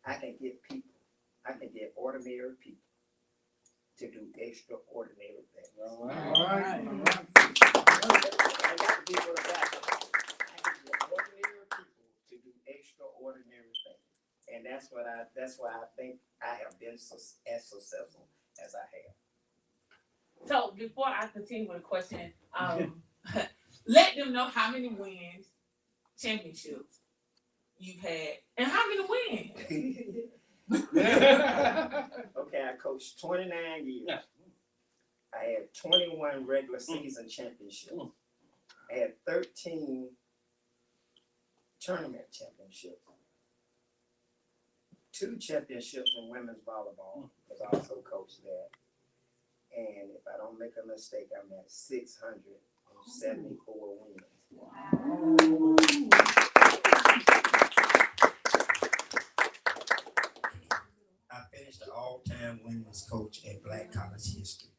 I can get ordinary people to do extraordinary things. All right. I got to be what I got. I can get ordinary people to do extraordinary things. And that's why I think I have been as successful as I have. So before I continue with the question, let them know how many wins, championships you've had, and how many wins. Okay, I coached 29 years. I had 21 regular season championships. I had 13 tournament championships. 2 championships in women's volleyball, because I also coached that. And if I don't make a mistake, I'm at 674 wins. I finished the all-time women's coach in Black college history.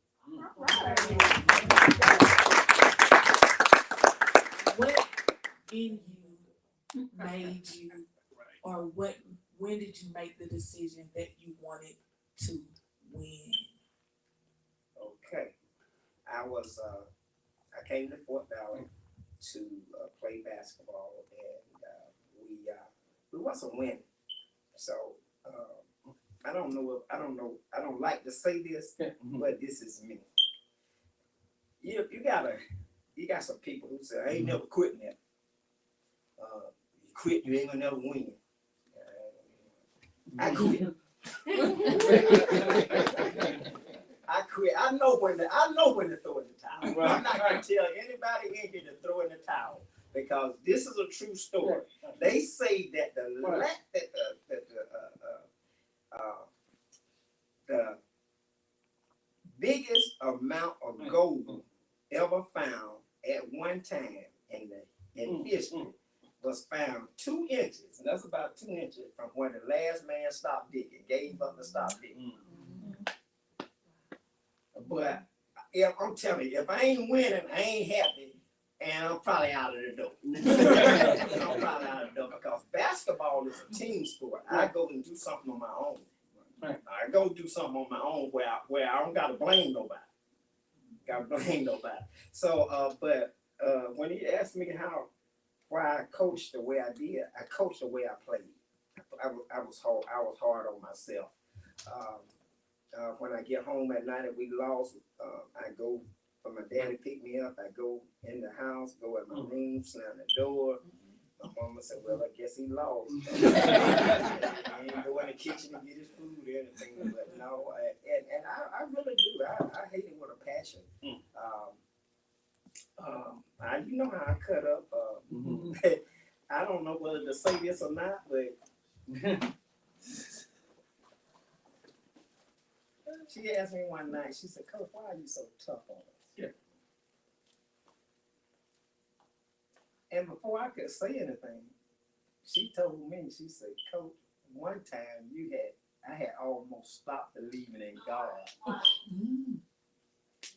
What in you made you, or when did you make the decision that you wanted to win? Okay, I came to Fort Valley to play basketball, and we wasn't winning. So I don't like to say this, but this is me. You got some people who say, I ain't never quitting that. You quit, you ain't gonna never win. I quit. I quit. I know when to throw in the towel. I'm not gonna tell anybody in here to throw in the towel because this is a true story. They say that the biggest amount of gold ever found at one time in history was found 2 inches, and that's about 2 inches from where the last man stopped digging, gave up and stopped digging. But I'm telling you, if I ain't winning, I ain't happy, and I'm probably out of the door. I'm probably out of the door because basketball is a team sport. I go and do something on my own. I go do something on my own where I don't gotta blame nobody. So, but when he asked me why I coached the way I did, I coached the way I played. I was hard on myself. When I get home at night and we lost, I go for my daddy pick me up. I go in the house, go in my room, slam the door, My mama said, well, I guess he lost. He ain't go in the kitchen to get his food or anything, but no, and I really do. I hate it with a passion. You know how I cut up. I don't know whether to say this or not, but she asked me one night, she said, Coach, why are you so tough on us? Yeah. And before I could say anything, she told me, she said, Coach, one time I had almost stopped believing in God.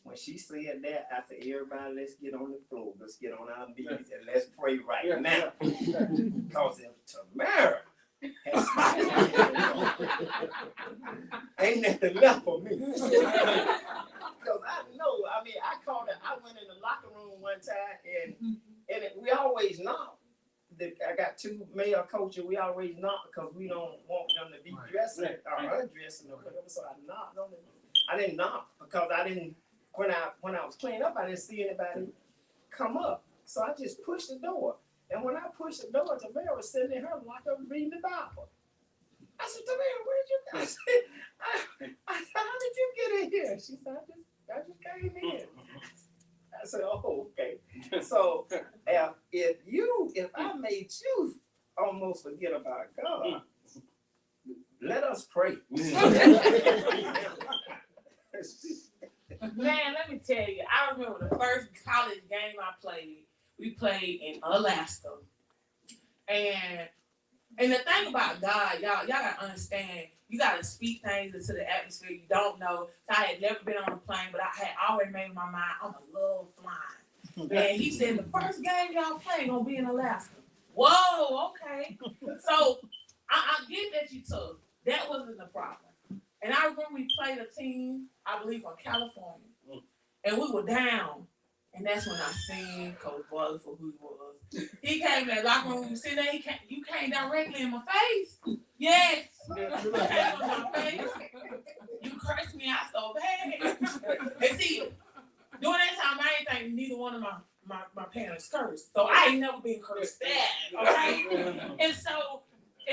When she said that, I said, everybody, let's get on the floor. Let's get on our knees and let's pray right now. Because if Tamara ain't nothing left for me. Because I know, I called it, I went in the locker room one time and we always knock. I got two male coaches, we always knock because we don't want them to be dressing or undressing or whatever. So I knocked on it. I didn't knock because when I was cleaning up, I didn't see anybody come up. So I just pushed the door. And when I pushed the door, Tamara was sitting in her locker reading the Bible. I said, Tamara, where did you go? I said, how did you get in here? She said, I just came in. I said, oh, okay. So if I made you almost forget about God, let us pray. Man, let me tell you, I remember the first college game I played. We played in Alaska. And the thing about God, y'all gotta understand, you gotta speak things into the atmosphere you don't know. So I had never been on a plane, but I had always made in my mind, I'm a love flying. And he said, the first game y'all play gonna be in Alaska. Whoa, okay. So I get that you took. That wasn't the problem. And I remember we played a team, I believe, from California. And we were down. And that's when I seen Coach Butler for who he was. He came in that locker room, you see that? You came directly in my face. Yes. You came in my face. You cursed me out so bad. And see, during that time, I ain't think neither one of my parents cursed. So I ain't never been cursed bad, okay? And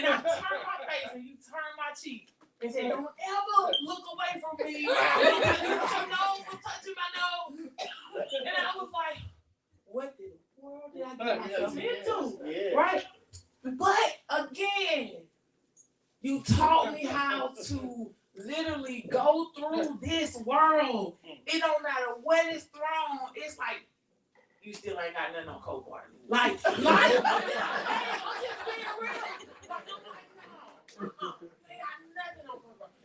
I turned my face and you turned my cheek. And said, don't ever look away from me. Your nose was touching my nose. And I was like, what in the world did I get myself into? Yeah. Right? But again, you taught me how to literally go through this world. It don't matter what is thrown. It's like, you still ain't got nothing on Coach Bartley. Like, I'm just being real. Like, I'm like, no. They got nothing on Coach Bartley.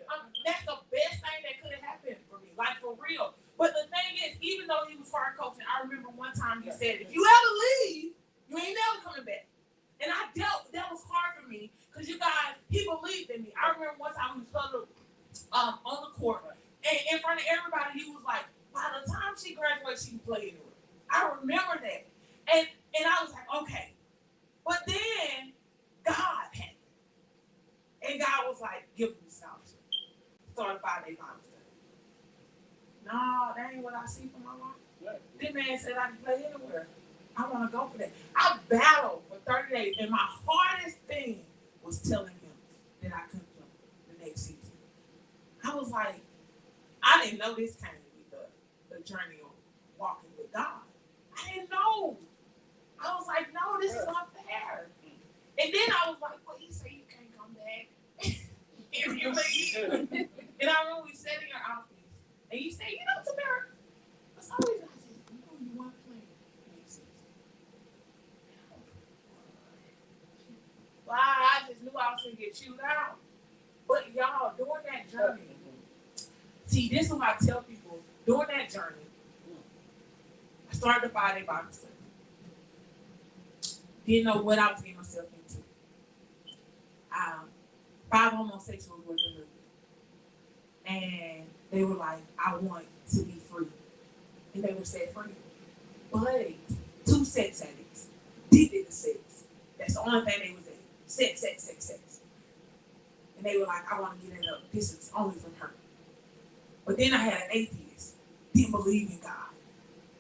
That's the best thing that could have happened for me. Like, for real. But the thing is, even though he was hard coaching, I remember one time he said, if you ever leave, you ain't never coming back. And that was hard for me, because you guys, he believed in me. I remember one time we was huddled on the court, and in front of everybody, he was like, by the time she graduates, she can play anywhere. I remember that. And I was like, okay. But then God happened. And God was like, give me scholarship. Started 5-day Bible study. No, that ain't what I see for my life. This man said I can play anywhere. I want to go for that. I battled for 30 days, and my hardest thing was telling him that I couldn't play the next season. I was like, I didn't know this came with the journey of walking with God. I didn't know. I was like, no, this is unfair. And then I was like, well, he said you can't come back if you leave. And I remember we sat in your office, and you said, you know, Tamara, for some reason I said, you know, you want to play next season. Wow, I just knew I was going to get chewed out. But y'all, during that journey, see, this is what I tell people. During that journey, I started the 5-day Bible study. Didn't know what I was getting myself into. 5 homosexuals were delivered. And they were like, I want to be free. And they were set free. But 2 sex addicts did the sex. That's the only thing they was in. Sex. And they were like, I want to get it up. This is only from her. But then I had an atheist, didn't believe in God,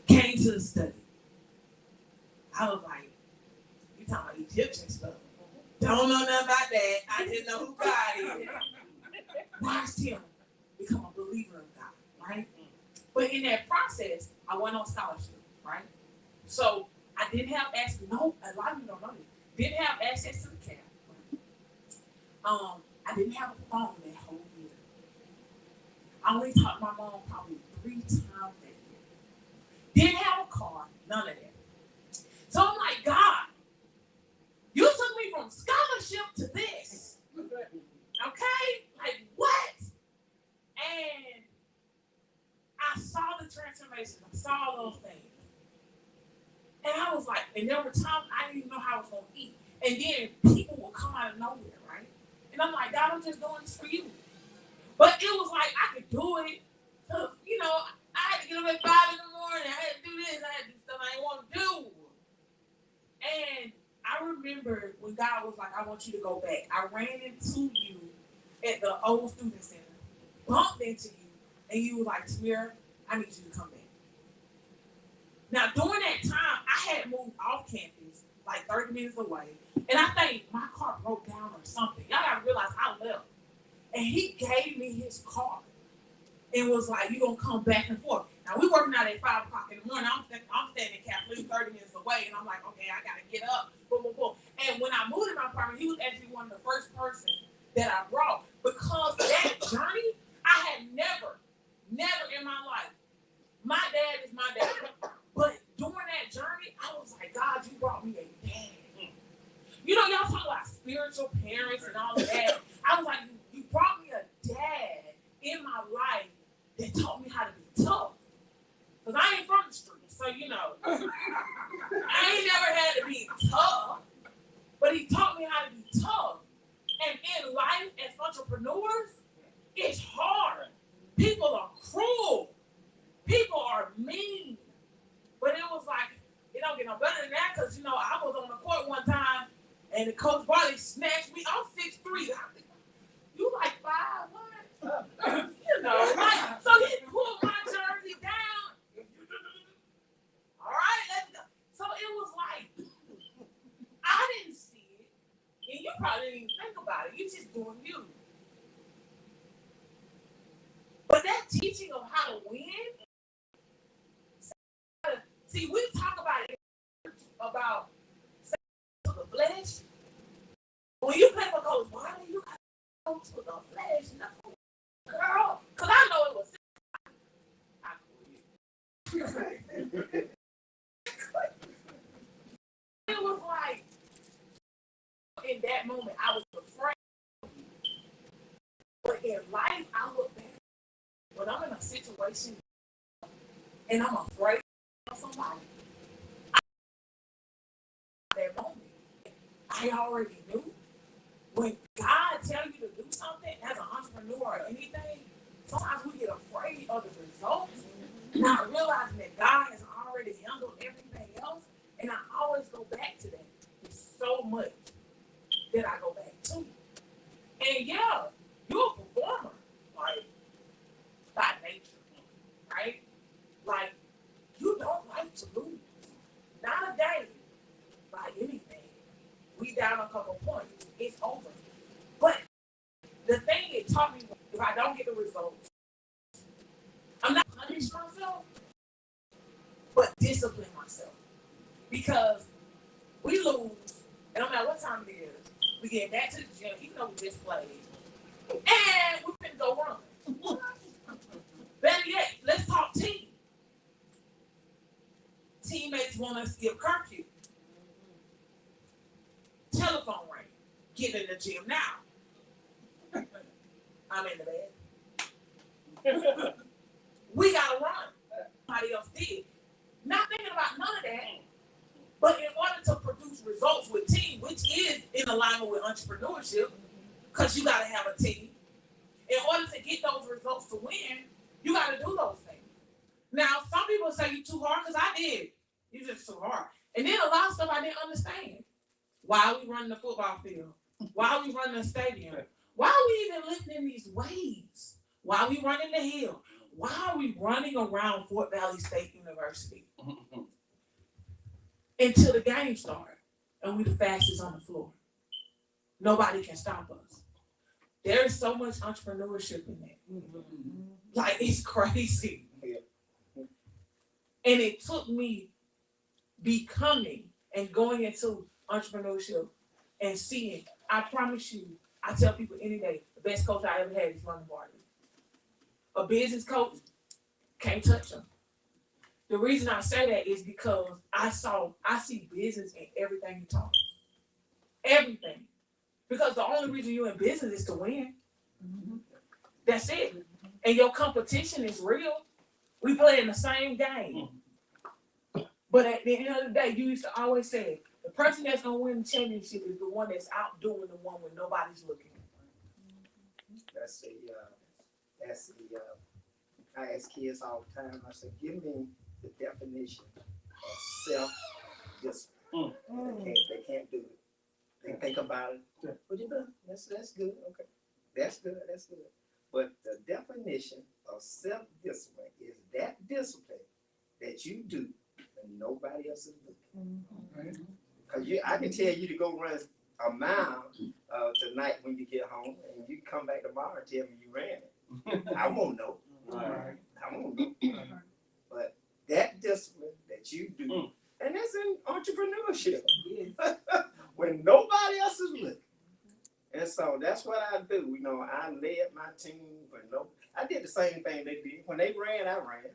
came to the study. I was like, you talking about Egyptian stuff. Don't know nothing about that. I didn't know who God is. Watched him become a believer of God, right? But in that process, I went on scholarship, right? So I didn't have access. No, a lot of you don't know this. Didn't have access to the camp. Right? I didn't have a phone that whole year. I only talked to my mom probably 3 times that year. Didn't have a car, none of that. So I'm like, God, you took me from scholarship to this. Okay? Like, what? And I saw the transformation. I saw those things. And I was like, and there were times I didn't even know how I was going to eat. And then people would come out of nowhere, right? And I'm like, God, I'm just doing this for you. But it was like, I could do it. So, you know, I had to get up at 5 in the morning. I had to do this. I had to do stuff I didn't want to do. And I remember when God was like, I want you to go back. I ran into you at the old student center, bumped into you, and you were like, Tamira, I need you to come back. Now, during that time, I had moved off campus, like 30 minutes away, and I think my car broke down or something. Y'all gotta realize I left. And he gave me his car and was like, you're gonna come back and forth. Now, we working out at 5 o'clock in the morning. I'm standing in Kathleen 30 minutes away, and I'm like, okay, I gotta get up. Boom, boom, boom. And when I moved in my apartment, he was actually one of the first person that I brought, because that journey, I had never in my life, my dad is my dad, but during that journey, I was like, God, you brought me a dad. You know, y'all talk about spiritual parents and all of that. I was like, you brought me a dad in my life that taught me how to be tough. Because I ain't from the streets, so you know, I ain't never had to be tough, but he taught me how to be tough. And in life, as entrepreneurs, it's hard. People are cruel. People are mean. But it was like, it don't get no better than that, because, you know, I was on the court one time, and the coach Barley snatched me. I'm 6'3". You like 5'1"? You know, like, so he pulled my jersey down. All right, let's go. So it was like, I didn't see it, and you probably didn't even think about it. You just doing you. But that teaching of how to win, see, we talk about it, about to the flesh. When you play for Coach Barley, you got to go to the flesh. No, girl, because I know it was. It was like, in that moment, I was afraid. But in life, I look back. When I'm in a situation and I'm afraid of somebody, that moment, I already knew. When God tells you to do something as an entrepreneur or anything, sometimes we get afraid of the results, not realizing that God has already handled everything else. And I always go back to that. There's so much that I go back to. And yeah, you're a performer, like, by nature, right? Like, you don't like to lose. Not a day, by anything. We down a couple points, it's over. But the thing it taught me, if I don't get the results, I'm not punish myself, but discipline myself. Because we lose, and no matter what time it is, we get back to the gym, even though we just played, and we finna go run. Better yet, let's talk team. Teammates want us to skip curfew. Telephone ring. Get in the gym now. I'm in the bed. We gotta run. Somebody else did. Not thinking about none of that. But in order to produce results with team, which is in alignment with entrepreneurship, because you gotta have a team. In order to get those results to win, you gotta do those things. Now, some people say you too hard, because I did. You just too hard. And then a lot of stuff I didn't understand. Why are we running the football field? Why are we running the stadium? Why are we even lifting these weights? Why are we running the hill? Why are we running around Fort Valley State University? Until the game started. and we the fastest on the floor. Nobody can stop us. There is so much entrepreneurship in that. Like, it's crazy. Yeah. And it took me becoming and going into entrepreneurship and seeing. I promise you, I tell people any day, the best coach I ever had is Ronnie Bartley. A business coach can't touch him. The reason I say that is because I see business in everything he taught us. Everything. Because the only reason you're in business is to win. That's it. And your competition is real. We play in the same game. But at the end of the day, you used to always say, the person that's gonna win the championship is the one that's outdoing the one when nobody's looking. I ask kids all the time, I say, give me the definition of self-discipline. They can't do it. They think about it. What you doing? That's good. Okay. That's good. But the definition of self-discipline is that discipline that you do when nobody else is looking. Cause I can tell you to go run a mile tonight when you get home, and you come back tomorrow and tell me you ran it. I won't know. I won't know. But that discipline that you do, and that's in entrepreneurship. When nobody else is looking. And so that's what I do. You know, I led my team, but no, I did the same thing they did. When they ran, I ran.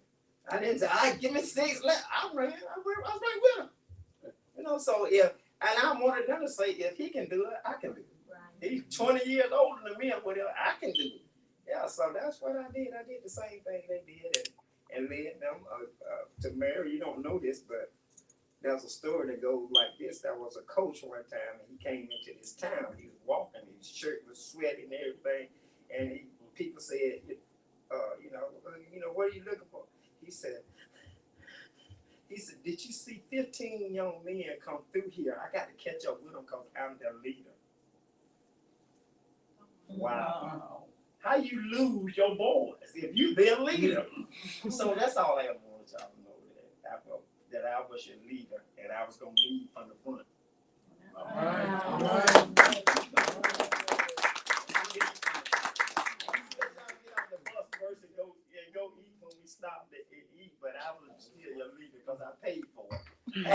I didn't say, give me 6 left. I ran. I was right with them. You know, so and I wanted them to say, if he can do it, I can do it. Right. He's 20 years older than me or whatever, I can do it. Yeah, so that's what I did. I did the same thing they did and led them to marry. You don't know this, but there's a story that goes like this. There was a coach one time, and he came into this town. He was walking, his shirt was sweaty and everything. And people said, what are you looking for? He said, did you see 15 young men come through here? I got to catch up with them because I'm their leader. Wow. How you lose your boys if you their leader? So that's all I ever wanted y'all to know, that I was your leader and I was going to lead from the front. All right. Go eat when we stopped to eat, but I was still your leader because I paid for it. I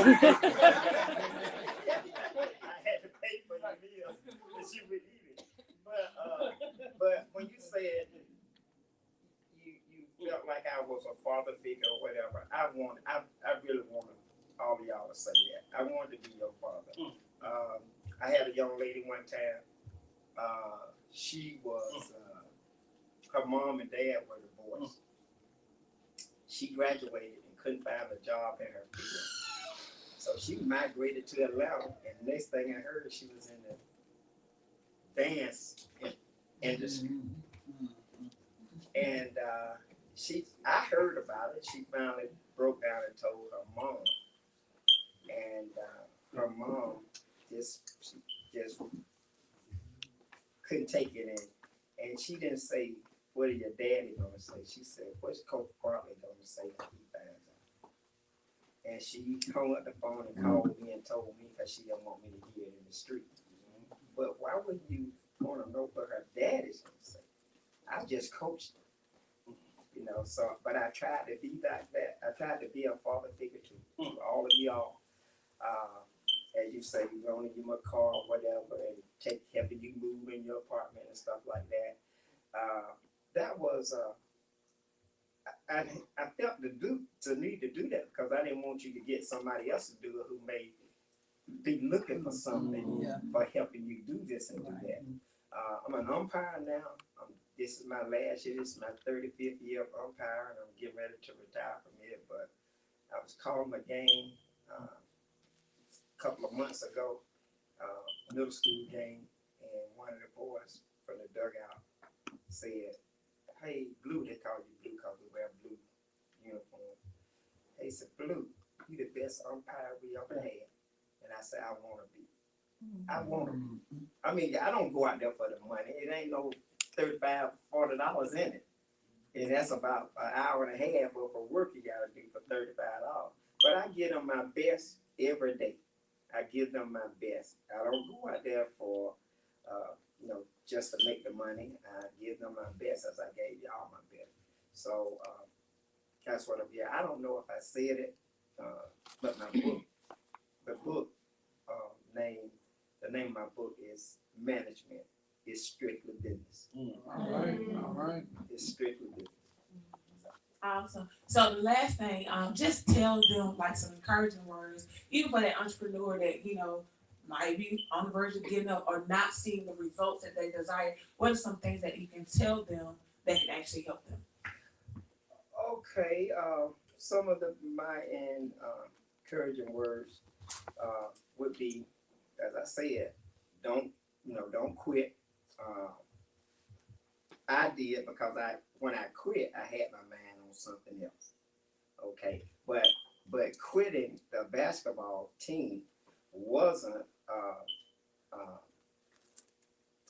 had to pay for your meal that you would eat it. But when you said you felt like I was a father figure or whatever, I really wanted all of y'all to say that. I wanted to be your father. I had a young lady one time. She was her mom and dad were divorced. She graduated and couldn't find a job in her field. So she migrated to Atlanta, and the next thing I heard, she was in the dance industry. And I heard about it. She finally broke down and told her mom. And her mom just couldn't take it in. And she didn't say, what are your daddy gonna say? She said, what's Coach Bartley gonna say when he finds out? And she hung up the phone and called me and told me because she didn't want me to hear it in the street. But why would you want to know what her daddy's gonna say? I just coached her. You know, so but I tried to be like that. I tried to be a father figure to all of y'all. As you say, you loan you my car or whatever, and helping you move in your apartment and stuff like that. That was I felt the need to do that because I didn't want you to get somebody else to do it who may be looking for something for helping you do this and do that. I'm an umpire now. This is my last year. This is my 35th year of umpiring. I'm getting ready to retire from it. But I was calling a game a couple of months ago, middle school game, and one of the boys from the dugout said, hey, Blue, they call you Blue because we wear blue uniform. They said, Blue, you the best umpire we ever had. And I said, I want to be. I want to be. I mean, I don't go out there for the money. It ain't no $35, $40 in it. And that's about an hour and a half of work you got to do for $35. But I give them my best every day. I give them my best. I don't go out there for, just to make the money. I give them my best as I gave y'all my best. So, that's what I'm here. I don't know if I said it, but the book the name of my book is Management is Strictly Business. All right. It's strictly business. Awesome. So the last thing, just tell them like some encouraging words, even for that entrepreneur that, might be on the verge of giving up or not seeing the results that they desire. What are some things that you can tell them that can actually help them? Okay, some of my encouraging words would be, as I said, don't quit. I did because when I quit, I had my mind on something else. Okay, but quitting the basketball team wasn't,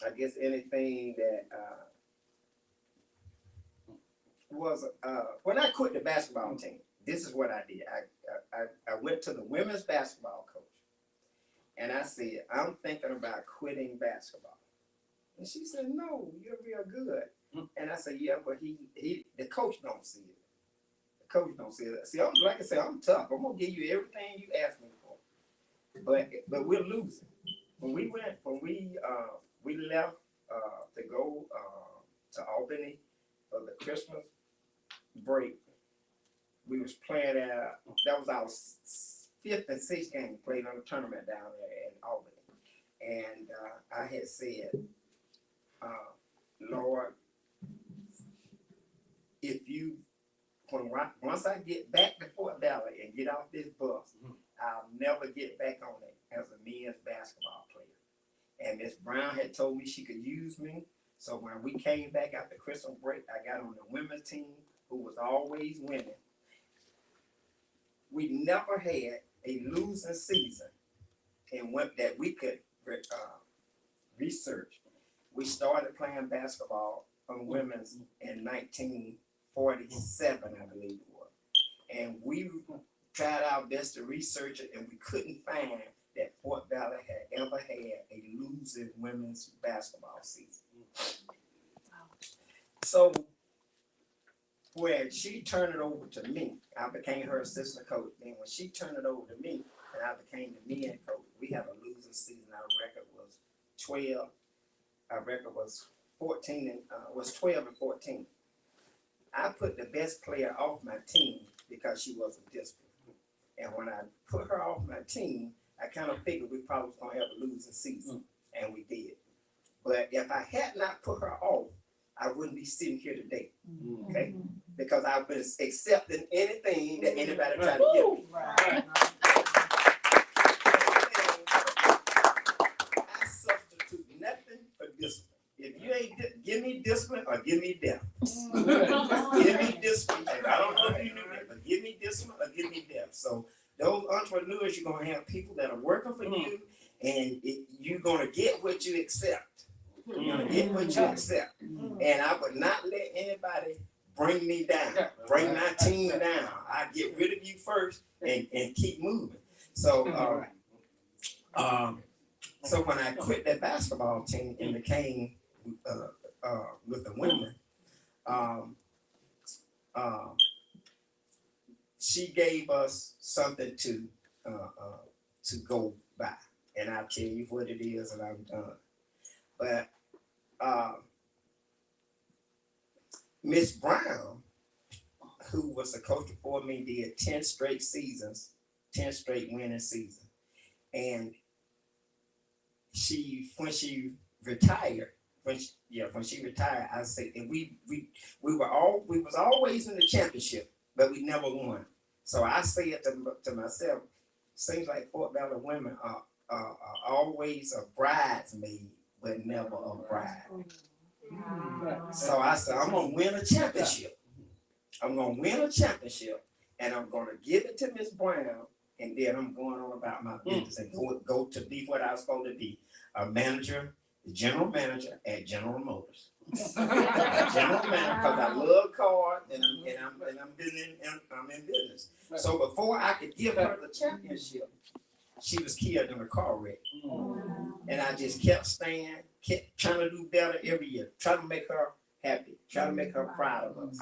I guess anything that was when I quit the basketball team. This is what I did. I went to the women's basketball coach, and I said, I'm thinking about quitting basketball. And she said, no, you're real good. And I said, yeah, but the coach don't see it. The coach don't see it. See, like I said, I'm tough. I'm gonna give you everything you ask me for. But we're losing. When we left to go to Albany for the Christmas break, we was playing that was our 5th and 6th game played on the tournament down there in Albany. And I had said, Lord, once I get back to Fort Valley and get off this bus, I'll never get back on it as a men's basketball player. And Miss Brown had told me she could use me. So when we came back after Christmas break, I got on the women's team who was always winning. We never had a losing season and that we could research. We started playing basketball on women's in 1947, I believe it was. And we tried our best to research it, and we couldn't find that Fort Valley had ever had a losing women's basketball season. So when she turned it over to me, I became her assistant coach. And when she turned it over to me, and I became the men coach, we had a losing season. Our record was 12. Our record was 14 and was 12 and 14. I put the best player off my team because she wasn't disciplined. And when I put her off my team, I kind of figured we probably was gonna have a losing season, and we did. But if I had not put her off, I wouldn't be sitting here today, okay? Because I've been accepting anything that anybody tried to give me. Right. I substitute nothing for discipline. If you ain't give me discipline or give me death. Give me discipline. I don't know if you knew that, but give me discipline or give me death. So those entrepreneurs, you're gonna have people that are working for you, and you're gonna get what you accept. You're gonna get what you accept. And I would not let anybody bring me down, bring my team down. I get rid of you first and keep moving. So so when I quit that basketball team and became with the women, she gave us something to go by, and I'll tell you what it is, and I'm done. But Miss Brown, who was the coach before me, did 10 straight seasons, 10 straight winning seasons, and when she retired, I said, and we was always in the championship, but we never won. So I said to myself, seems like Fort Valley women are always a bridesmaid, but never a bride. So I said, I'm gonna win a championship. I'm gonna win a championship, and I'm gonna give it to Miss Brown, and then I'm going on about my business and go to be what I was supposed to be, a manager, the general manager at General Motors. General manager, because I love cars and I'm in business. So before I could give her the championship, she was killed in a car wreck. And I just kept staying, kept trying to do better every year, trying to make her happy, trying to make her proud of us.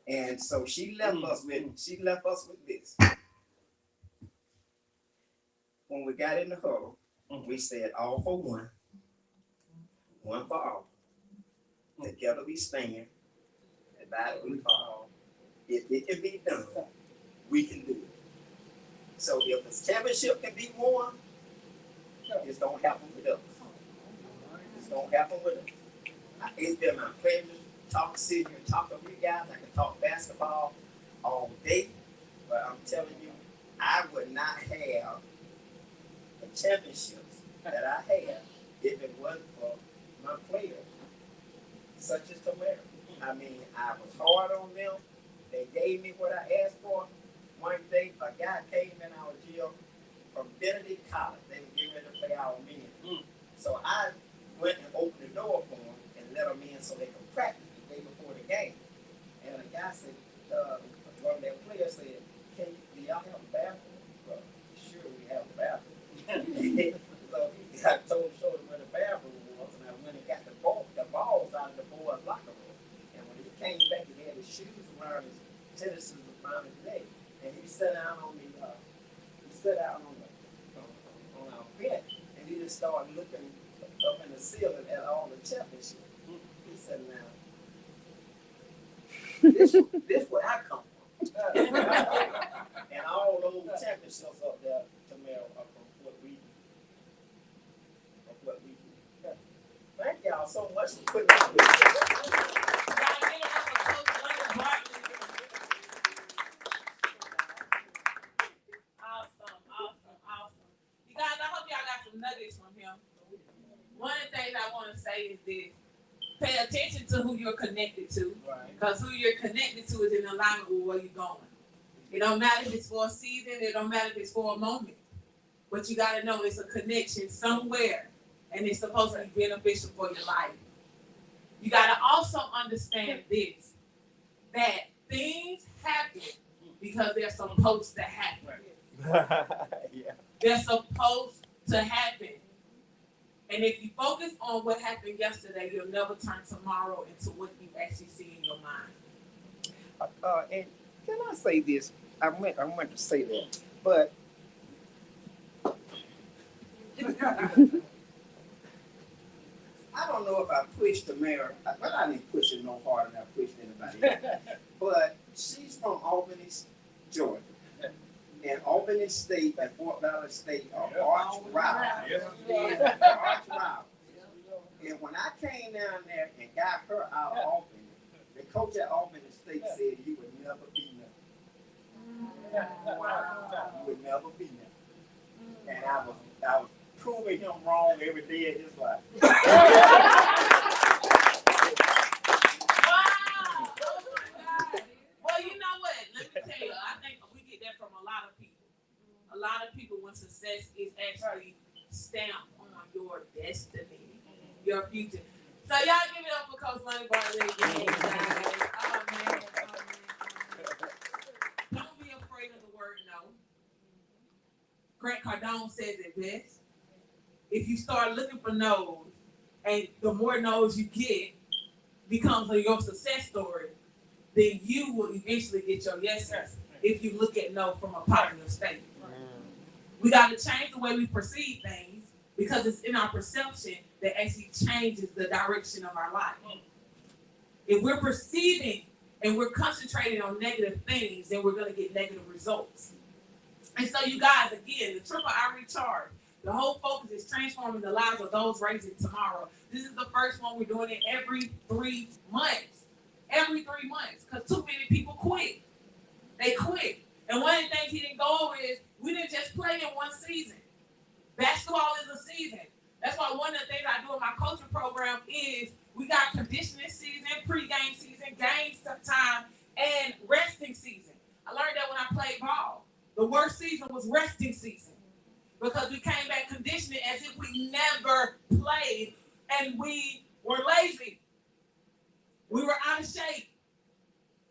And so she left us with this. When we got in the huddle, we said all for one, one for all. Together we stand, divided we fall. If it can be done, we can do it. So if the championship can be won, it's gonna happen with us. It's gonna happen with us. It's been my pleasure to talk to you and talk to you guys. I can talk basketball all day, but I'm telling you, I would not have the championships that I have if it wasn't for my players, such as Tamara. I mean, I was hard on them. They gave me what I asked for. One day, a guy came in our gym from Benedict College. They were getting ready to play our men. So I went and opened the door for them and let them in so they could practice the day before the game. And the guy said, one of their players said, do y'all have a bathroom? Well, sure we have a bathroom. So I told him, showed him where the bathroom was, and I went and got the balls out of the boys' locker room. And when he came back, he had his shoes around his tennis shoes around his leg. And he sat down on our bench, and he just started looking up in the ceiling at all the championships. He said, "Now, this where I come from." And all those championships up there, Tamara, are from what we do. Thank y'all so much for putting up with us. Awesome. You guys, I hope y'all got some nuggets from him. One of the things I want to say is this: pay attention to who you're connected to, because who you're connected to is in alignment with where you're going. It don't matter if it's for a season, it don't matter if it's for a moment, but you got to know it's a connection somewhere, and it's supposed to be beneficial for your life. You got to also understand this, that things happen because they're supposed to happen. Yeah. They're supposed to happen. And if you focus on what happened yesterday, you'll never turn tomorrow into what you actually see in your mind. And can I say this? I meant to say that, but I don't know if I pushed Tamara, but I didn't push her no harder than I pushed anybody else. But she's from Albany, Georgia. And Albany State and Fort Valley State are arch rivals. Arch rivals. And when I came down there and got her out of Albany, the coach at Albany State said you would never be nothing. You would never be nothing. And I was proving him wrong every day of his life. Wow! Oh my God. Well, you know what? Let me tell you, I think we get that from a lot of people. A lot of people, when success is actually stamped on your destiny, your future. So y'all give it up for Coach Lonnie Bartlett. Oh man. Don't be afraid of the word no. Grant Cardone says it best. If you start looking for no's, and the more no's you get becomes your success story, then you will eventually get your yeses if you look at no from a positive state. We got to change the way we perceive things, because it's in our perception that actually changes the direction of our life. If we're perceiving and we're concentrating on negative things, then we're going to get negative results. And so you guys, again, the Triple I Recharge, the whole focus is transforming the lives of those raising tomorrow. This is the first one. We're doing it every 3 months. Every 3 months, because too many people quit. They quit. And one of the things he didn't go over is we didn't just play in one season. Basketball is a season. That's why one of the things I do in my coaching program is we got conditioning season, pregame season, games time, and resting season. I learned that when I played ball. The worst season was resting season, because we came back conditioning as if we never played, and we were lazy. We were out of shape.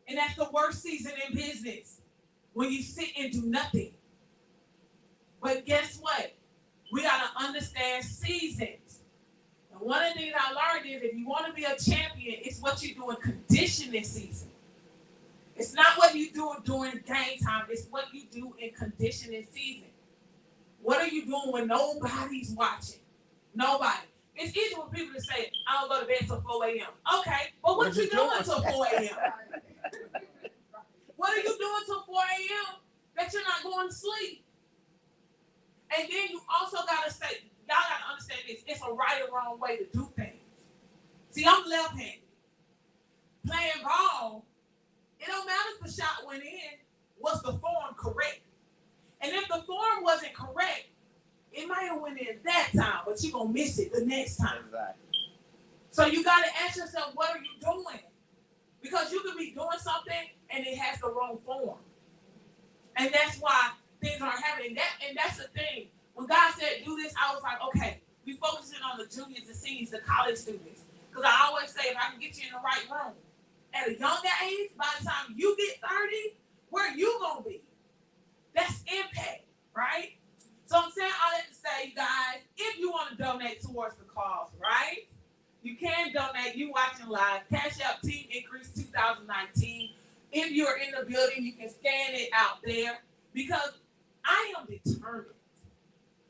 And that's the worst season in business, when you sit and do nothing. But guess what? understand seasons. And one of the things I learned is if you want to be a champion, it's what you do in conditioning season. It's not what you do during game time. It's what you do in conditioning season. What are you doing when nobody's watching? Nobody. It's easy for people to say, I don't go to bed till 4 a.m. Okay, but what you doing till 4 a.m.? What are you doing till 4 a.m. that you're not going to sleep? And then you also got to say, y'all got to understand this. It's a right or wrong way to do things. See, I'm left-handed. Playing ball, it don't matter if the shot went in, was the form correct? And if the form wasn't correct, it might have went in that time, but you're going to miss it the next time. Exactly. So you got to ask yourself, what are you doing? Because you could be doing something and it has the wrong form. And that's why things aren't happening. And that's the thing. When God said do this, I was like, okay, we focusing on the juniors and seniors, the college students. Because I always say, if I can get you in the right room at a younger age, by the time you get 30, where you going to be? That's impact, right? So I'm saying all that to say, you guys, if you want to donate towards the cause, right? You can donate. You watching live. Cash App Team Increase 2019. If you're in the building, you can scan it out there because I am determined.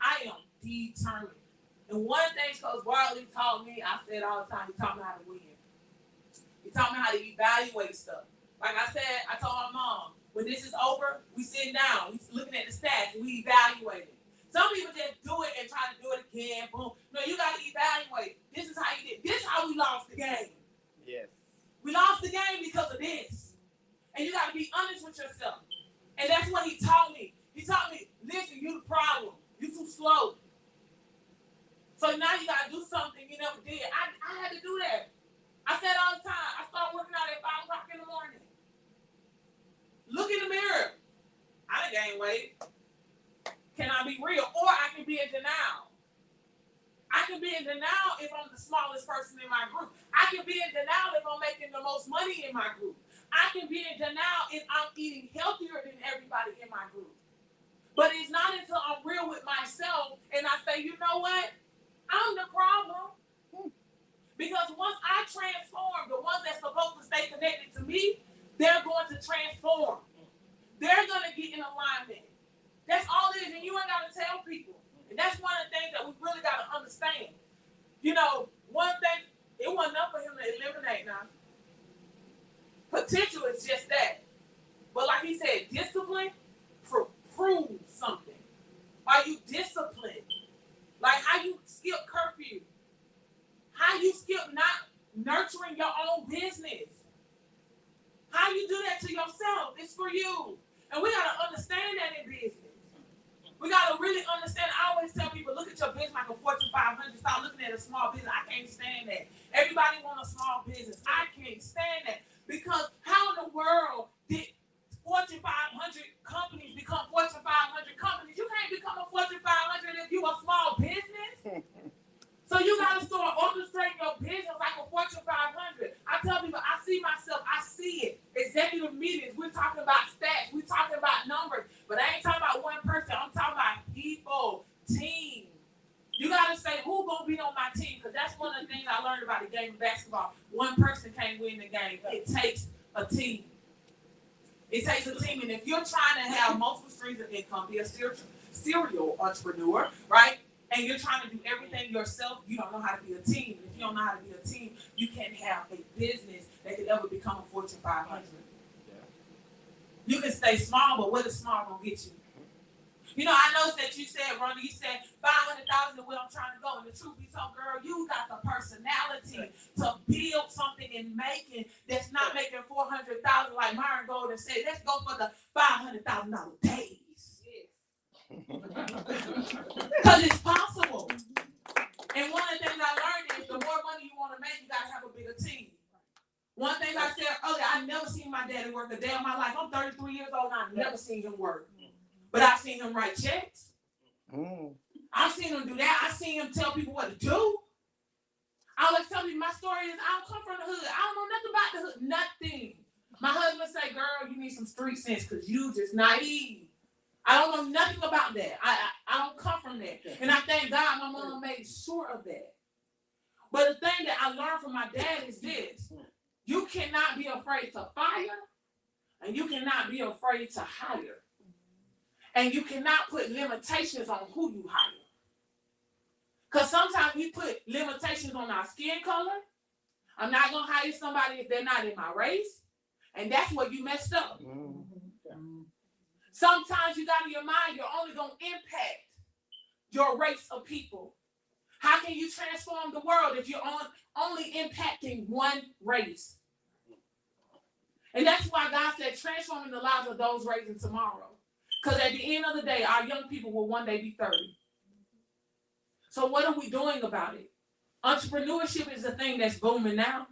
I am determined. And one thing Coach Barley taught me, I said all the time, he taught me how to win. He taught me how to evaluate stuff. Like I said, I told my mom, when this is over, we sit down, we looking at the stats, we evaluate it. Some people just do it and try to do it again. Boom. No, you got to evaluate. This is how you did. This is how we lost the game. Yes. We lost the game because of this. And you got to be honest with yourself. And that's what he taught me. He taught me, listen, you the problem. You too slow. So now you got to do something you never did. I had to do that. I said all the time, I started working out at 5 o'clock in the morning. Look in the mirror. I done gained weight. Can I be real? Or I can be in denial. I can be in denial if I'm the smallest person in my group. I can be in denial if I'm making the most money in my group. I can be in denial if I'm eating healthier than everybody in my group. But it's not until I'm real with myself and I say, you know what? I'm the problem. Because once I transform, the ones that's supposed to stay connected to me, they're going to transform. They're going to get in alignment. That's all it is, and you ain't got to tell people. And that's one of the things that we really got to understand. You know, one thing, it wasn't up for him to eliminate now. Potential is just that. But like he said, discipline proves something. Are you disciplined? Like how you skip curfew. How you skip not nurturing your own business. How you do that to yourself, it's for you. And we got to understand that in business. We got to really understand. I always tell people, look at your business like a Fortune 500. Stop looking at a small business. I can't stand that. Everybody want a small business. I can't stand that. Because how in the world did Fortune 500 companies become Fortune 500 companies? You can't become a Fortune 500 if you're a small business. So you got to start orchestrating your business like a Fortune 500. I tell people, I see myself, I see it. Executive meetings, we're talking about stats, we're talking about numbers, but I ain't talking about one person, I'm talking about people, team. You got to say, who's going to be on my team? Because that's one of the things I learned about the game of basketball. One person can't win the game. It takes a team. It takes a team. And if you're trying to have multiple streams of income, be a serial entrepreneur, right? And you're trying to do everything yourself, you don't know how to be a team. If you don't know how to be a team, you can't have a business that could ever become a Fortune 500. Yeah. You can stay small, but what is small gonna get you? You know, I noticed that you said, Rhonda, you said 500,000 is where I'm trying to go. And the truth be told, girl, you got the personality to build something and make it that's not making 400,000 like Myron Golden said. Let's go for the $500,000 days. Because it's possible. And one of the things I learned is the more money you want to make, you got to have a bigger team. One thing I said earlier, I've never seen my daddy work a day of my life. I'm 33 years old and I've never seen him work. But I've seen him write checks. I've seen him do that. I've seen him tell people what to do. I always tell you my story is I don't come from the hood. I don't know nothing about the hood. Nothing. My husband say, girl, you need some street sense because you just naive. I don't know nothing about that. I don't come from that. And I thank God my mom made sure of that. But the thing that I learned from my dad is this. You cannot be afraid to fire, and you cannot be afraid to hire. And you cannot put limitations on who you hire. Because sometimes we put limitations on our skin color. I'm not going to hire somebody if they're not in my race. And that's where you messed up. Sometimes you got in your mind, you're only going to impact your race of people. How can you transform the world if you're only impacting one race? And that's why God said transforming the lives of those raising tomorrow. Because at the end of the day, our young people will one day be 30. So what are we doing about it? Entrepreneurship is the thing that's booming now.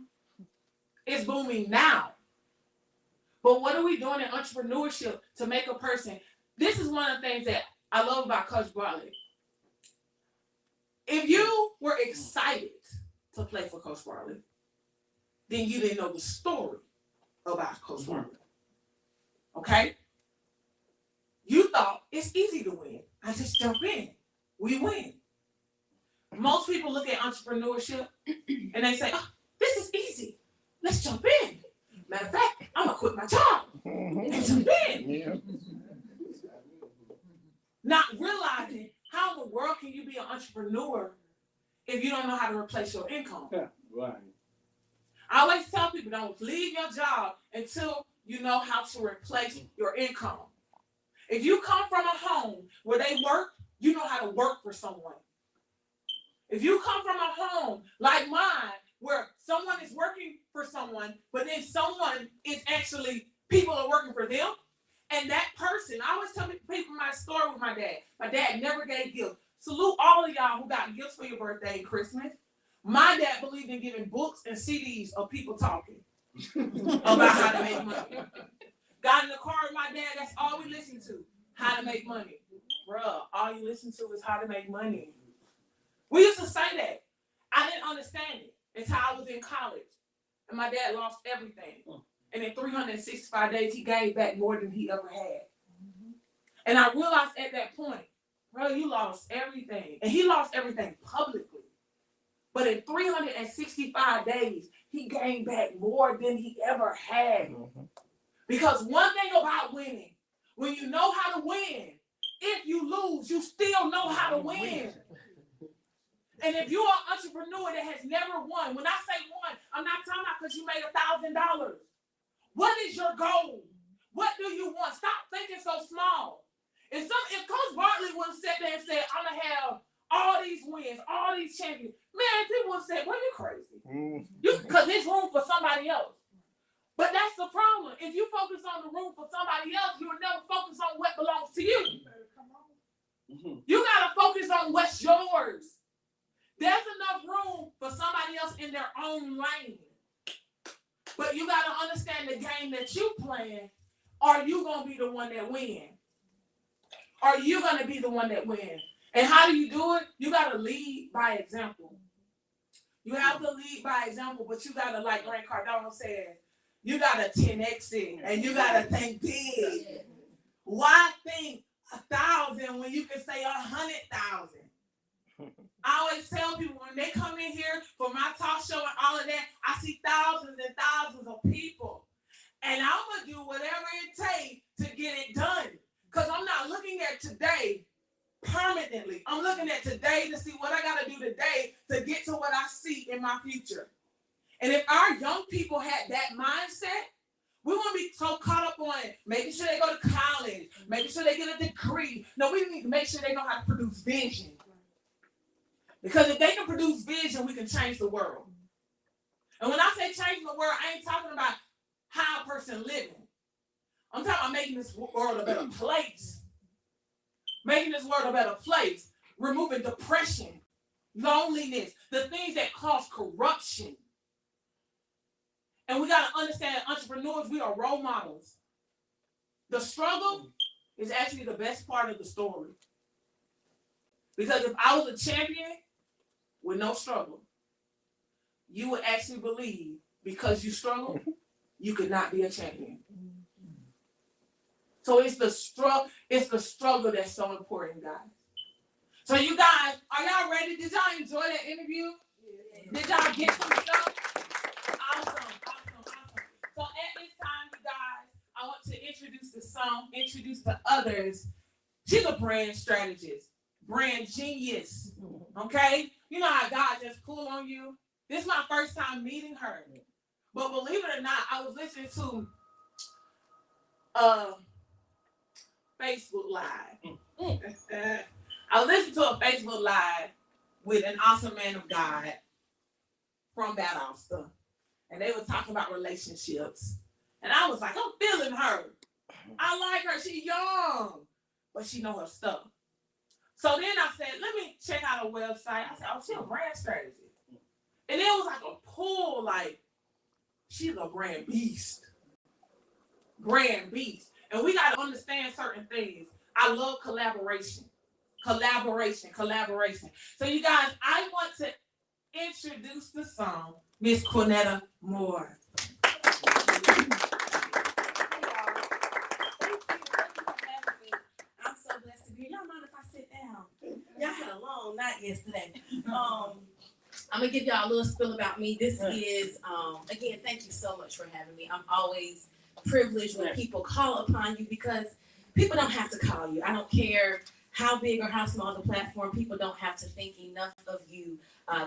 It's booming now. But what are we doing in entrepreneurship to make a person? This is one of the things that I love about Coach Bartlett. If you were excited to play for Coach Bartlett, then you didn't know the story about Coach Bartlett. Okay? You thought it's easy to win. I just jump in. We win. Most people look at entrepreneurship and they say, oh, this is easy. Let's jump in. Matter of fact, I'm going to quit my job and jump in. Yeah. Not realizing how in the world can you be an entrepreneur if you don't know how to replace your income? Right. I always tell people, don't leave your job until you know how to replace your income. If you come from a home where they work, you know how to work for someone. If you come from a home like mine, where someone is working for someone, but then someone is actually, people are working for them, and that person, I always tell people my story with my dad. My dad never gave gifts. Salute all of y'all who got gifts for your birthday and Christmas. My dad believed in giving books and CDs of people talking about how to make money. Got in the car with my dad, that's all we listen to, how to make money. Bruh, all you listen to is how to make money. We used to say that. I didn't understand it until I was in college. And my dad lost everything. And in 365 days, he gave back more than he ever had. And I realized at that point, bro, you lost everything. And he lost everything publicly. But in 365 days, he gained back more than he ever had. Because one thing about winning, when you know how to win, if you lose, you still know how to win. And if you're an entrepreneur that has never won, when I say won, I'm not talking about because you made $1,000. What is your goal? What do you want? Stop thinking so small. If Coach Bartlett would have sat there and said, I'm going to have all these wins, all these champions, man, people would have said, well, you're crazy. Because there's room for somebody else. But that's the problem. If you focus on the room for somebody else, you'll never focus on what belongs to you. You got to focus on what's yours. There's enough room for somebody else in their own lane. But you got to understand the game that you playing. Are you going to be the one that wins? Are you going to be the one that wins? And how do you do it? You got to lead by example. You have to lead by example, but you got to, like Grant Cardone said, you got to 10X it, and you got to think big. Why think 1,000 when you can say 100,000? I always tell people when they come in here for my talk show and all of that, I see thousands and thousands of people. And I'm going to do whatever it takes to get it done. Because I'm not looking at today permanently. I'm looking at today to see what I got to do today to get to what I see in my future. And if our young people had that mindset, we won't be so caught up on making sure they go to college, making sure they get a degree. No, we need to make sure they know how to produce vision. Because if they can produce vision, we can change the world. And when I say changing the world, I ain't talking about how a person living. I'm talking about making this world a better place. Making this world a better place. Removing depression, loneliness, the things that cause corruption. And we got to understand, entrepreneurs, we are role models. The struggle is actually the best part of the story. Because if I was a champion with no struggle, you would actually believe because you struggle, you could not be a champion. So it's the struggle that's so important, guys. So you guys, are y'all ready? Did y'all enjoy that interview? Did y'all get some stuff? Awesome. So at this time, you guys, I want to introduce to others. She's a brand strategist, brand genius. Okay? You know how God just pulled on you? This is my first time meeting her. But believe it or not, I was listening to Facebook Live. I listened to a Facebook Live with an awesome man of God from Valdosta. And they were talking about relationships. And I was like, I'm feeling her. I like her. She's young, but she know her stuff. So then I said, let me check out her website. I said, oh, she's a brand strategist. And it was like a pull, like, she's a brand beast. Brand beast. And we got to understand certain things. I love collaboration. Collaboration. So you guys, I want to introduce the song, Miss Cornetta Moore. I'm so blessed to be here. Y'all mind if I sit down? Y'all had a long night yesterday. I'm gonna give y'all a little spill about me. This is, again, thank you so much for having me. I'm always privileged when people call upon you because people don't have to call you. I don't care how big or how small the platform, people don't have to think enough of you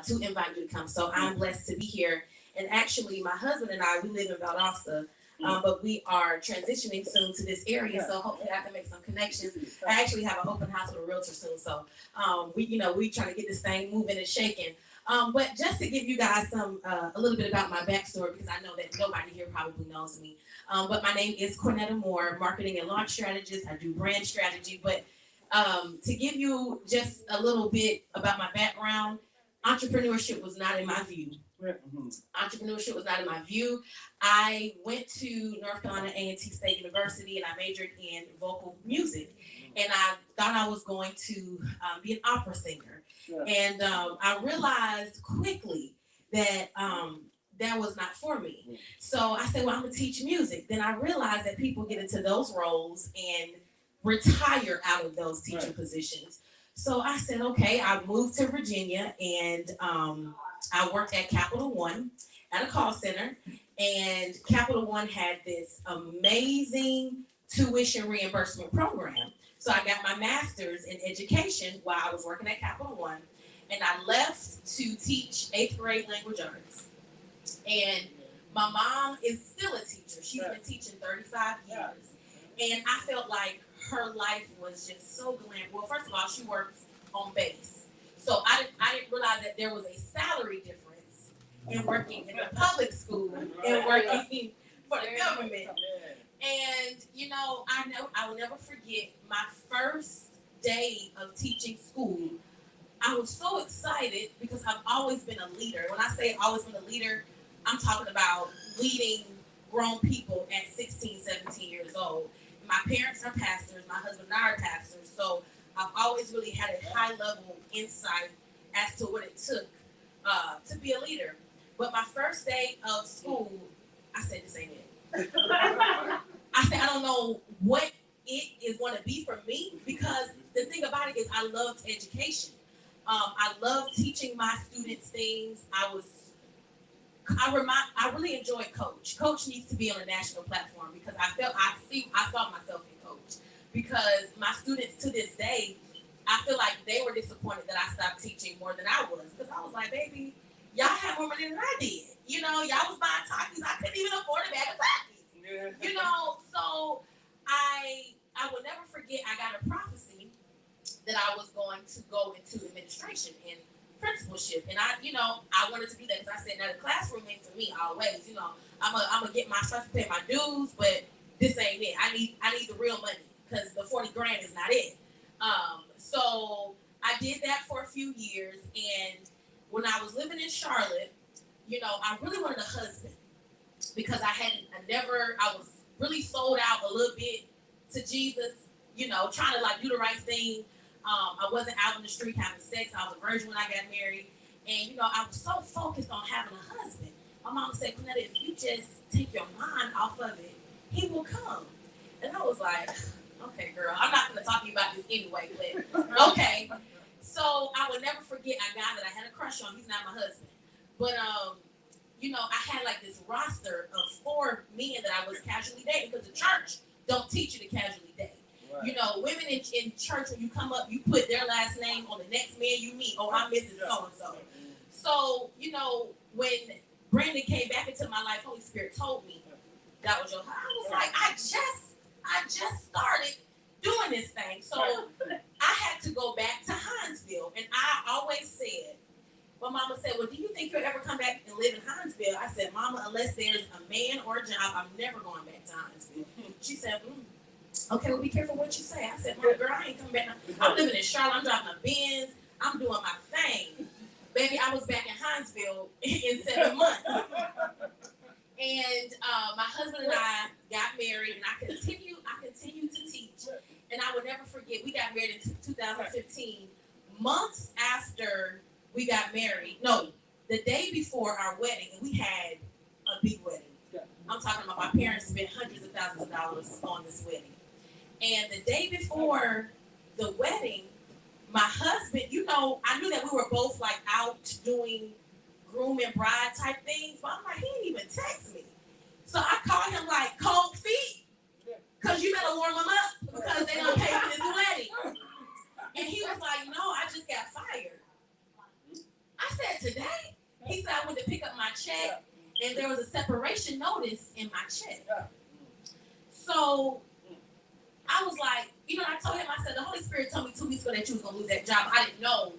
to invite you to come. So I'm blessed to be here. And actually, my husband and I, we live in Valdosta, but we are transitioning soon to this area. So hopefully I can make some connections. I actually have an open house with a realtor soon. So we trying to get this thing moving and shaking. But just to give you guys a little bit about my backstory, because I know that nobody here probably knows me. But my name is Cornetta Moore, marketing and launch strategist. I do brand strategy. But to give you just a little bit about my background, entrepreneurship was not in my view. Entrepreneurship was not in my view. I went to North Carolina A&T State University and I majored in vocal music. And I thought I was going to be an opera singer. And I realized quickly that that was not for me. So I said, well, I'm gonna teach music. Then I realized that people get into those roles and retire out of those teaching positions. So I said, okay, I moved to Virginia and I worked at Capital One at a call center. And Capital One had this amazing tuition reimbursement program. So I got my master's in education while I was working at Capital One. And I left to teach 8th grade language arts. And my mom is still a teacher. She's been teaching 35 years. And I felt like her life was just so glamorous. Well, first of all, she works on base. So I didn't realize that there was a salary difference in working in the public school and working for the government. And, I will never forget my first day of teaching school. I was so excited because I've always been a leader. When I say always been a leader, I'm talking about leading grown people at 16, 17 years old. My parents are pastors. My husband and I are pastors. So I've always really had a high level insight as to what it took to be a leader. But my first day of school, I said, this ain't it. I said, I don't know what it is going to be for me because the thing about it is I loved education. I loved teaching my students things. I really enjoyed Coach. Coach needs to be on a national platform because I saw myself in Coach. Because my students to this day, I feel like they were disappointed that I stopped teaching more than I was. Because I was like, baby, y'all had more money than I did. Y'all was buying Takis. I couldn't even afford a bag of Takis. So I will never forget I got a prophecy that I was going to go into administration and principalship. And I wanted to do that because I said, now the classroom ain't for me always. I'm gonna get my trust to pay my dues, but this ain't it. I need the real money because the 40 grand is not it. So I did that for a few years. And when I was living in Charlotte, I really wanted a husband because I was really sold out a little bit to Jesus, trying to do the right thing. I wasn't out in the street having sex. I was a virgin when I got married. And, I was so focused on having a husband. My mom said, Cornetta, if you just take your mind off of it, he will come. And I was like, okay, girl, I'm not gonna talk to you about this anyway, but okay. So I would never forget a guy that I had a crush on. He's not my husband. But you know, I had like this roster of 4 men that I was casually dating because the church don't teach you to casually date. You know, women in church, when you come up, you put their last name on the next man you meet. Oh, I'm Mrs. So-and-so. So, you know, when Brandon came back into my life, Holy Spirit told me that was your husband. I was like, I just started doing this thing. So I had to go back to Hinesville. And I always said, my mama said, well, do you think you'll ever come back and live in Hinesville? I said, Mama, unless there's a man or a job, I'm never going back to Hinesville. She said, okay, well, be careful what you say. I said, Mama, girl, I ain't coming back. I'm living in Charlotte. I'm driving a Benz. I'm doing my thing. Baby, I was back in Hinesville in 7 months. And my husband and I got married, and I continued to teach. And I would never forget, we got married in 2015. Months after we got married, no, the day before our wedding, and we had a big wedding. I'm talking about my parents spent hundreds of thousands of dollars on this wedding. And the day before the wedding, my husband, you know, I knew that we were both like out doing groom and bride type things, but I'm like, he didn't even text me. So I called him like, cold feet, because you better warm them up because they're going to pay for this wedding. And he was like, no, I just got fired. I said, today? He said, I went to pick up my check, and there was a separation notice in my check. So I was like, you know, I told him, I said, the Holy Spirit told me 2 weeks ago that you was going to lose that job. I didn't know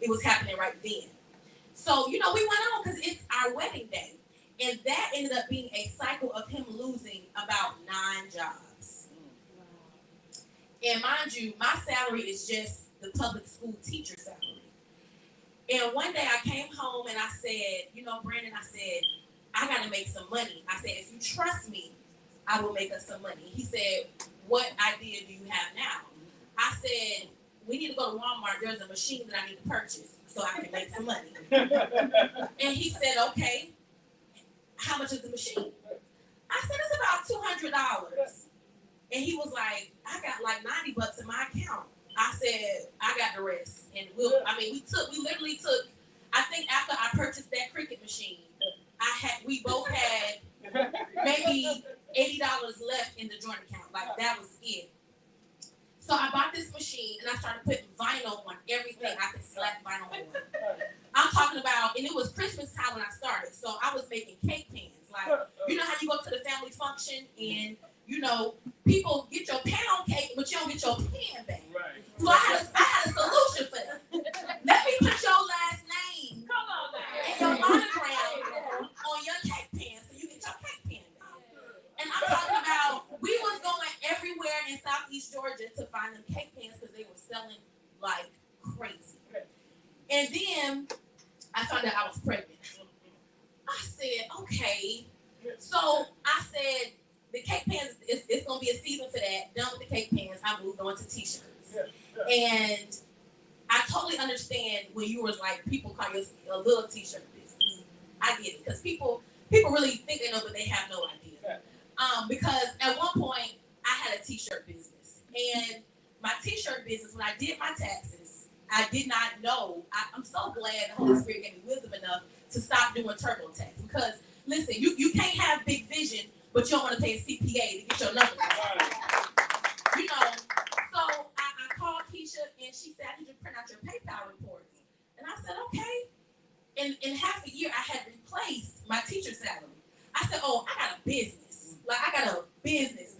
it was happening right then. So, you know, we went on because it's our wedding day. And that ended up being a cycle of him losing about 9 jobs. And mind you, my salary is just the public school teacher salary. And one day I came home and I said, you know, Brandon, I said, I got to make some money. I said, if you trust me, I will make us some money. He said, what idea do you have now? I said, we need to go to Walmart. There's a machine that I need to purchase so I can make some money. And he said, okay, how much is the machine? I said, it's about $200. And he was like, I got like $90 in my account. I said, I got the rest. And we literally took, I think after I purchased that Cricut machine, we both had maybe $80 left in the joint account. Like that was it. So I bought this machine and I started putting vinyl on everything I could slap vinyl on. I'm talking about, and it was Christmas time when I started. So I was making cake pans. Like, you know how you go to the family function and, you know, people get your pound cake, but you don't get your pan back. Right. So I had a solution for that. Let me put your last name and your monogram on your cake pan so you get your cake pan back. And I'm talking about, we was going everywhere in Southeast Georgia to find them cake pans because they were selling like crazy. And then I found out I was pregnant. I said, okay. So I said, the cake pans, it's going to be a season for that. Done with the cake pans, I moved on to t-shirts. And I totally understand when you was like, people call you a little t-shirt business. I get it. Because people really think they know, but they have no idea. Because at one point, I had a t-shirt business. And my t-shirt business, when I did my taxes, I did not know. I'm so glad the Holy Spirit gave me wisdom enough to stop doing TurboTax. Because, listen, you can't have big vision, but you don't want to pay a CPA to get your numbers right. You know, so I called Keisha and she said, I need you to print out your PayPal reports. And I said, okay. In half a year, I had replaced my teacher salary. I said, oh, I got a business. Like, I got a business.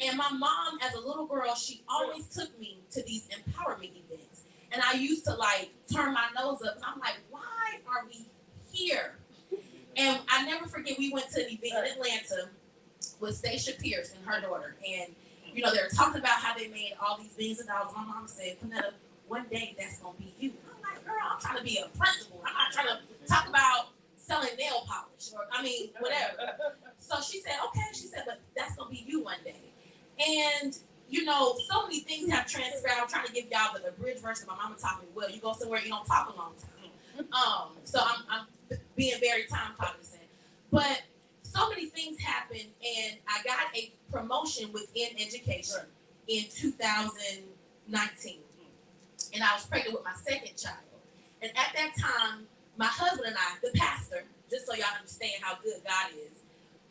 And my mom, as a little girl, she always took me to these empowerment events. And I used to, like, turn my nose up. And I'm like, why are we here? And I never forget, we went to an event in Atlanta with Stacia Pierce and her daughter. And, you know, they were talking about how they made all these millions of dollars. My mom said, Panetta, one day that's going to be you. I'm like, girl, I'm trying to be a principal. I'm not trying to talk about selling nail polish or, whatever. So she said, okay. She said, but that's going to be you one day. And, you know, so many things have transpired. I'm trying to give y'all the abridged version. My mama taught me, well, you go somewhere, you don't talk a long time. So I'm being very time cognizant. But so many things happened, and I got a promotion within education in 2019. And I was pregnant with my second child. And at that time, my husband and I, the pastor, just so y'all understand how good God is,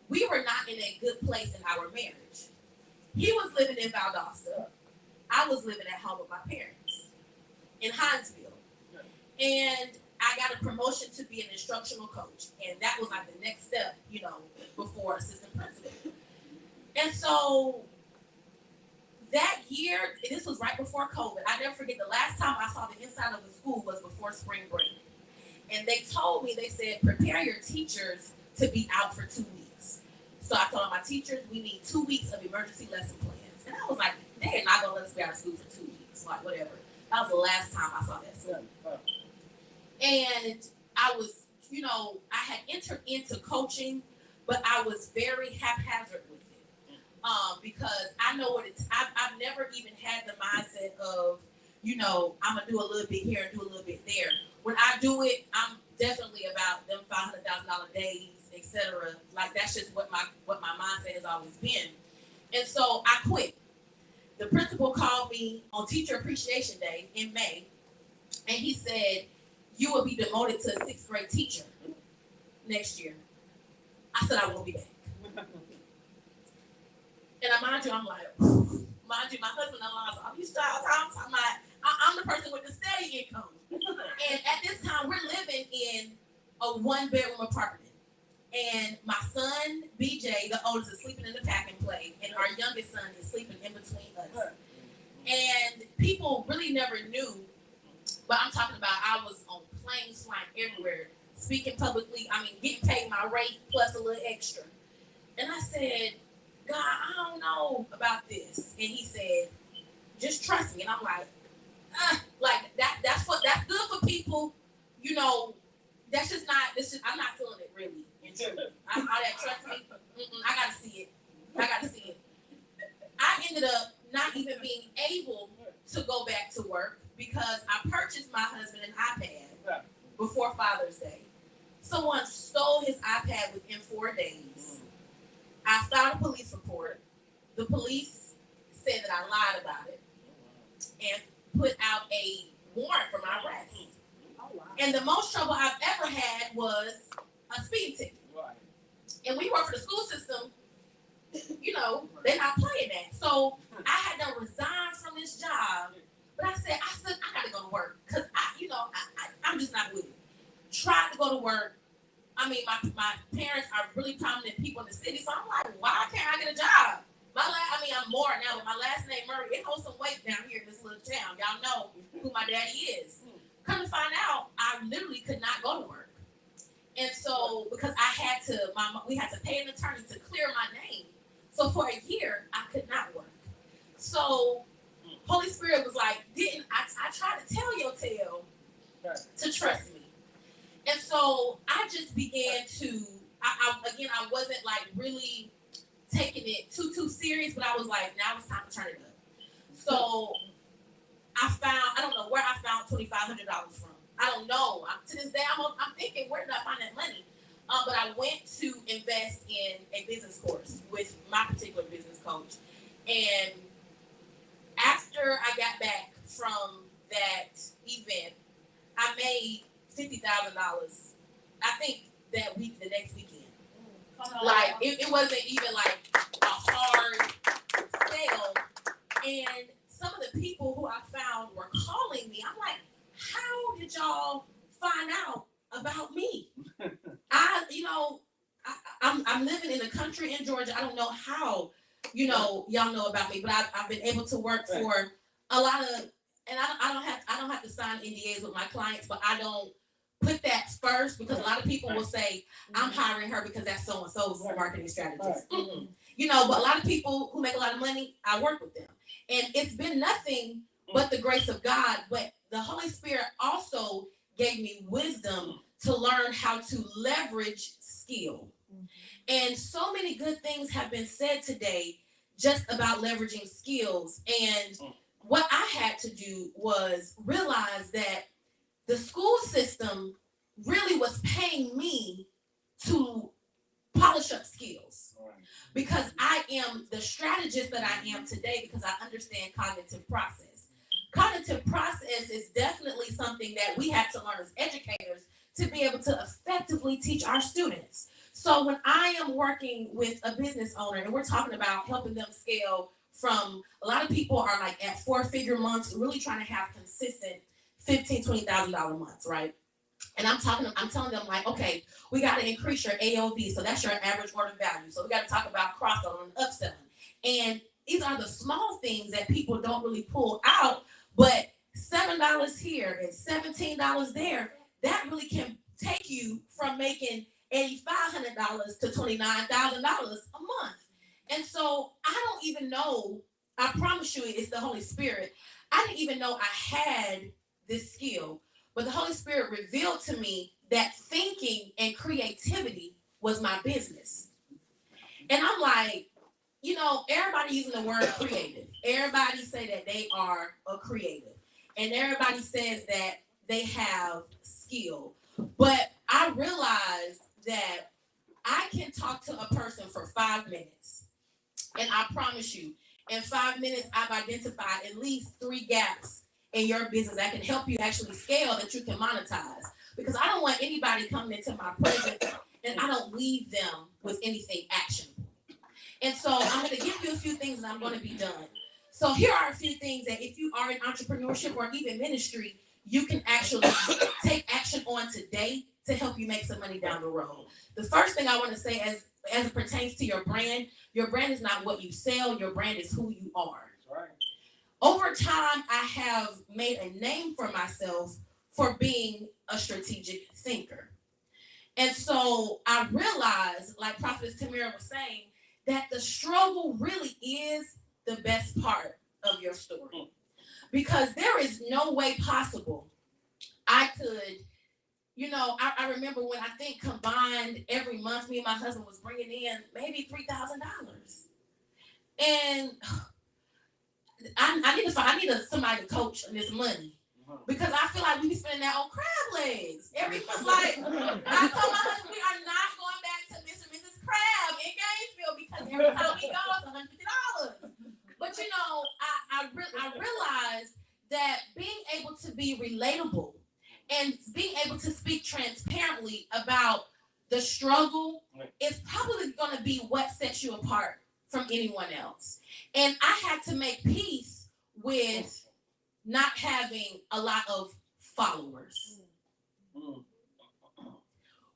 we were not in a good place in our marriage. He was living in Valdosta. I was living at home with my parents in Hinesville. And I got a promotion to be an instructional coach. And that was like the next step, you know, before assistant principal. And so that year, this was right before COVID. I never forget the last time I saw the inside of the school was before spring break. And they told me, they said, prepare your teachers to be out for 2 weeks. So I told my teachers, we need 2 weeks of emergency lesson plans. And I was like, they're not gonna let us be out of school for 2 weeks, like whatever. That was the last time I saw that school. And I was, you know, I had entered into coaching, but I was very haphazard with it. Because I know what it's, I've never even had the mindset of, you know, I'm gonna do a little bit here and do a little bit there. When I do it, I'm definitely about them $500,000 days, etc. Like that's just what my mindset has always been. And so I quit. The principal called me on Teacher Appreciation Day in May, and he said, you will be demoted to a 6th grade teacher next year. I said, I won't be back. And mind you, I'm like, mind you, my husband-in-law is all these jobs. I'm the person with the steady income. And at this time, we're living in a 1-bedroom apartment. And my son, BJ, the oldest, is sleeping in the pack and play. And our youngest son is sleeping in between us. And people really never knew, but I'm talking about I was on planes flying everywhere, speaking publicly, getting paid my rate plus a little extra. And I said, God, I don't know about this. And he said, just trust me. And I'm like that's good for people, you know, that's just not, I'm not feeling it really. And truly. All that trust me, I gotta see it. I ended up not even being able to go back to work because I purchased my husband an iPad before Father's Day. Someone stole his iPad within 4 days. I filed a police report. The police said that I lied about it and put out a warrant for my arrest. Oh, wow. And the most trouble I've ever had was a speeding ticket. Right. And we work for the school system, you know, they're not playing that. So I had to resign from this job. But I said, I gotta go to work because I'm just not with it. Tried to go to work. My parents are really prominent people in the city, so I'm like, why can't I get a job? I'm more now, but my last name Murray, it holds some weight down here in this little town. Y'all know who my daddy is. Come to find out, I literally could not go to work. And so, because we had to pay an attorney to clear my name. So for a year, I could not work. So Holy Spirit was like, I tried to tell your tail to trust me. And so I just began to, I wasn't like really taking it too serious, but I was like, now it's time to turn it up. So I don't know where I found $2,500 from. I don't know. To this day, I'm thinking, where did I find that money? But I went to invest in a business course with my particular business coach. And after I got back from that event, I made $50,000. I think that week, the next weekend. Like it wasn't even like a hard sale. And some of the people who I found were calling me. I'm like, how did y'all find out about me? I'm living in the country in Georgia. I don't know how, y'all know about me, but I've been able to work for a lot of, and I don't have to sign NDAs with my clients, but I don't put that first because a lot of people will say, I'm hiring her because that's so-and-so's marketing strategist. But a lot of people who make a lot of money, I work with them. And it's been nothing but the grace of God, but the Holy Spirit also gave me wisdom to learn how to leverage skill. And so many good things have been said today just about leveraging skills. And what I had to do was realize that the school system really was paying me to polish up skills. Because I am the strategist that I am today because I understand cognitive process. Cognitive process is definitely something that we have to learn as educators to be able to effectively teach our students. So when I am working with a business owner and we're talking about helping them scale from, a lot of people are like at 4-figure months, really trying to have consistent $15,000, $20,000 months, right? And I'm telling them like, okay, we got to increase your AOV. So that's your average order value. So we got to talk about cross-selling and upselling. And these are the small things that people don't really pull out, but $7 here and $17 there, that really can take you from making $8,500 to $29,000 a month. And so I don't even know, I promise you it's the Holy Spirit. I didn't even know I had this skill, but the Holy Spirit revealed to me that thinking and creativity was my business. And I'm like, you know, everybody using the word creative. Everybody say that they are a creative. And everybody says that they have skill. But I realized that I can talk to a person for 5 minutes. And I promise you, in 5 minutes, I've identified at least 3 gaps in your business that can help you actually scale that you can monetize. Because I don't want anybody coming into my presence and I don't leave them with anything actionable. And so I'm going to give you a few things and I'm going to be done. So here are a few things that if you are in entrepreneurship or even ministry, you can actually take action on today to help you make some money down the road. The first thing I want to say as it pertains to your brand is not what you sell, your brand is who you are. Right. Over time, I have made a name for myself for being a strategic thinker. And so I realized, like Prophetess Tamira was saying, that the struggle really is the best part of your story. Because there is no way possible I could, you know, I remember when I think combined every month, me and my husband was bringing in maybe $3,000. And I need somebody to coach on this money. Because I feel like we be spending that on crab legs every month. Like, I told my husband, we are not going back to Mr. and Mrs. Crab in Gainesville because every time we go, it's $150. But you know, I realized that being able to be relatable and being able to speak transparently about the struggle is probably going to be what sets you apart from anyone else. And I had to make peace with not having a lot of followers.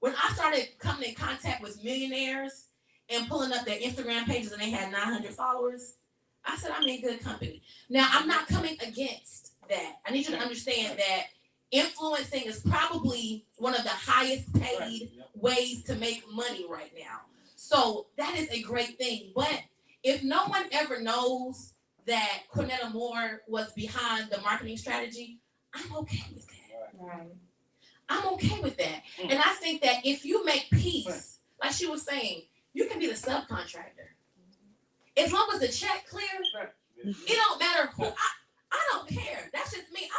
When I started coming in contact with millionaires and pulling up their Instagram pages and they had 900 followers, I said, I'm in good company. Now, I'm not coming against that. I need you to understand that influencing is probably one of the highest paid ways to make money right now. So that is a great thing. But if no one ever knows that Cornetta Moore was behind the marketing strategy, I'm okay with that. Right. I'm okay with that. And I think that if you make peace, like she was saying, you can be the subcontractor. As long as the check clear, it don't matter who. I don't care. That's just me.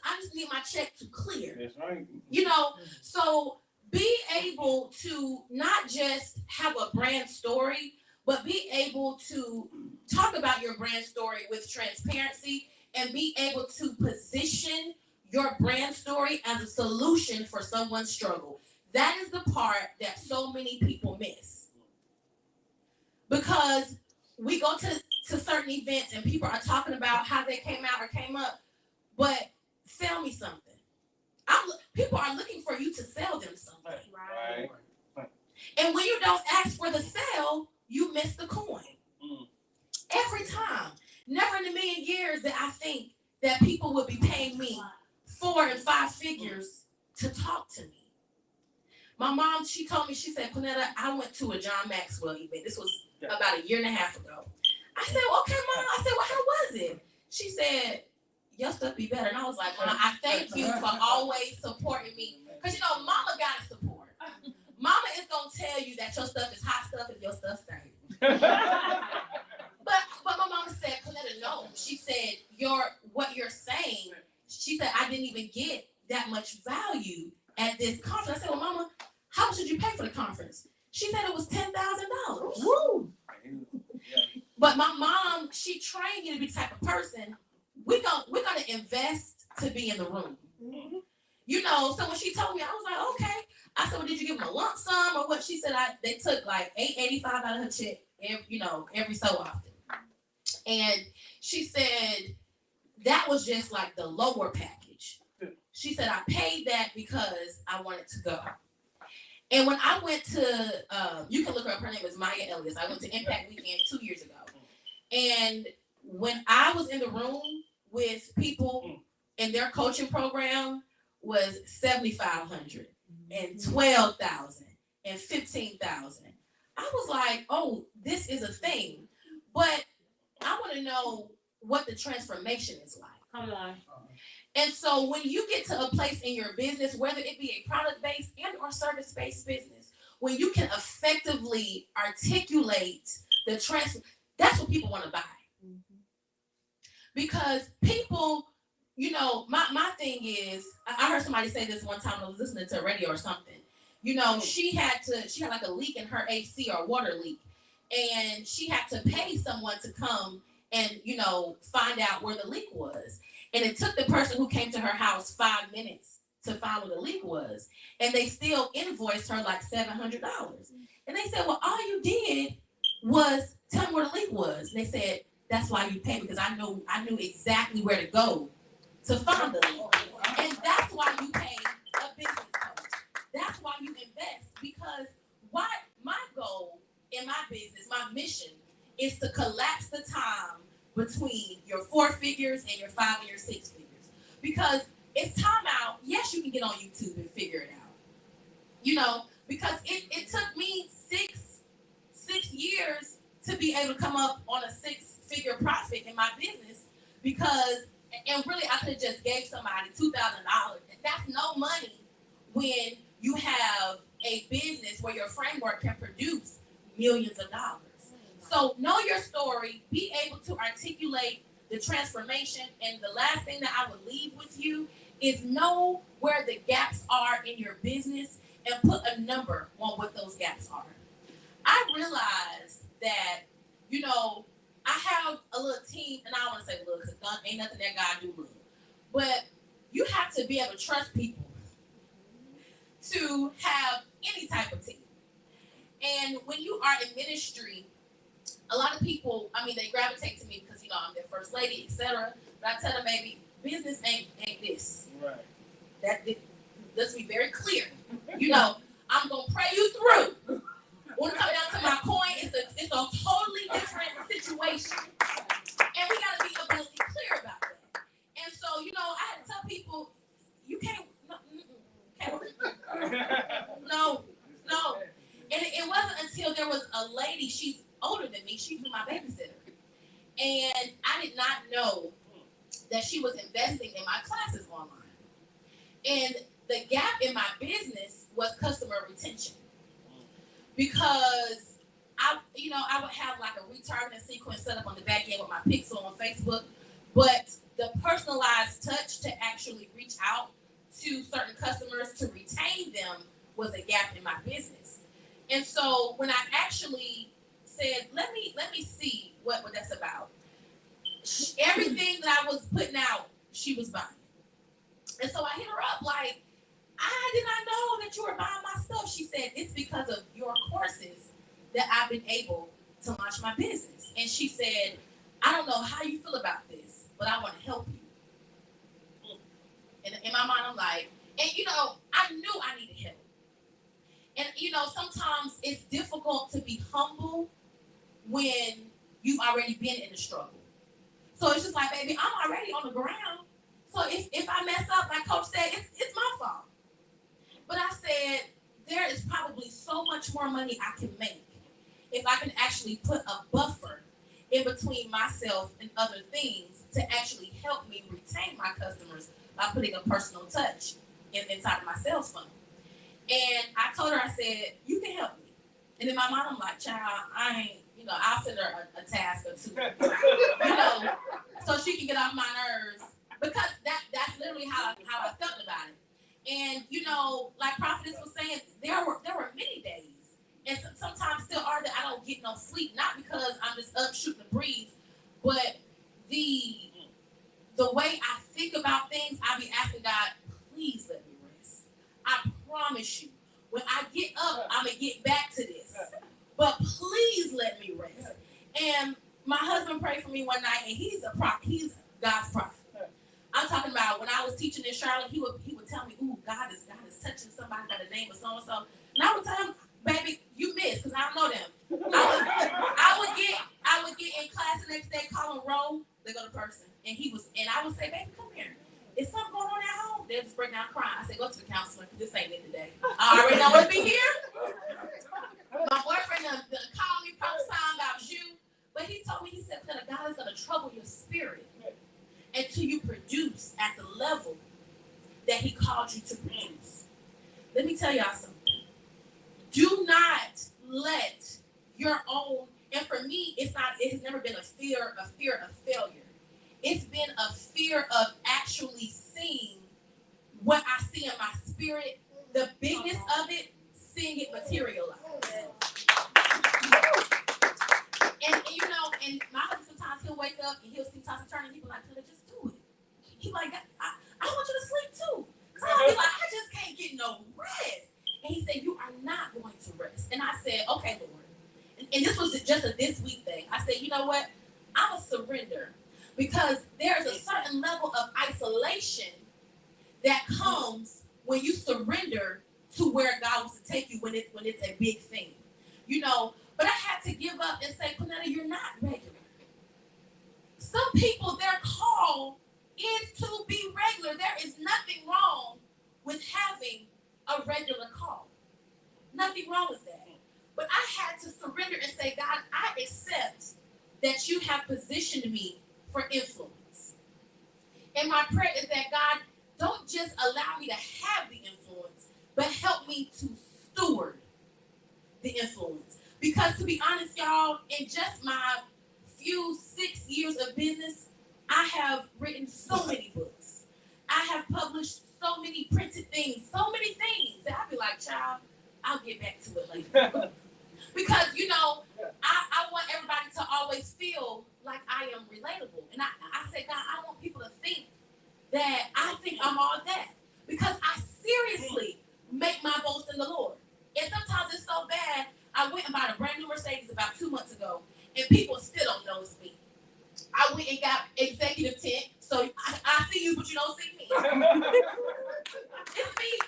I just need my check to clear. That's right. You know, so be able to not just have a brand story, but be able to talk about your brand story with transparency and be able to position your brand story as a solution for someone's struggle. That is the part that so many people miss. Because we go to certain events and people are talking about how they came out or came up, but sell me something. People are looking for you to sell them something. Right. And when you don't ask for the sale, you miss the coin. Every time. Never in a million years that I think that people would be paying me 4 and 5 figures to talk to me. My mom, she told me, she said, Cornetta, I went to a John Maxwell event. This was about 1.5 years ago. I said, okay, Mom. I said, well, how was it? She said, your stuff be better. And I was like, Mom, I thank you for always supporting me. Because, you know, Mama got to support. Mama is going to tell you that your stuff is hot stuff if your stuff stinks. But my mama said, Cornetta, no. She said, what you're saying, she said, I didn't even get that much value at this conference. I said, well, Mama, how much did you pay for the conference? She said it was $10,000. Woo! But my mom, she trained me to be the type of person, we're gonna invest to be in the room. You know, so when she told me, I was like, okay. I said, well, did you give them a lump sum or what? She said they took like $885 out of her check, every so often. And she said that was just like the lower package. She said I paid that because I wanted to go. And when I went to, you can look her up. Her name is Maya Elias. I went to Impact Weekend 2 years ago. And when I was in the room with people in their coaching program was 7,500 and 12,000 and 15,000. I was like, oh, this is a thing. But I want to know what the transformation is like. Come on. And so when you get to a place in your business, whether it be a product-based and or service-based business, when you can effectively articulate the transfer, that's what people want to buy. Because people, you know, my thing is, I heard somebody say this one time when I was listening to a radio or something. You know, she had like a leak in her AC or water leak. And she had to pay someone to come and, you know, find out where the leak was. And it took the person who came to her house 5 minutes to find where the leak was. And they still invoiced her like $700. And they said, well, all you did was tell me where the leak was. And they said, that's why you pay, because I knew exactly where to go to find the leak. And that's why you pay a business coach. That's why you invest. Because my goal in my business, my mission, is to collapse the time between your 4 figures and your 5 and your 6 figures. Because it's time out. Yes, you can get on YouTube and figure it out. You know, because it took me six years to be able to come up on a 6-figure profit in my business, because, and really I could have just gave somebody $2,000. That's no money when you have a business where your framework can produce millions of dollars. So know your story, be able to articulate the transformation. And the last thing that I would leave with you is know where the gaps are in your business and put a number on what those gaps are. I realized that, you know, I have a little team, and I don't want to say little because ain't nothing that God do little. But you have to be able to trust people to have any type of team. And when you are in ministry, a lot of people, I mean, they gravitate to me because, you know, I'm their first lady, etc. But I tell them, baby, business ain't this. Right. Let's be very clear. You know, I'm gonna pray you through. When it comes down to my coin, it's a totally different situation, and we gotta be abundantly clear about that. And so, you know, I had to tell people, you can't. No. And it wasn't until there was a lady, she's older than me, she's my babysitter. And I did not know that she was investing in my classes online. And the gap in my business was customer retention. Because I would have like a retargeting sequence set up on the back end with my pixel on Facebook. But the personalized touch to actually reach out to certain customers to retain them was a gap in my business. And so when I actually said, let me see what that's about, everything that I was putting out, she was buying. And so I hit her up like, I did not know that you were buying my stuff. She said, it's because of your courses that I've been able to launch my business. And she said, I don't know how you feel about this, but I want to help you. And in my mind, I'm like, and you know, I knew I needed help. And you know, sometimes it's difficult to be humble when you've already been in the struggle. So it's just like, baby, I'm already on the ground. So if I mess up, like Coach said, it's my fault. But I said, there is probably so much more money I can make if I can actually put a buffer in between myself and other things to actually help me retain my customers by putting a personal touch inside of my sales funnel. And I told her, I said, you can help me. And in my mind, I'm like, child, I ain't, you know, I'll send her a task or two, you know, so she can get off my nerves. Because that's literally how I felt about it. And, you know, like Prophetess was saying, there were many days and sometimes still are that I don't get no sleep, not because I'm just up shooting the breeze, but the way I think about things, I be asking God, please let me rest. I promise you, when I get up, I'm gonna get back to this, but please let me rest. And my husband prayed for me one night, and he's God's prophet. I'm talking about when I was teaching in Charlotte, he would tell me, "Ooh, God is touching somebody by the name of so and so," and I would tell him, "Baby, you missed, because I don't know them." I would get in class the next day, call them roll, they go to person, and I would say, "Baby, come here. Is something going on at home?" They'll just break down crying. I say, "Go to the counselor, because this ain't it today. I already know what to be here." My boyfriend done called me prophesying about you, but he told me, he said, "That God is gonna trouble your spirit until you produce at the level that he called you to produce." Let me tell y'all something. Do not let your own, and for me, it has never been a fear of failure. It's been a fear of actually seeing what I see in my spirit, the bigness of it, seeing it materialize. And my husband, sometimes he'll wake up and he'll see toss and turn, and he'll be like, "Just do it." He like, I want you to sleep too. So I'll be like, "I just can't get no rest." And he said, "You are not going to rest." And I said, "Okay, Lord." And this was just a this week thing. I said, "You know what? I'm a surrender." Because there's a certain level of isolation that comes when you surrender to where God wants to take you when it's a big thing. But I had to give up and say, "Quinetta, you're not regular." Some people, their call is to be regular. There is nothing wrong with having a regular call. Nothing wrong with that. But I had to surrender and say, "God, I accept that you have positioned me for influence." And my prayer is that, God, don't just allow me to have the influence, but help me to steward the influence. Because to be honest, y'all, in just my few 6 years of business, I have written so many books. I have published so many printed things, so many things that I'd be like, "Child, I'll get back to it later." Because, I want everybody to always feel like I am relatable. And I say, "God, I want people to think that I think I'm all that." Because I seriously make my boast in the Lord. And sometimes it's so bad, I went and bought a brand new Mercedes about 2 months ago, and people still don't know it's me. I went and got executive tint, so I see you, but you don't see me. It's me.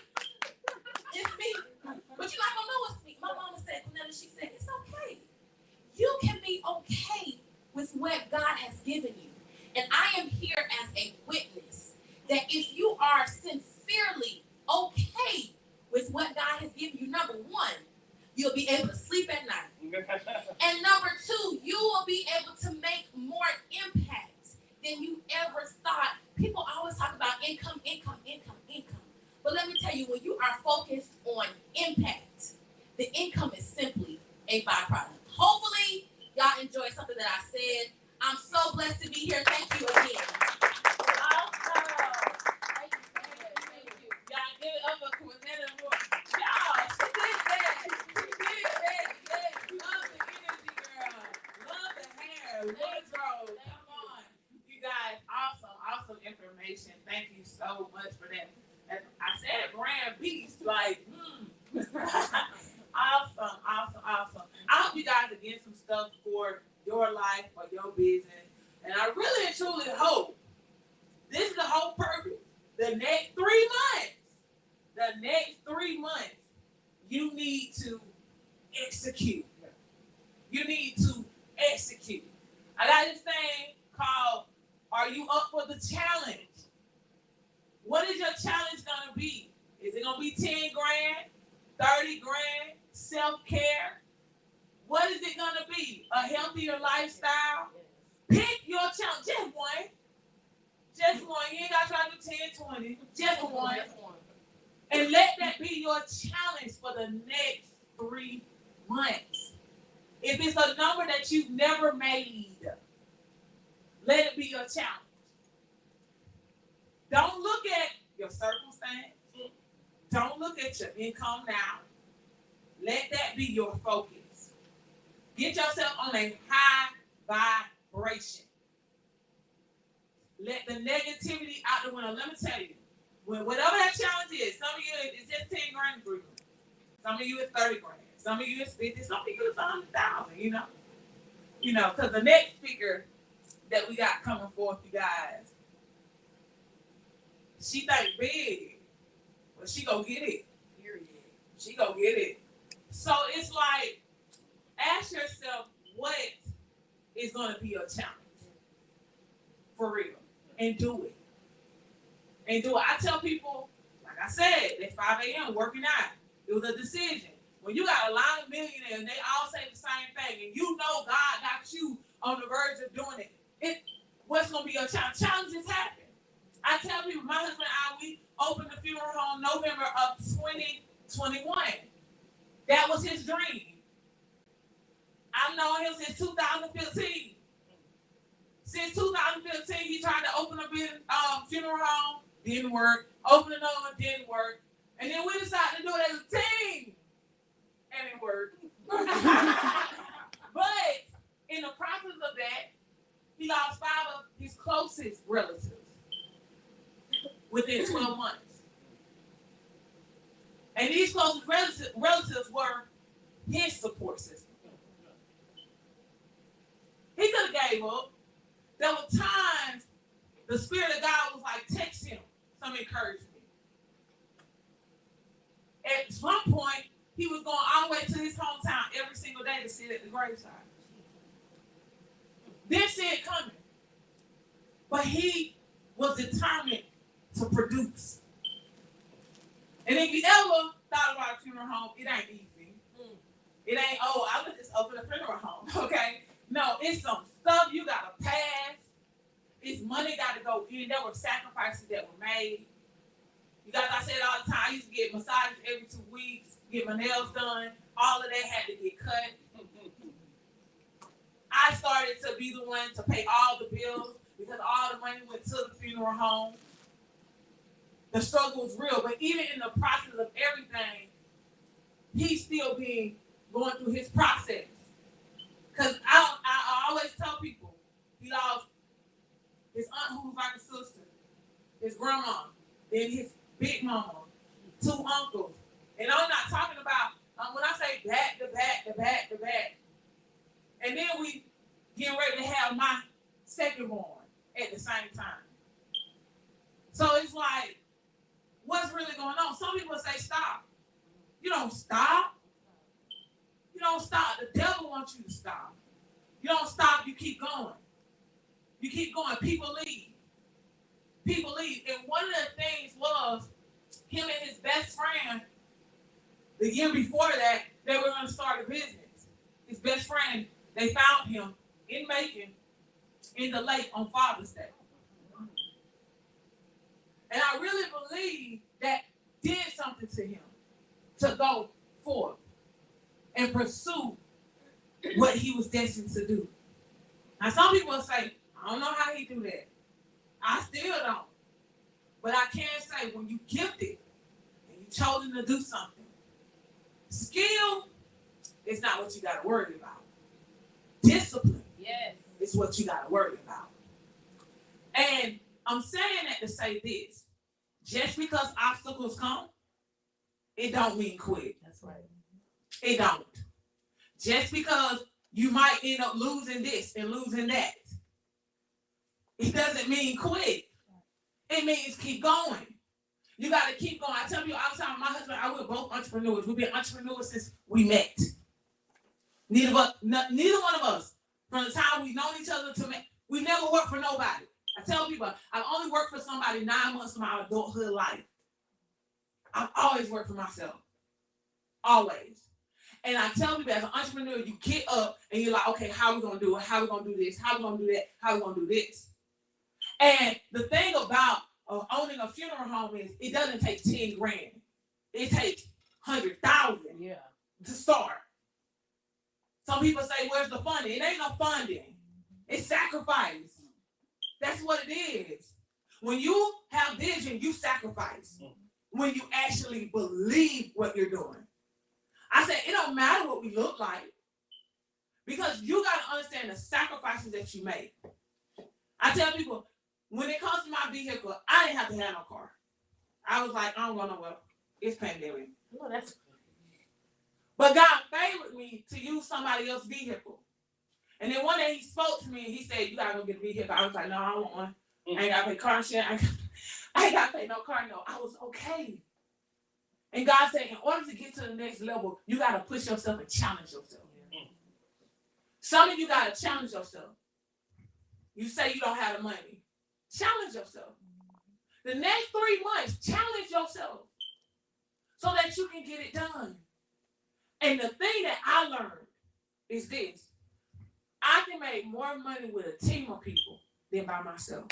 It's me. But you're not gonna know it's me. My mama said, "Quinetta," she said, "It's okay. You can be okay with what God has given you." And I am here as a witness that if you are sincerely okay with what God has given you, number one, you'll be able to sleep at night. And number two, you will be able to make more impact than you ever thought. People always talk about income. But let me tell you, when you are focused on impact, the income is simply a byproduct. Hopefully, y'all enjoyed something that I said. I'm so blessed to be here. Thank you again. Y'all give it up for Quinetta Moore. Y'all, she did that. Love the energy, girl. Love the hair. Wardrobe. Come on. You guys, awesome information. Thank you so much for that. I said brand beast, like, Awesome. I hope you guys are getting some stuff for your life, for your business. And I really and truly hope this is the whole purpose. The next 3 months, you need to execute. I got this thing called, "Are you up for the challenge?" What is your challenge gonna be? Is it gonna be 10 grand, 30 grand, self-care? What is it gonna be? A healthier lifestyle? Pick your challenge, just one. You ain't gotta try to do 10, 20, just one. And let that be your challenge for the next 3 months. If it's a number that you've never made, let it be your challenge. Don't look at your circumstance. Don't look at your income now. Let that be your focus. Get yourself on a high vibration. Let the negativity out the window. Let me tell you, whatever that challenge is, some of you it's just 10 grand for you. Some of you it's 30 grand. Some of you it's 50. Some people it's 100,000. You know, because the next speaker that we got coming forth, you guys, she think big, but she gonna get it. Period. She gonna get it. So it's like, ask yourself, what is gonna be your challenge? For real. And do it. And do it. I tell people, like I said, at 5 a.m. working out, it was a decision. When you got a lot of millionaires and they all say the same thing, and you know God got you on the verge of doing it, what's gonna be your challenge? Challenges happen. I tell people, my husband and I, we opened the funeral home November of 2021. That was his dream. I've known him since 2015. Since 2015, he tried to open a funeral home, didn't work. Open another one, didn't work. And then we decided to do it as a team, and it worked. But in the process of that, he lost 5 of his closest relatives within 12 months. And these closest relatives were his support system. He could have gave up. There were times the Spirit of God was like, text him some encouragement. At one point, he was going all the way to his hometown every single day to sit at the graveside. Didn't see it coming. But he was determined to produce. And if you ever thought about a funeral home, it ain't easy. It ain't, oh, I was just open a funeral home, okay? No, it's some stuff you gotta pass. It's money gotta go in. There were sacrifices that were made. You guys, I say it all the time. I used to get massages every 2 weeks, get my nails done. All of that had to get cut. I started to be the one to pay all the bills because all the money went to the funeral home. The struggle was real, but even in the process of everything, he's still going through his process. Because I always tell people, he lost his aunt who was like a sister, his grandma, then his big mama, 2 uncles. And I'm not talking about, when I say back to back to back to back. And then we getting ready to have my second born at the same time. So it's like, what's really going on? Some people say stop. You don't stop. You don't stop. The devil wants you to stop. You don't stop, you keep going. You keep going. People leave. People leave. And one of the things was him and his best friend, the year before that, they were going to start a business. His best friend, they found him in Macon in the lake on Father's Day. And I really believe that did something to him to go forth and pursue what he was destined to do. Now, some people say, I don't know how he do that. I still don't. But I can say when you gifted and you chosen to do something, skill is not what you got to worry about. Discipline is what you got to worry about. And I'm saying that to say this. Just because obstacles come, it don't mean quit. That's right. It don't. Just because you might end up losing this and losing that, it doesn't mean quit. It means keep going. You got to keep going. I tell you all the time, my husband and I, we're both entrepreneurs. We've been entrepreneurs since we met. Neither one of us, from the time we've known each other to we never worked for nobody. I tell people, I've only worked for somebody 9 months of my adulthood life. I've always worked for myself. Always. And I tell people, as an entrepreneur, you get up and you're like, okay, how are we going to do it? How are we going to do this? How are we going to do that? How are we going to do this? And the thing about owning a funeral home is it doesn't take 10 grand. It takes 100,000 to start. Some people say, where's the funding? It ain't no funding. It's sacrifice. That's what it is. When you have vision, you sacrifice. When you actually believe what you're doing. I said, it don't matter what we look like. Because you got to understand the sacrifices that you make. I tell people, when it comes to my vehicle, I didn't have to have no car. I was like, I don't go nowhere. It's pandemic. No, that's But God favored me to use somebody else's vehicle. And then one day he spoke to me and he said, you got to go get a vehicle. I was like, no, I don't want one. I ain't got to pay car insurance. I ain't got to pay no car note. I was okay. And God said, in order to get to the next level, you got to push yourself and challenge yourself. Some of you got to challenge yourself. You say you don't have the money. Challenge yourself. The next 3 months, challenge yourself so that you can get it done. And the thing that I learned is this. I can make more money with a team of people than by myself.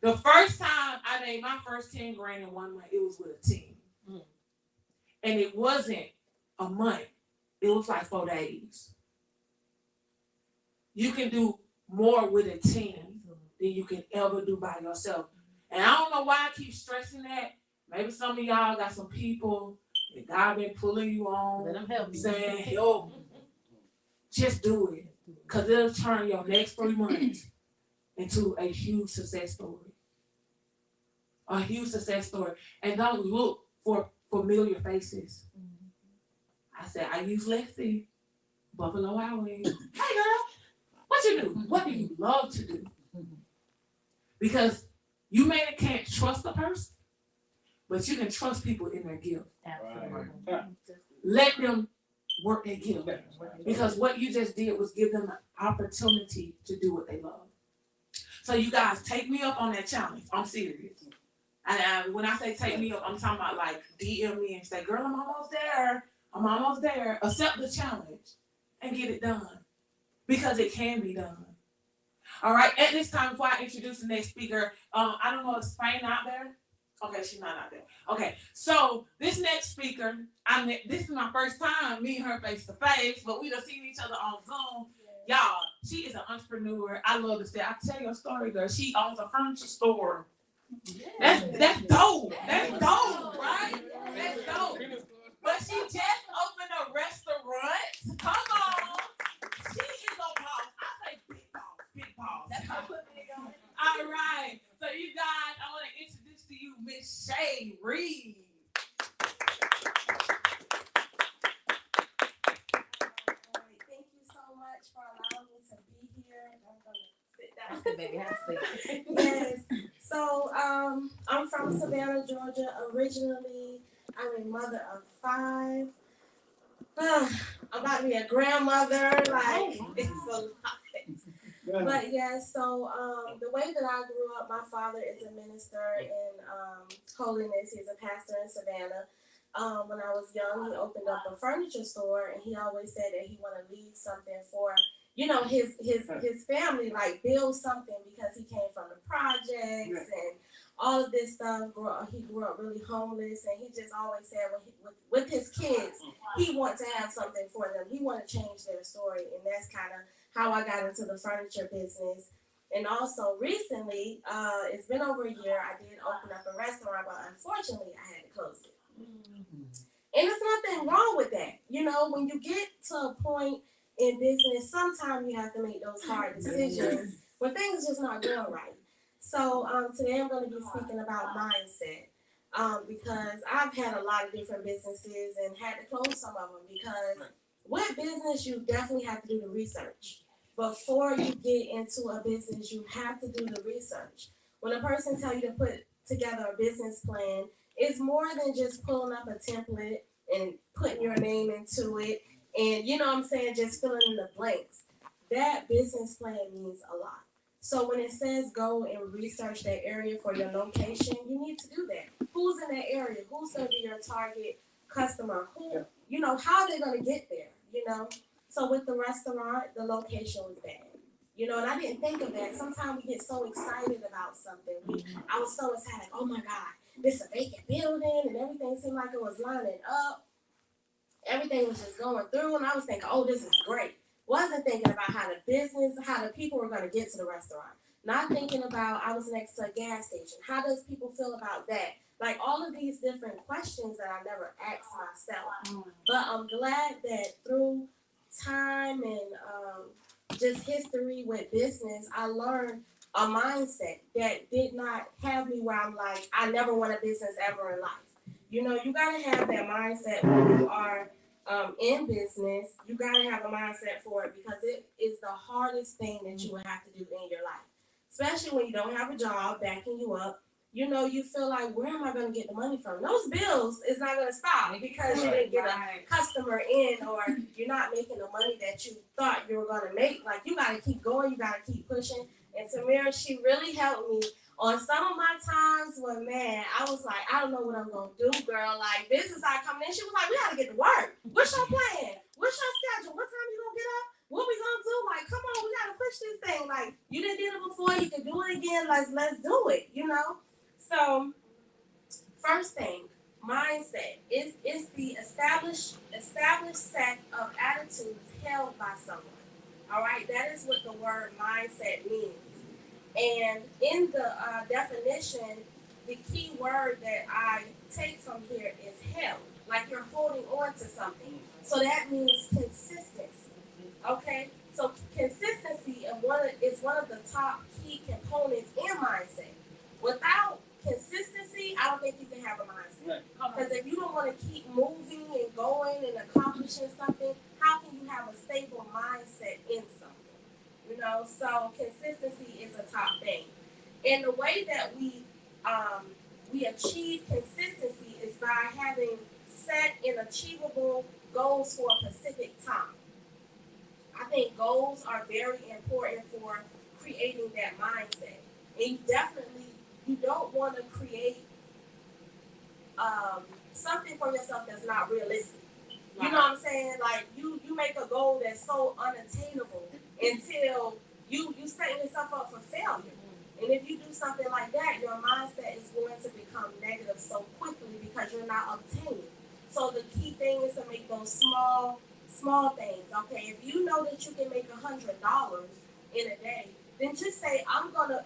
The first time I made my first 10 grand in 1 month, it was with a team. And it wasn't a month. It was like 4 days. You can do more with a team than you can ever do by yourself. And I don't know why I keep stressing that. Maybe some of y'all got some people that God been pulling you on, let them help you. saying, yo, just do it. Because it'll turn your next 3 months into a huge success story. A huge success story. And don't look for familiar faces. I said, I use Lexi, Buffalo Wild Wings. Hey girl, what you do? What do you love to do? Because you can't trust a person, but you can trust people in their gift. Absolutely. Let them work their gift. Because what you just did was give them an opportunity to do what they love. So you guys, take me up on that challenge. I'm serious. And when I say take me up, I'm talking about like DM me and say, girl, I'm almost there. I'm almost there. Accept the challenge and get it done. Because it can be done. All right, at this time, before I introduce the next speaker, I don't know, is Spain out there? Okay, she's not out there. Okay, so this next speaker, this is my first time meeting her face to face, but we done seen each other on Zoom. Y'all, she is an entrepreneur. I love to say, I tell you a story, girl. She owns a furniture store. That's dope. That's dope, right? That's dope. But she just opened a restaurant. Come on. She is a boss. I say big boss. That's how I put it on. All right. So you guys, I want to introduce to you Miss Shay Reed. Thank you so much for allowing me to be here. I'm gonna sit down. That's the baby. Have a seat. Yes. So I'm from Savannah, Georgia. Originally, I'm a mother of 5. I'm about to be a grandmother. Like it's a lot. But yes, so the way that I grew up, my father is a minister in holiness. He's a pastor in Savannah. When I was young, he opened up a furniture store, and he always said that he wanted to leave something for, you know, his family, like build something, because he came from the projects and all of this stuff. He grew up really homeless, and he just always said with his kids, he wanted to have something for them. He wanted to change their story, and that's kind of how I got into the furniture business. And also recently, it's been over a year, I did open up a restaurant, but unfortunately I had to close it. And there's nothing wrong with that. You know, when you get to a point in business, sometimes you have to make those hard decisions when things just not going right. So today I'm going to be speaking about mindset, because I've had a lot of different businesses and had to close some of them, because with business, you definitely have to do the research. Before you get into a business, you have to do the research. When a person tells you to put together a business plan, it's more than just pulling up a template and putting your name into it and, you know what I'm saying, just filling in the blanks. That business plan means a lot. So when it says go and research that area for your location, you need to do that. Who's in that area? Who's going to be your target customer? Who, you know, how are they going to get there, you know? So with the restaurant, the location was bad. You know, and I didn't think of that. Sometimes we get so excited about something. I was so excited, like, oh my God, this is a vacant building, and everything seemed like it was lining up. Everything was just going through, and I was thinking, oh, this is great. Wasn't thinking about how the people were going to get to the restaurant. Not thinking about, I was next to a gas station. How does people feel about that? Like all of these different questions that I never asked myself. But I'm glad that through time and just history with business, I learned a mindset that did not have me where I'm like, I never want a business ever in life. You know, you gotta have that mindset when you are in business. You gotta have a mindset for it because it is the hardest thing that you will have to do in your life. Especially when you don't have a job backing you up. You know, you feel like, where am I gonna get the money from? Those bills is not gonna stop because you didn't get a customer in or you're not making the money that you thought you were gonna make. Like you gotta keep going, you gotta keep pushing. And Tamira, she really helped me on some of my times when, man, I was like, I don't know what I'm gonna do, girl. Like business I come in, she was like, we gotta get to work. What's your plan? What's your schedule? What time you gonna get up? What we gonna do? Like, come on, we gotta push this thing. Like, you done did it before, you can do it again. Let's do it, you know? So, first thing, mindset is the established set of attitudes held by someone. All right, that is what the word mindset means. And in the definition, the key word that I take from here is held, like you're holding on to something. So that means consistency. Okay, so consistency is one of the top key components in mindset. Without consistency, I don't think you can have a mindset. Because if you don't want to keep moving and going and accomplishing something, how can you have a stable mindset in something? You know, so consistency is a top thing. And the way that we achieve consistency is by having set and achievable goals for a specific time. I think goals are very important for creating that mindset. And you don't want to create something for yourself that's not realistic. You know what I'm saying? Like you make a goal that's so unattainable until you set yourself up for failure. And if you do something like that, your mindset is going to become negative so quickly because you're not obtaining. So the key thing is to make those small things. Okay, if you know that you can make $100 in a day, then just say,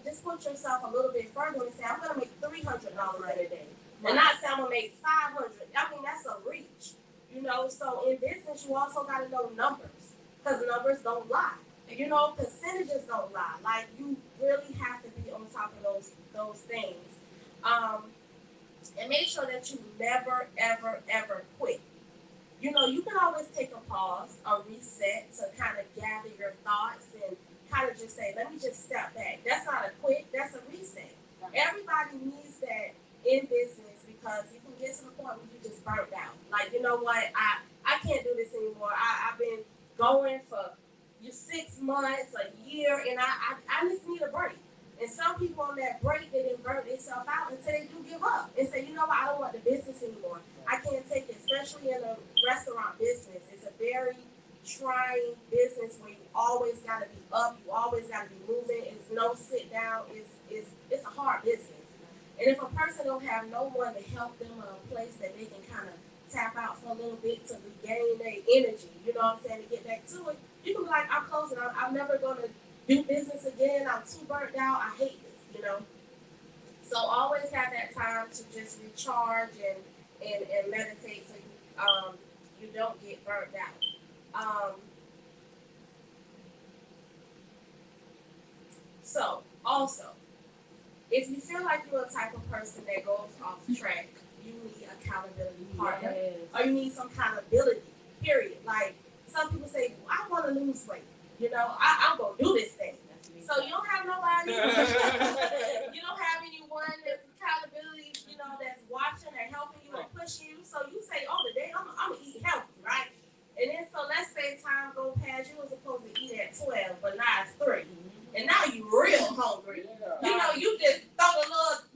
just put yourself a little bit further and say, I'm gonna make $300 in a day. And not say I'm gonna make 500. I mean, that's a reach. You know, so in business, you also gotta know numbers. Because numbers don't lie. You know, percentages don't lie. Like, you really have to be on top of those things. And make sure that you never, ever, ever quit. You know, you can always take a pause, a reset to kind of gather your thoughts and kind of just say, let me just step back. That's not a quit, that's a reset. Everybody needs that in business because you can get to the point where you just burnt out. Like, you know what, I can't do this anymore. I've been going for 6 months, a year, and I just need a break. And some people on that break, they didn't burn themselves out until they do give up and say, you know what, I don't want the business anymore. I can't take it, especially in a restaurant business. It's a very trying business where you always got to be up, you always got to be moving. It's no sit down. It's a hard business. And if a person don't have no one to help them in a place that they can kind of tap out for a little bit to regain their energy, you know what I'm saying, to get back to it, you can be like, I'm closing. I'm never going to do business again. I'm too burnt out. I hate this, you know. So always have that time to just recharge and meditate so you don't get burnt out. So also, if you feel like you're a type of person that goes off track, you need accountability partner, or you need some accountability, period. Like some people say, well, I want to lose weight. You know, I'm going to do this thing. So you don't have nobody, you don't have anyone that's accountability, you know, that's watching and helping you and pushing you. So you say, oh, today I'm going to eat healthy, right? And then so let's say time go past, you were supposed to eat at 12, but now it's 3. And now you real hungry. You know, you just throw a little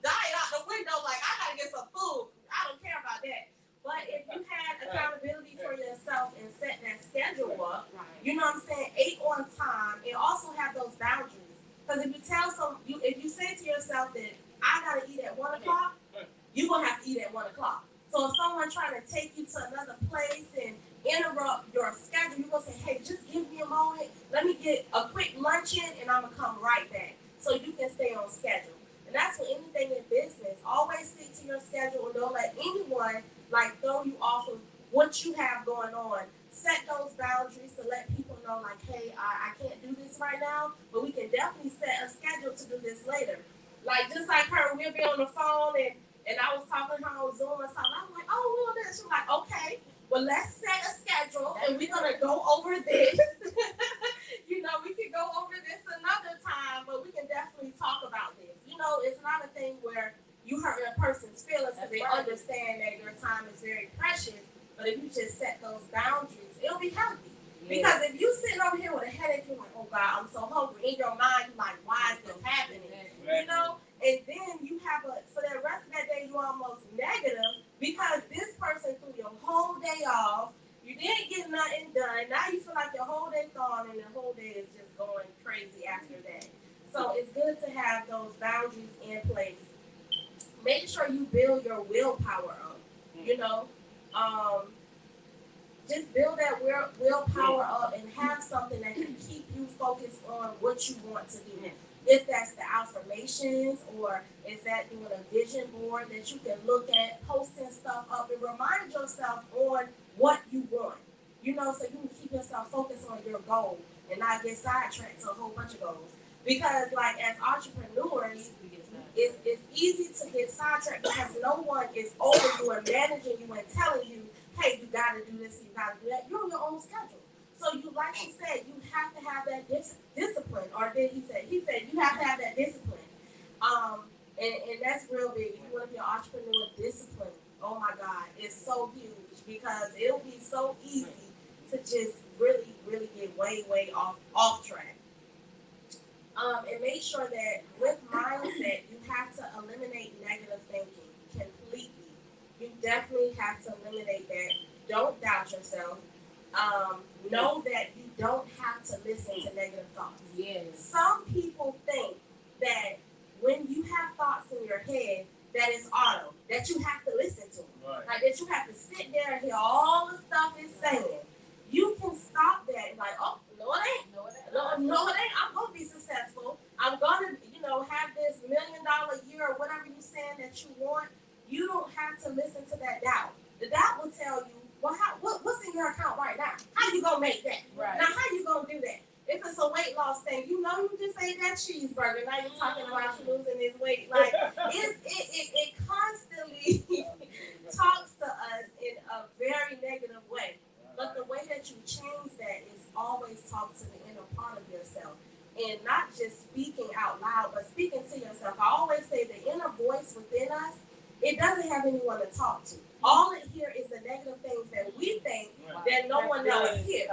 diet out the window like, I got to get some food. I don't care about that. But if you had accountability for yourself and set that schedule up, you know what I'm saying, 8 on time, and also have those boundaries. Because if you if you say to yourself that I gotta eat at 1 o'clock, you're gonna have to eat at 1 o'clock. So if someone trying to take you to another place and interrupt your schedule, you're gonna say, hey, just give me a moment, let me get a quick lunch in, and I'm gonna come right back. So you can stay on schedule. And that's for anything in business. Always stick on, like throw you off of what you have going on. Set those boundaries to let people know, like, hey, I can't do this right now, but we can definitely set a schedule to do this later. Like, just like her, we'll be on the phone and I was talking to her on Zoom or something. I'm like, oh, we'll do this. She's like, okay, well, let's set a schedule and we're going to go over this. You know, we can go over this another time, but we can definitely talk about this. You know, it's not a thing where you hurt a person's feelings because they understand that your time is very precious. But if you just set those boundaries, it'll be healthy. Because if you sitting over here with a headache, you're like, oh God, I'm so hungry. In your mind, you're like, why is this happening? You know? And then you have for the rest of that day, you're almost negative because this person threw your whole day off. You didn't get nothing done. Now you feel like your whole day gone and the whole day is just going crazy after that. So it's good to have those boundaries in place. Make sure you build your willpower up. You know? Just build that willpower up and have something that can keep you focused on what you want to do. If that's the affirmations or is that doing a vision board that you can look at, posting stuff up and remind yourself on what you want. You know, so you can keep yourself focused on your goal and not get sidetracked to a whole bunch of goals. Because like as entrepreneurs, it's easy to get sidetracked because no one is over you and managing you and telling you, hey, you gotta do this, you gotta do that. You're on your own schedule. So you, like she said, you have to have that discipline. Or then he said you have to have that discipline. And that's real big. If you want to be an entrepreneur, discipline. Oh my God, it's so huge because it'll be so easy to just really, really get way off track. And make sure that with mindset, you have to eliminate negative thinking completely. You definitely have to eliminate that. Don't doubt yourself. Know that you don't have to listen to negative thoughts. Yes. Some people think that when you have thoughts in your head, that it's auto, that you have to listen to them. Right. Like that you have to sit there and hear all the stuff it's saying. You can stop that and like, oh, no it ain't. No, it ain't. I'm gonna be successful. I'm gonna, have this $1 million year or whatever you saying that you want. You don't have to listen to that doubt. The doubt will tell you, well, what's in your account right now? How you gonna make that? Right. Now, how you gonna do that? If it's a weight loss thing, you just ate that cheeseburger. Now you're talking about you losing this weight. Like it constantly talks to us in a very negative way. But the way that you change that is always talk to the inner part of yourself. And not just speaking out loud, but speaking to yourself. I always say the inner voice within us, it doesn't have anyone to talk to. All it hears is the negative things that we think that no one else hears.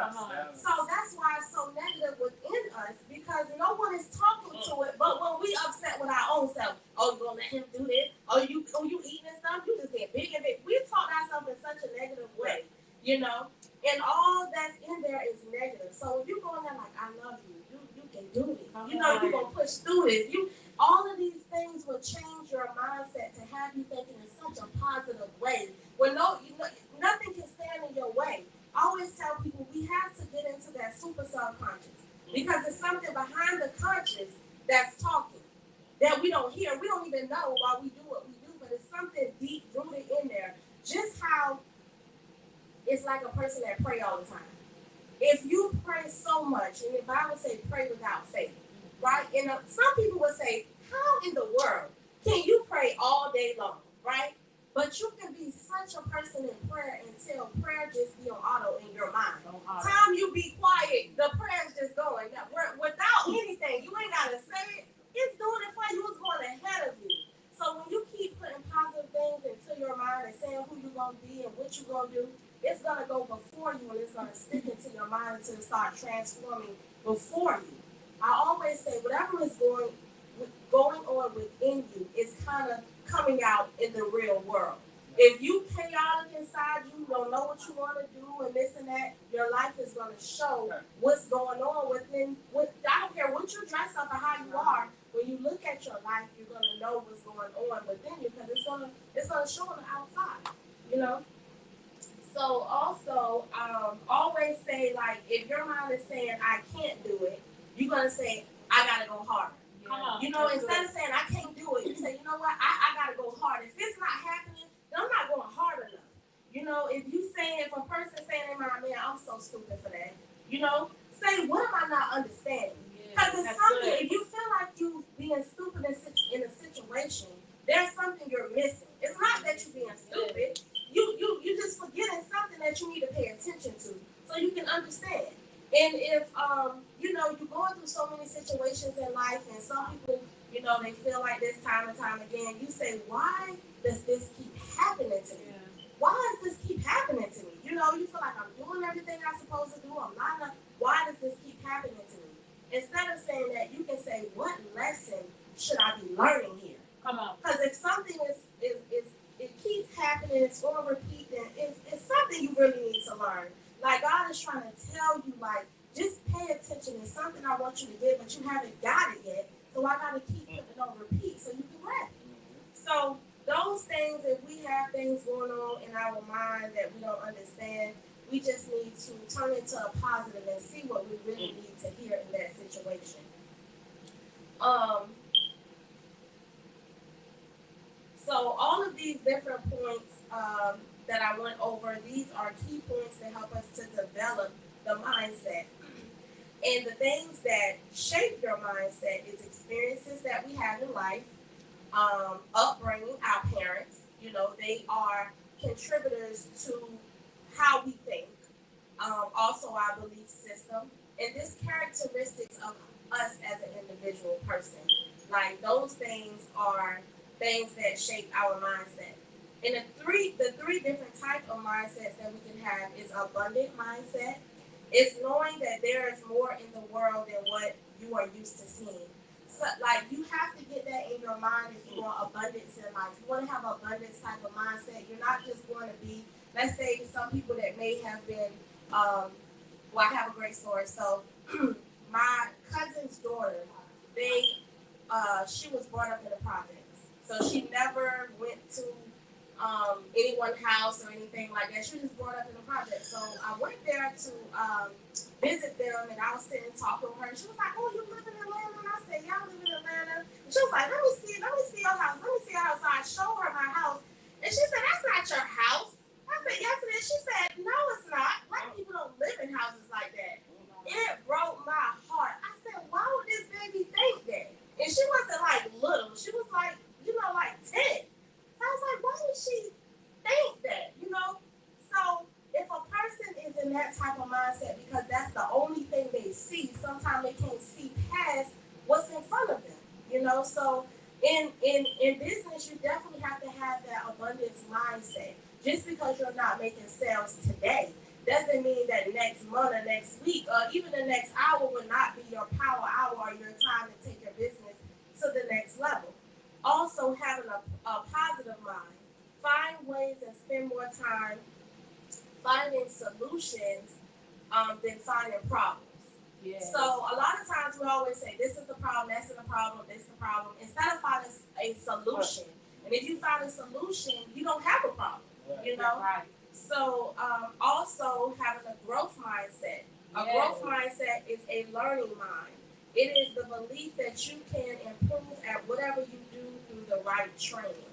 So that's why it's so negative within us because no one is talking to it. But when we upset with our own self, oh, you gonna let him do this? Oh, you eating this stuff? You just get big and big. We talk ourselves in such a negative way, and all that's in there is negative. So if you go in there like, I love you, you can do this. You're gonna push through this. All of these things will change your mindset to have you thinking in such a positive way. When nothing can stand in your way. I always tell people we have to get into that super subconscious because it's something behind the conscious that's talking that we don't hear. We don't even know why we do what we do, but it's something deep rooted in there. Just how it's like a person that pray all the time. If you pray so much, and the Bible says pray without faith, right? And some people would say, how in the world can you pray all day long, right? But you can be such a person in prayer until prayer just be on auto in your mind. Time you be quiet, the prayer's just going. Now, without anything, you ain't got to say it. It's doing it for you. It's going ahead of you. So when you keep putting positive things into your mind and saying who you're going to be and what you're going to do, it's going to go before you and it's going to stick into your mind until it starts transforming before you. I always say whatever is going on within you is kind of coming out in the real world. If you chaotic inside you, don't know what you want to do and this and that, your life is going to show what's going on within. I don't care what you dress up or how you are. When you look at your life, you're going to know what's going on within you because it's going to show on the outside, So also, always say, like, if your mind is saying, I can't do it, you're going to say, I got to go harder. Instead of saying, I can't do it, you say, you know what, I got to go harder. If it's not happening, then I'm not going hard enough. situation, there's something you're missing. It's not that you're being stupid. You just forgetting something that you need to pay attention to so you can understand. And if you're going through so many situations in life, and some people, they feel like this time and time again, you say, why does this keep happening to me? Why does this keep happening to me? You feel like I'm doing everything I'm supposed to do. I'm not enough. Why does this keep happening to me? Instead of saying that, you can say, what lesson should I be learning here? Come on. Because if something it keeps happening, it's on repeat, then it's something you really need to learn. Like, God is trying to tell you, like, just pay attention. It's something I want you to get, but you haven't got it yet. So I got to keep putting it on repeat so you can grab it. So those things, if we have things going on in our mind that we don't understand, we just need to turn it to a positive and see what we really need to hear in that situation. So all of these different points that I went over, these are key points that help us to develop the mindset. And the things that shape your mindset is experiences that we have in life, upbringing, our parents, they are contributors to how we think, also our belief system, and this characteristics of us as an individual person. Like, those things are things that shape our mindset. And the three different types of mindsets that we can have is abundant mindset. It's knowing that there is more in the world than what you are used to seeing. So, like, you have to get that in your mind if you want abundance in life. You want to have abundance type of mindset. You're not just going to be, let's say, some people that may have been, I have a great story. So, my cousin's daughter, she was brought up in the projects. So she never went to anyone's house or anything like that. She was brought up in the project. So I went there to visit them, and I was sitting talking with her. And she was like, "Oh, you live in Atlanta?" And I said, "Yeah, I live in Atlanta." And she was like, let me see your house. Let me see your house. So I showed her my house, and she said, "That's not your house." I said, "Yes, it is." She said, "No, it's not. Black people don't live in houses like that." It broke my heart. I said, "Why would this baby think that?" And she wasn't like little. She was like, like 10. So I was like, why would she think that? So if a person is in that type of mindset because that's the only thing they see, sometimes they can't see past what's in front of them. So in business, you definitely have to have that abundance mindset. Just because you're not making sales today doesn't mean that next month or next week or even the next hour will not be your power hour or your time to take your business to the next level. Also, having a positive mind. Find ways and spend more time finding solutions than finding problems. Yes. So a lot of times we always say, this is the problem, that's the problem, this is the problem, instead of finding a solution. And if you find a solution, you don't have a problem, Right. So also having a growth mindset. A growth mindset is a learning mind. It is the belief that you can improve at whatever you do through the right training.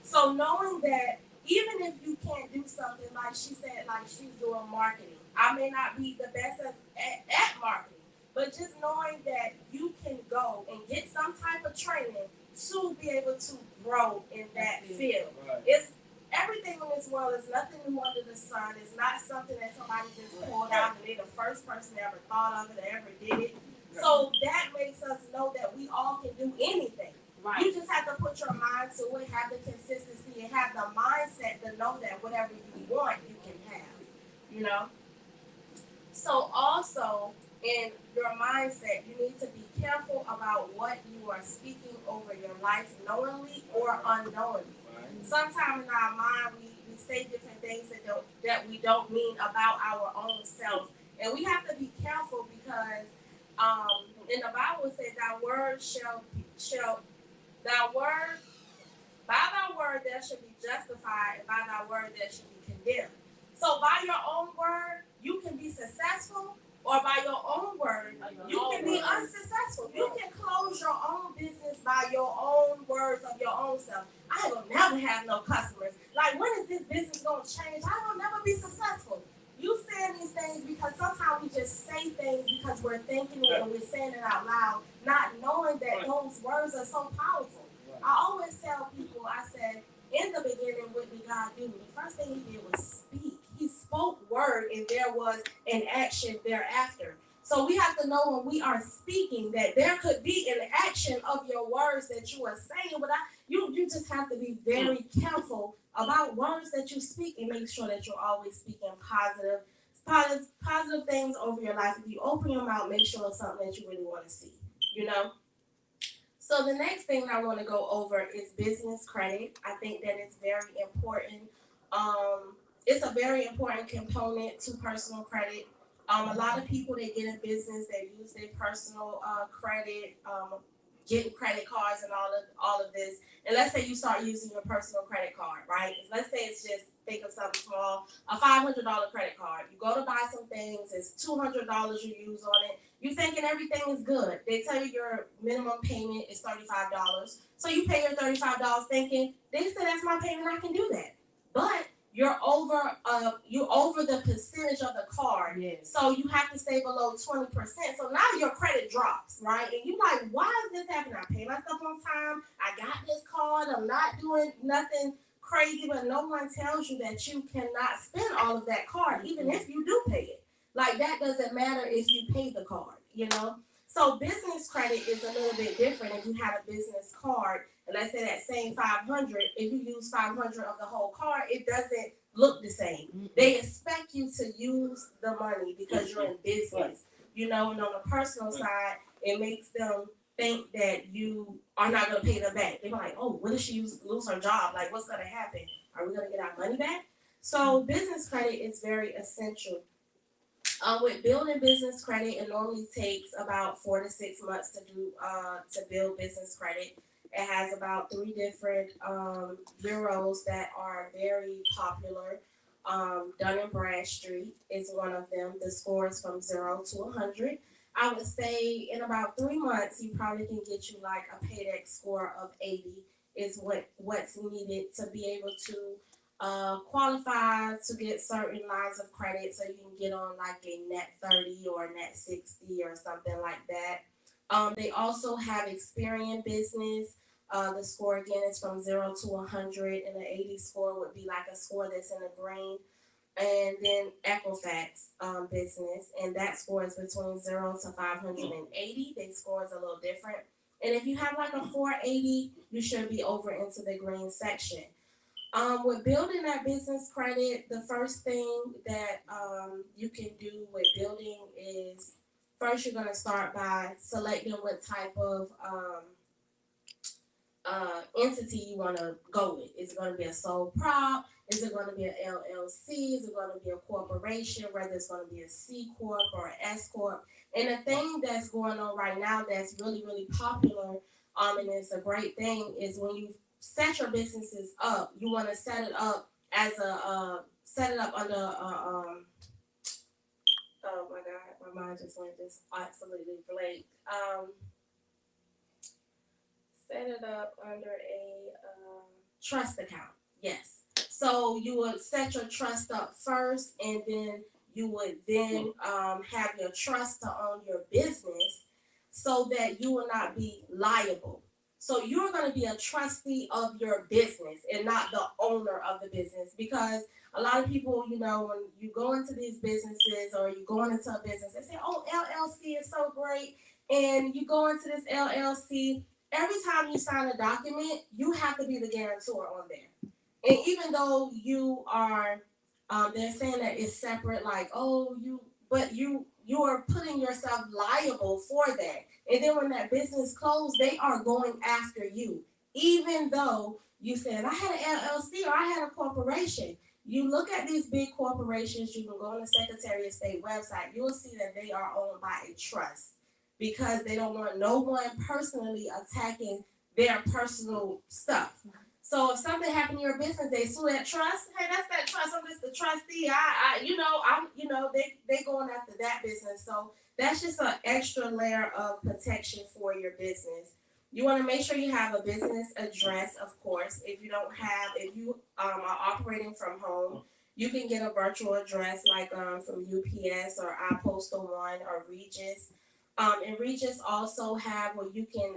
So knowing that even if you can't do something, like she said, like she's doing marketing, I may not be the best at marketing, but just knowing that you can go and get some type of training to be able to grow in that field. Right. It's everything in this world is nothing new under the sun. It's not something that somebody just pulled out and they're the first person that ever thought of it or ever did it. So that makes us know that we all can do anything. Right. You just have to put your mind to it, have the consistency, and have the mindset to know that whatever you want, you can have. So also in your mindset, you need to be careful about what you are speaking over your life, knowingly or unknowingly. Sometimes in our mind, we say different things that we don't mean about our own self, and we have to be careful because in the Bible it says, "Thy word by thy word there should be justified, and by thy word there should be condemned." So by your own word, you can be successful, or by your own word, you can be unsuccessful. You can close your own business by your own words of your own self. I will never have no customers. Like, when is this business going to change? I will never be successful. You saying these things because sometimes we just say things because we're thinking it and we're saying it out loud, not knowing that those words are so powerful. I always say God do? The first thing he did was speak. He spoke word, and there was an action thereafter. So we have to know when we are speaking that there could be an action of your words that you are saying, but you just have to be very careful about words that you speak and make sure that you're always speaking positive things over your life. If you open your mouth, make sure it's something that you really want to see, you know? So the next thing I want to go over is business credit. I think that it's very important. It's a very important component to personal credit. A lot of people that get in business, they use their personal credit, getting credit cards and all of this. And let's say you start using your personal credit card, right? Let's say it's just, think of something small, a $500 credit card. You go to buy some things, it's $200 you use on it. You thinking everything is good. They tell you your minimum payment is $35. So you pay your $35 thinking, they said that's my payment, I can do that. But you're over the percentage of the card. Yes. So you have to stay below 20%. So now your credit drops, right? And you're like, why is this happening? I pay my stuff on time. I got this card. I'm not doing nothing crazy, but no one tells you that you cannot spend all of that card, even if you do pay it. Like that doesn't matter if you pay the card, you know? So business credit is a little bit different. If you have a business card, and let's say that same 500, if you use 500 of the whole card, it doesn't look the same. They expect you to use the money because you're in business, you know, and on the personal side, it makes them think that you are not going to pay them back. They're like, oh, what if she lose her job? Like, what's going to happen? Are we going to get our money back? So business credit is very essential. With building business credit, it normally takes about 4 to 6 months to build business credit. It has about 3 different bureaus that are very popular. Dun & Bradstreet is one of them. The score is from 0 to 100. I would say in about 3 months, you probably can get you like a paydex score of 80 is what's needed to be able to qualify to get certain lines of credit, so you can get on like a net 30 or net 60 or something like that. They also have Experian Business. The score again is from 0 to 100, and the 80 score would be like a score that's in the green. And then Equifax Business, and that score is between 0 to 580. Their score is a little different. And if you have like a 480, you should be over into the green section. With building that business credit, the first thing that you can do with building is first you're going to start by selecting what type of entity you want to go with. Is it going to be a sole prop? Is it going to be an LLC? Is it going to be a corporation? Whether it's going to be a C Corp or an S Corp? And the thing that's going on right now that's really, really popular, and it's a great thing, is when you set your businesses up, you want to set it up as under oh my God, my mind just went just absolutely blank. Set it up under a trust account. Yes. So you would set your trust up first, and then you would have your trust to own your business so that you will not be liable. So you're going to be a trustee of your business and not the owner of the business, because a lot of people, you know, when you go into these businesses or you go into a business, they say, oh, LLC is so great. And you go into this LLC, every time you sign a document, you have to be the guarantor on there. And even though you are, they're saying that it's separate, like, oh, you are putting yourself liable for that. And then when that business closed, they are going after you. Even though you said, I had an LLC or I had a corporation. You look at these big corporations, you can go on the Secretary of State website, you'll see that they are owned by a trust, because they don't want no one personally attacking their personal stuff. So if something happened to your business, they sue that trust. Hey, that's that trust. I'm just the trustee. They going after that business. So that's just an extra layer of protection for your business. You want to make sure you have a business address, of course. If you are operating from home, you can get a virtual address like from UPS or iPostal1 or Regis. And Regis also have where you can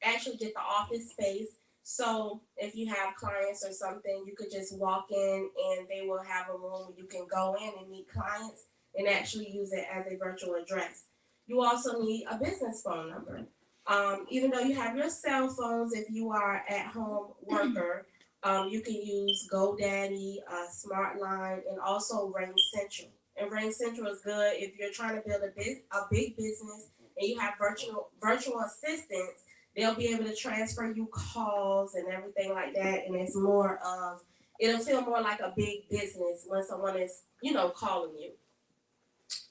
actually get the office space. So if you have clients or something, you could just walk in and they will have a room where you can go in and meet clients and actually use it as a virtual address. You also need a business phone number. Even though you have your cell phones, if you are at home worker, you can use GoDaddy, SmartLine, and also Ring Central. And Ring Central is good if you're trying to build a big business and you have virtual assistants. They'll be able to transfer you calls and everything like that, and it'll feel more like a big business when someone is, calling you.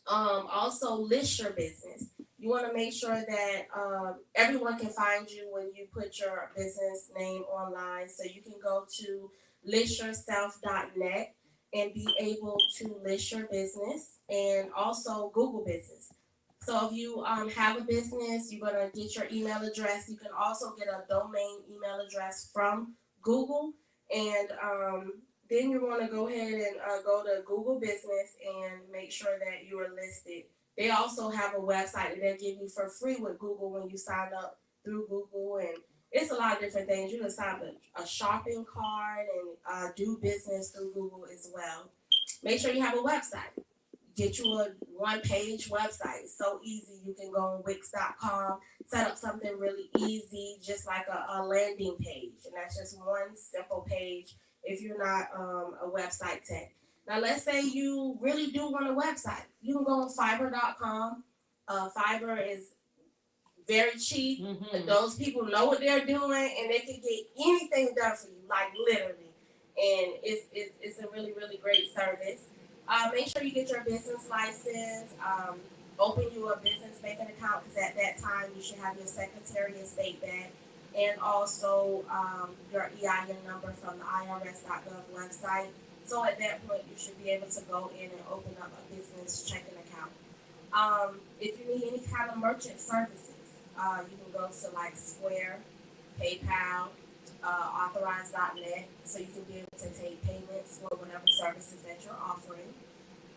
Also list your business. You want to make sure that everyone can find you when you put your business name online. So you can go to listyourself.net and be able to list your business, and also Google Business. So if you have a business, you're gonna get your email address. You can also get a domain email address from Google, and then you want to go ahead and go to Google Business and make sure that you are listed. They also have a website that they give you for free with Google when you sign up through Google, and it's a lot of different things. You can sign up a shopping cart and do business through Google as well. Make sure you have a website. Get you a one-page website. It's so easy. You can go on Wix.com, set up something really easy, just like a landing page, and that's just one simple page if you're not a website tech. Now, let's say you really do want a website. You can go on Fiverr.com. Fiverr is very cheap. Those people know what they're doing, and they can get anything done for you, like literally. And it's a really, really great service. Make sure you get your business license. Open you a business banking account, because at that time you should have your Secretary of State bank, and also your EIN number from the IRS.gov website. So at that point, you should be able to go in and open up a business checking account. If you need any kind of merchant services, you can go to like Square, PayPal, Authorize.net, so you can be able to take payments for whatever services that you're offering.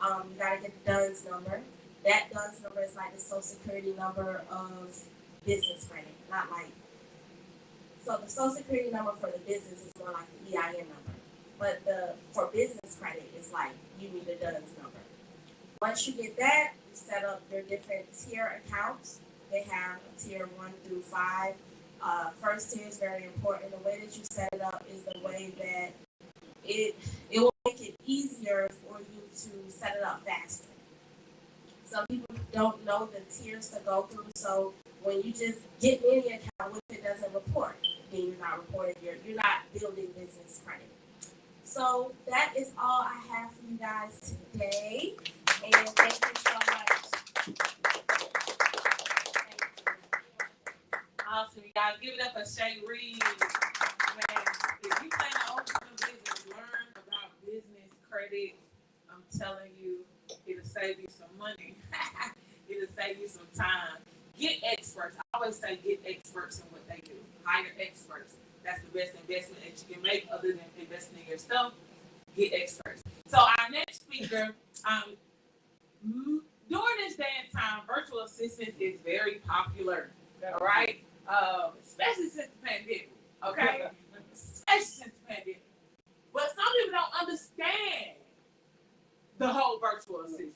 You gotta get the DUNS number. That DUNS number is like the Social Security number of business credit, not like. So the Social Security number for the business is more like the EIN number, but for business credit, it's like you need a DUNS number. Once you get that, you set up your different tier accounts. They have a tier 1 through 5. First tier is very important. The way that you set it up is the way that it will make it easier for you to set it up faster. Some people don't know the tiers to go through, so when you just get any account with it doesn't report, then you're not reporting, you're not building business credit. So that is all I have for you guys today, and thank you so much. Awesome, you guys. Give it up for Shay Reed. Man, if you plan to open a business, learn about business credit. I'm telling you, it'll save you some money. It'll save you some time. Get experts. I always say get experts in what they do. Hire experts. That's the best investment that you can make other than investing in yourself. Get experts. So our next speaker, during this day and time, virtual assistance is very popular. All right? Especially since the pandemic, okay? Especially since the pandemic. But some people don't understand the whole virtual assistance.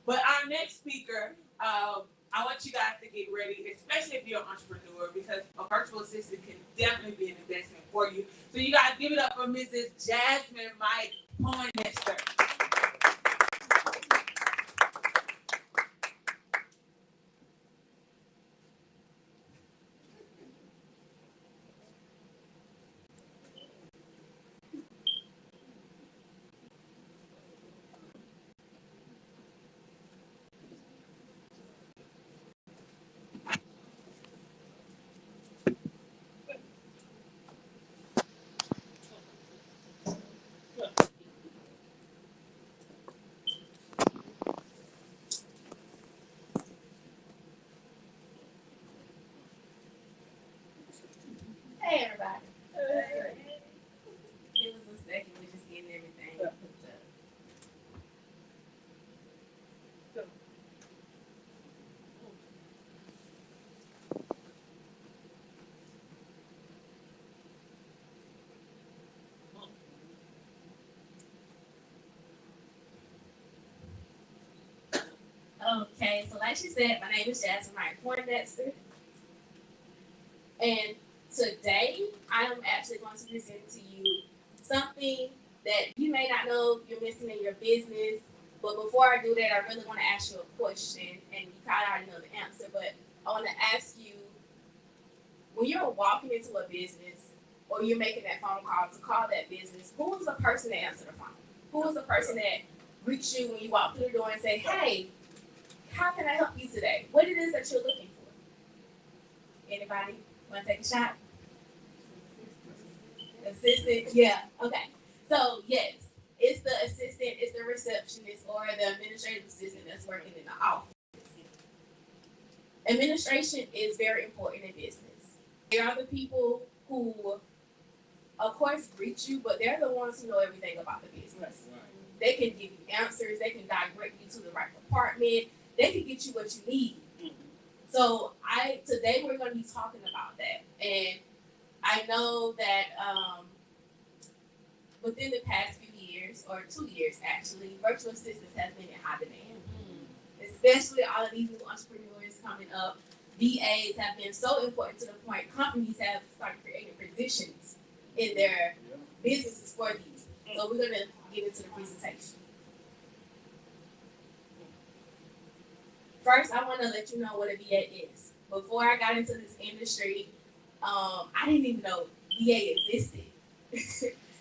But our next speaker, I want you guys to get ready, especially if you're an entrepreneur, because a virtual assistant can definitely be an investment for you. So you guys give it up for Mrs. Jasmine Mike Poindexter. Hey, everybody. Give us a second. We're just getting everything hooked up. Okay, so like she said, my name is Jasmine Wright Poindexter. And today I am actually going to present to you something that you may not know you're missing in your business. But before I do that, I really want to ask you a question, and you probably already know the answer, but I want to ask you, when you're walking into a business or you're making that phone call to call that business, who is the person that answers the phone? Who is the person that greets you when you walk through the door and say, hey, how can I help you today? What it is that you're looking for? Anybody want to take a shot? Assistant? Yeah, okay. So, yes, it's the assistant, it's the receptionist, or the administrative assistant that's working in the office. Administration is very important in business. They are the people who, of course, greet you, but they're the ones who know everything about the business. They can give you answers, they can direct you to the right department, they can get you what you need. So today we're going to be talking about that. And I know that within the past few years, or 2 years actually, virtual assistants has been in high demand. Especially all of these new entrepreneurs coming up. VAs have been so important to the point companies have started creating positions in their businesses for these. So we're going to get into the presentation. First, I want to let you know what a VA is. Before I got into this industry, I didn't even know VA existed.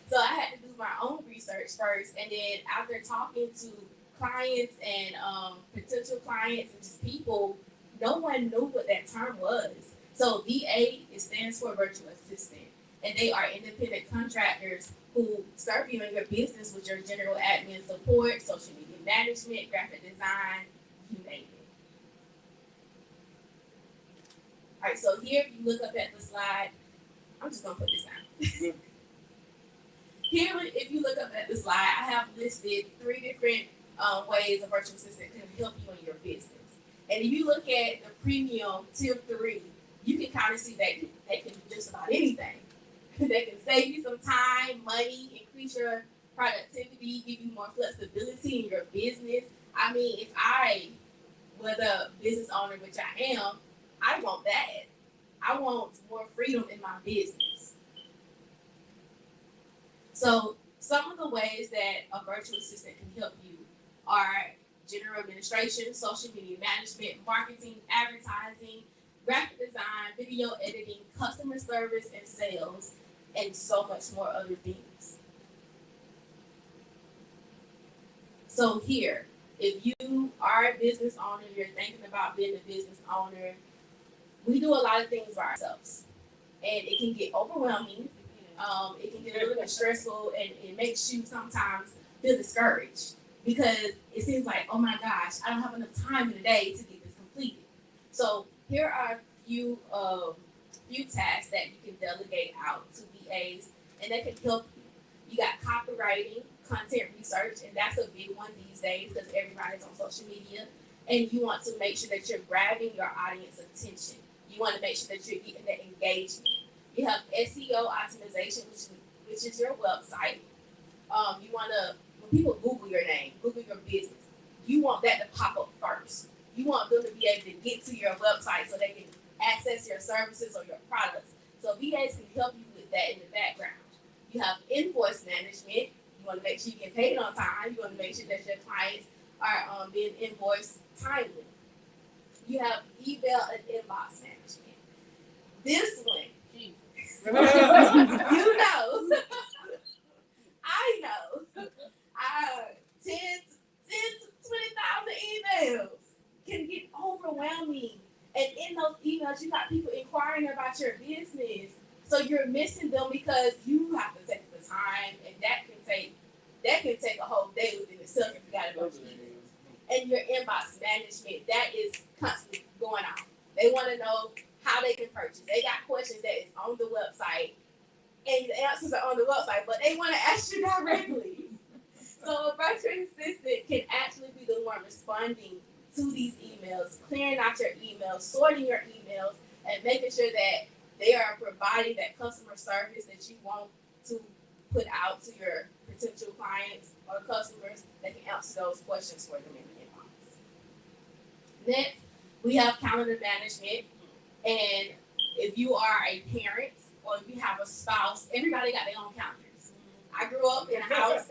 So I had to do my own research first, and then after talking to clients and potential clients and just people, no one knew what that term was. So VA, it stands for virtual assistant, and they are independent contractors who serve you in your business with your general admin support, social media management, graphic design, you name it. All right, so here, if you look up at the slide, I'm just gonna put this down. Here, if you look up at the slide, I have listed 3 different ways a virtual assistant can help you in your business. And if you look at the premium tier 3, you can kind of see that they can do just about anything. They can save you some time, money, increase your productivity, give you more flexibility in your business. I mean, if I was a business owner, which I am, I want that. I want more freedom in my business. So some of the ways that a virtual assistant can help you are general administration, social media management, marketing, advertising, graphic design, video editing, customer service and sales, and so much more other things. So here, if you are a business owner, you're thinking about being a business owner, we do a lot of things by ourselves. And it can get overwhelming. It can get a little bit stressful, and it makes you sometimes feel discouraged because it seems like, oh my gosh, I don't have enough time in the day to get this completed. So here are a few tasks that you can delegate out to VAs, and they can help you. You got copywriting, content research, and that's a big one these days because everybody's on social media, and you want to make sure that you're grabbing your audience attention. You want to make sure that you're getting the engagement. You have SEO optimization, which is your website. You want to, when people Google your name, Google your business, you want that to pop up first. You want them to be able to get to your website so they can access your services or your products. So VAs can help you with that in the background. You have invoice management. You want to make sure you get paid on time. You want to make sure that your clients are being invoiced timely. You have email and inbox management. This one, you know, I know, 10 to 20,000 emails can get overwhelming. And in those emails, you got people inquiring about your business. So you're missing them because you have to take the time, and that can take a whole day within itself if you got a bunch of emails. And your inbox management, that is constantly going on. They want to know how they can purchase. They got questions that is on the website, and the answers are on the website, but they want to ask you directly. So a virtual assistant can actually be the one responding to these emails, clearing out your emails, sorting your emails, and making sure that they are providing that customer service that you want to put out to your potential clients or customers that can answer those questions for them in the inbox. Next, we have calendar management. And if you are a parent or if you have a spouse, everybody got their own calendars. I grew up in a house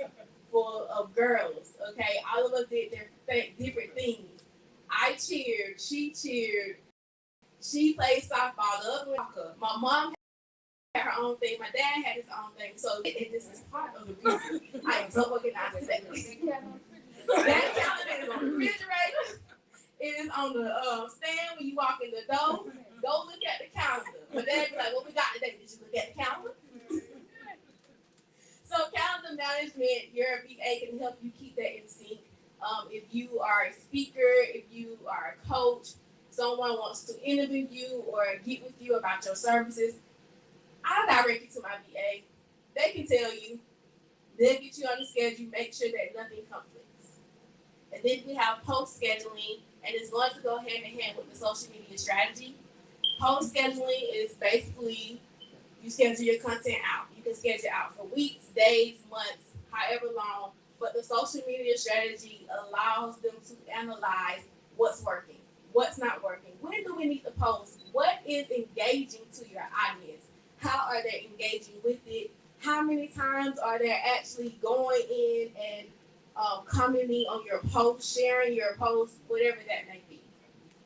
full of girls, okay? All of us did their different things. I cheered, she played softball, the other one, my mom had her own thing, my dad had his own thing. So and this is part of the reason I am so organized today. That calendar is on the refrigerator. It is on the stand when you walk in the door. Go look at the calendar. My dad be like, what we got today? Did you look at the calendar? So calendar management, your VA can help you keep that in sync. If you are a speaker, if you are a coach, someone wants to interview you or get with you about your services, I'll direct you to my VA. They can tell you. They'll get you on the schedule, make sure that nothing conflicts. And then we have post scheduling, and it's going to go hand in hand with the social media strategy. Post scheduling is basically you schedule your content out. You can schedule out for weeks, days, months, however long. But the social media strategy allows them to analyze what's working, what's not working. When do we need to post? What is engaging to your audience? How are they engaging with it? How many times are they actually going in and commenting on your post, sharing your post, whatever that may be?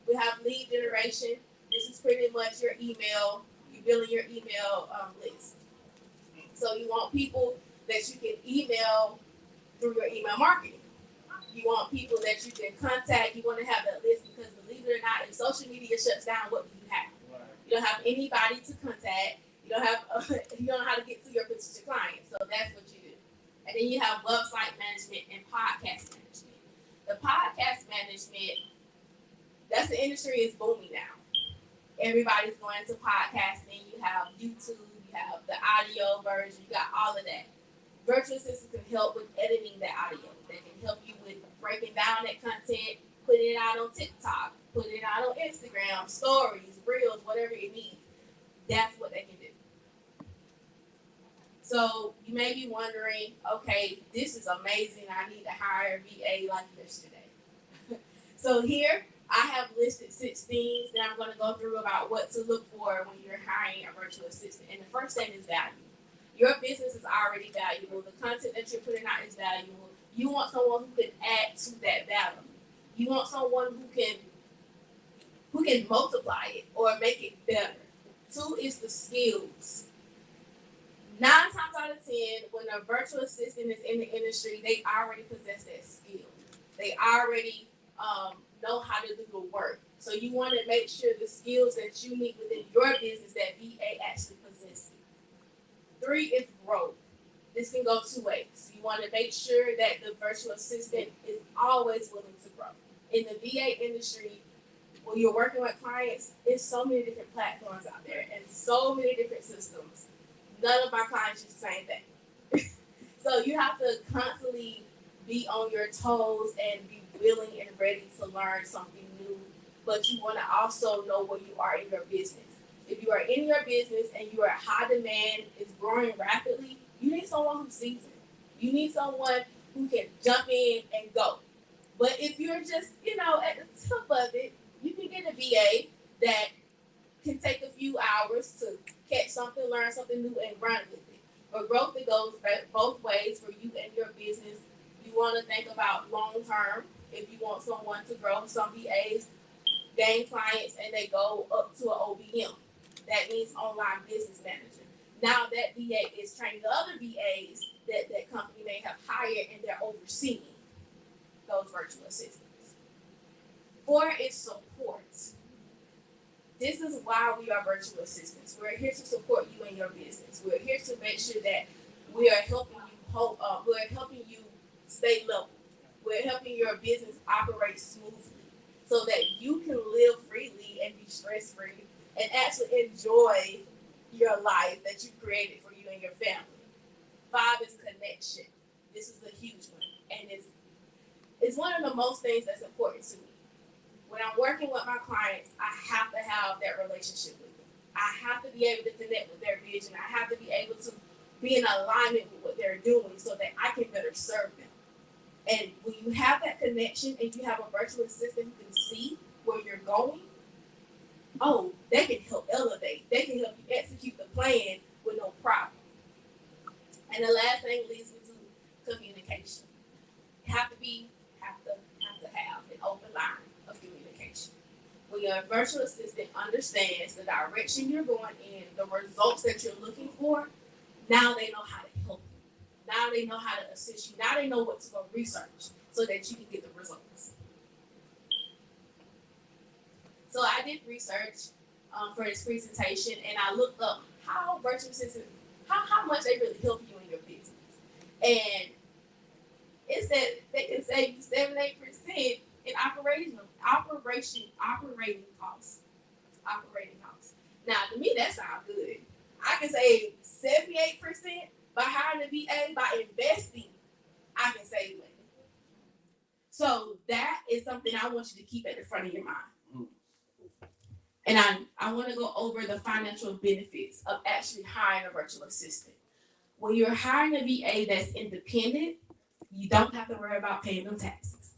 We have lead generation. This is pretty much your email. You building your email list. So you want people that you can email through your email marketing. You want people that you can contact. You want to have that list because, believe it or not, if social media shuts down, what do you have? You don't have anybody to contact. You don't have you don't know how to get to your potential clients. So that's what you do. And then you have website management and podcast management. The podcast management, that's the industry is booming now. Everybody's going to podcasting. You have YouTube, you have the audio version, you got all of that. Virtual assistants can help with editing the audio. They can help you with breaking down that content, putting it out on TikTok, putting it out on Instagram, stories, reels, whatever it needs. That's what they can do. So you may be wondering, okay, this is amazing. I need to hire a VA like yesterday. So here I have listed 6 things that I'm going to go through about what to look for when you're hiring a virtual assistant. And the first thing is value. Your business is already valuable. The content that you're putting out is valuable. You want someone who can add to that value. You want someone who can multiply it or make it better. 2 is the skills. 9 times out of 10, when a virtual assistant is in the industry, they already possess that skill. They already know how to do the work. So you want to make sure the skills that you need within your business that VA actually possesses. 3 is growth. This can go 2 ways. You want to make sure that the virtual assistant is always willing to grow. In the VA industry, when you're working with clients, there's so many different platforms out there and so many different systems. None of my clients use the same thing. So you have to constantly be on your toes and be willing and ready to learn something new. But you want to also know where you are in your business. If you are in your business and you are high demand, it's growing rapidly, you need someone who's seasoned. You need someone who can jump in and go. But if you're just, at the top of it, you can get a VA that can take a few hours to catch something, learn something new, and run with it. But growth, it goes both ways for you and your business. You want to think about long term. If you want someone to grow, some VAs gain clients and they go up to an OBM. That means online business manager. Now that VA is training the other VAs that company may have hired and they're overseeing those virtual assistants. 4 is support. This is why we are virtual assistants. We're here to support you in your business. We're here to make sure that we are helping you we're helping you stay level. We're helping your business operate smoothly so that you can live freely and be stress-free and actually enjoy your life that you created for you and your family. 5 is connection. This is a huge one. And it's one of the most things that's important to me. When I'm working with my clients, I have to have that relationship with them. I have to be able to connect with their vision. I have to be able to be in alignment with what they're doing so that I can better serve them. And when you have that connection and you have a virtual assistant who can see where you're going, oh, they can help elevate. They can help you execute the plan with no problem. And the last thing leads me to communication. You have to have an open line of communication. When your virtual assistant understands the direction you're going in, the results that you're looking for, now they know how to help you. Now they know how to assist you. Now they know what to go research so that you can get the results. So I did research for this presentation, and I looked up how virtual assistants, how much they really help you in your business. And it said they can save you 7-8% in operating costs. Now, to me, that sounds good. I can save 78% by hiring a VA. By investing, I can save money. So that is something I want you to keep at the front of your mind. And I want to go over the financial benefits of actually hiring a virtual assistant. When you're hiring a VA that's independent, you don't have to worry about paying them taxes.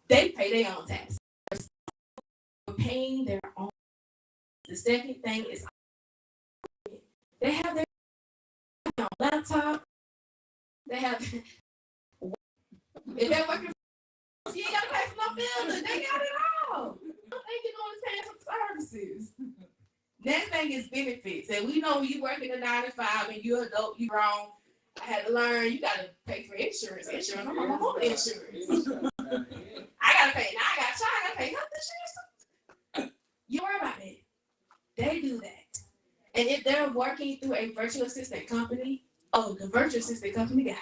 They pay their own taxes. They're paying their own. The second thing is they have their own laptop. They have, if they're working, you ain't gotta pay for no bills. They got it all. They can only pay for services. Next thing is benefits. And we know when you work in a 9 to 5 and you're adult, you're grown. I had to learn you gotta pay for insurance. I'm on my own insurance. I gotta pay. Now I gotta pay health insurance. You worry about it. They do that. And if they're working through a virtual assistant company, the virtual assistant company got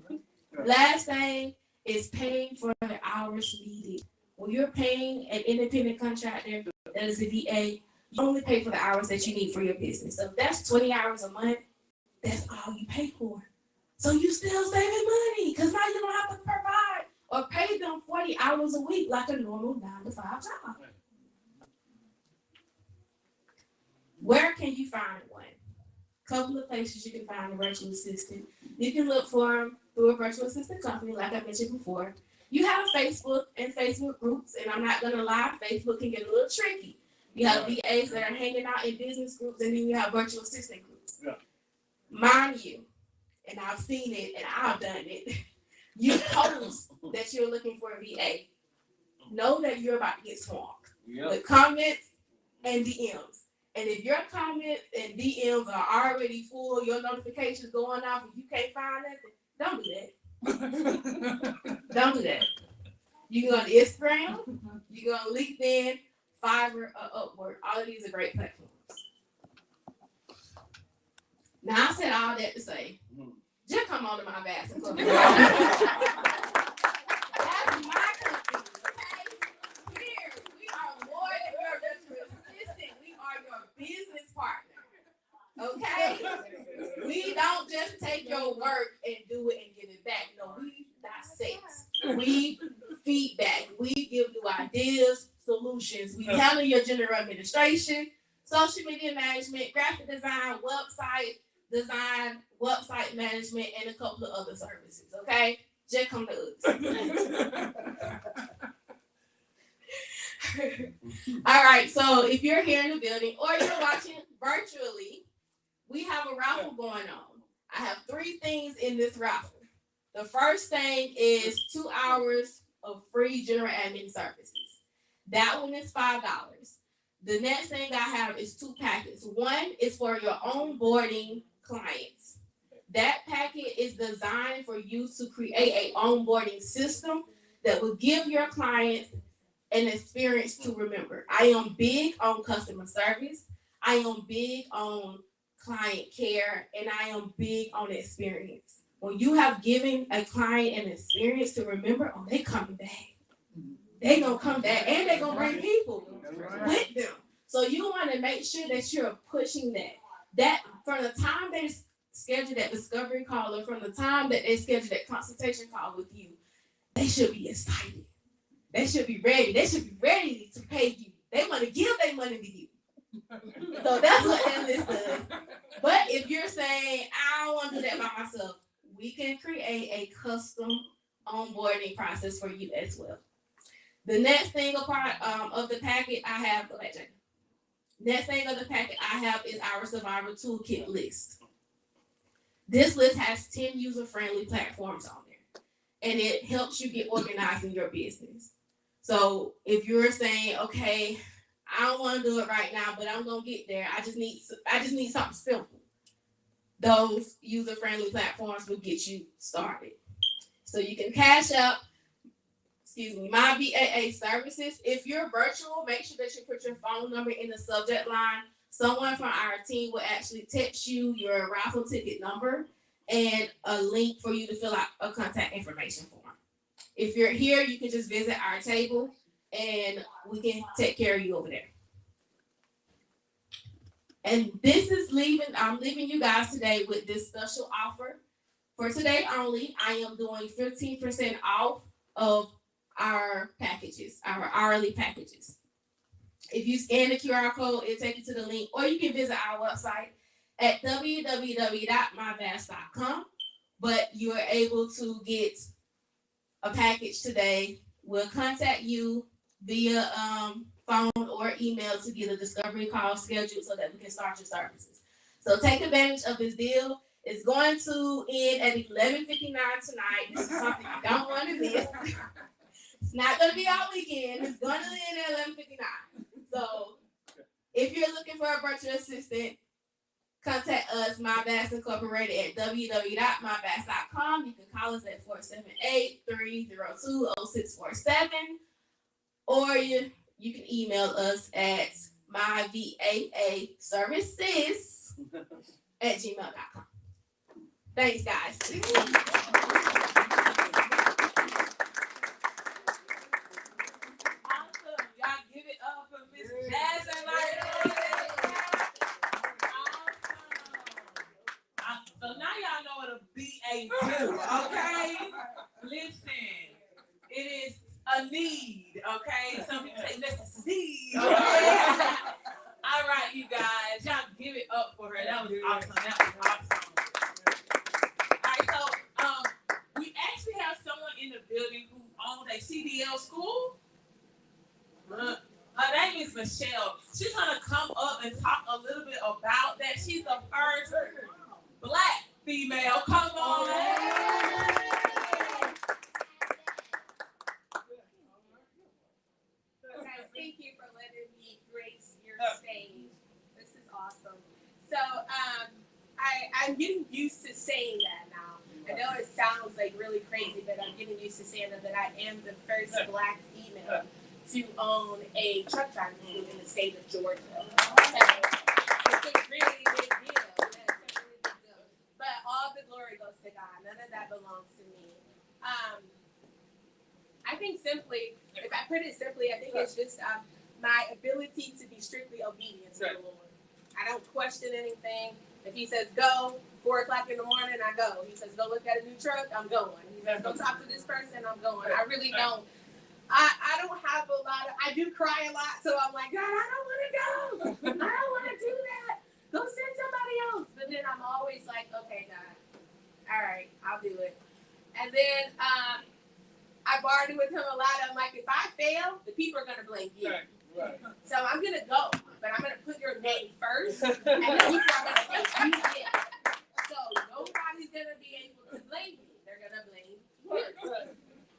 it. Last thing is paying for the hours needed. When you're paying an independent contractor that is a VA, you only pay for the hours that you need for your business. So if that's 20 hours a month, that's all you pay for. So you still saving money because now you don't have to provide or pay them 40 hours a week like a normal 9 to 5 job. Where can you find one? Couple of places you can find a virtual assistant. You can look for them through a virtual assistant company, like I mentioned before. You have Facebook and Facebook groups, and I'm not gonna lie, Facebook can get a little tricky. You have VAs that are hanging out in business groups, and then you have virtual assistant groups. Yeah. Mind you, and I've seen it and I've done it, you post that you're looking for a VA. Know that you're about to get swamped with comments and DMs. And if your comments and DMs are already full, your notifications going off and you can't find nothing, don't do that. Don't do that. You can go to Instagram, you go to LinkedIn, Fiverr, or Upwork. All of these are great platforms. Now I said all that to say, just come on to my bass and cook. That's my company, okay? Here, we are more than your virtual assistant. We are your business partner, okay? We don't just take your work and do it and give it back. No, we dissect. We feedback. We give you ideas, solutions. We handle your general administration, social media management, graphic design, website design, website management, and a couple of other services, okay? Just come to us. All right, so if you're here in the building or you're watching virtually, we have a raffle going on. I have 3 things in this raffle. The first thing is 2 hours of free general admin services. That one is $5. The next thing I have is 2 packets. One is for your onboarding clients. That packet is designed for you to create an onboarding system that will give your clients an experience to remember. I am big on customer service. I am big on client care, and I am big on experience. When you have given a client an experience to remember, they coming back. They gonna come back, and they gonna bring people with them. So you want to make sure that you're pushing that. That from the time they schedule that discovery call, or from the time that they schedule that consultation call with you, they should be excited. They should be ready. They should be ready to pay you. They want to give their money to you. So that's what that list does. But if you're saying, I don't want to do that by myself, we can create a custom onboarding process for you as well. The next thing apart of the packet I have, go back, Jay. Next thing of the packet I have is our Survivor Toolkit list. This list has 10 user-friendly platforms on there, and it helps you get organized in your business. So if you're saying, okay, I don't want to do it right now, but I'm gonna get there. I just need something simple. Those user-friendly platforms will get you started. So you can cash up, my VAA services. If you're virtual, make sure that you put your phone number in the subject line. Someone from our team will actually text you your raffle ticket number and a link for you to fill out a contact information form. If you're here, you can just visit our table and we can take care of you over there. And I'm leaving you guys today with this special offer. For today only, I am doing 15% off of our packages, our hourly packages. If you scan the QR code, it'll take you to the link, or you can visit our website at www.myvast.com. But you are able to get a package today. We'll contact you via phone or email to get a discovery call scheduled so that we can start your services. So take advantage of this deal. It's going to end at 11:59 tonight. This is something you don't want to miss. It's not going to be all weekend. It's going to end at 11:59. So if you're looking for a virtual assistant, contact us, MyVast Incorporated, at www.myvast.com. You can call us at 478-302-0647, or you can email us at myvaaservices@gmail.com. Thanks, guys. Awesome. Y'all give it up for Miss Jasmine. Awesome. So now y'all know what a BA do, okay? Listen, it is a need, okay? Some people say necessity, okay? All right, you guys, y'all give it up for her. That was awesome. That was awesome. All right, so we actually have someone in the building who owns a CDL school. Her name is Michelle. She's gonna come up and talk a little bit about that. She's the first Black female. Come on. Guys, thank you for letting me grace your stage. This is awesome. So, I'm getting used to saying that now. I know it sounds like really crazy, but I'm getting used to saying that I am the first Black female to own a truck driving school in the state of Georgia. So, it's a really big deal. That's a really big deal. But all the glory goes to God. None of that belongs to me. I think simply, if I put it simply, I think it's just my ability to be strictly obedient to the Lord. I don't question anything. If he says go, 4:00 in the morning, I go. He says go look at a new truck, I'm going. He says go talk to this person, I'm going. I really don't. I don't have a lot of, I do cry a lot, so I'm like, God, I don't want to go. I don't want to do that. Go send somebody else. But then I'm always like, okay, God, all right, I'll do it. And then I've argued with him a lot. I'm like, if I fail, the people are going to blame you. Right. So I'm going to go, but I'm going to put your name first, and the people are going to say you did. So nobody's going to be able to blame me. They're going to blame you.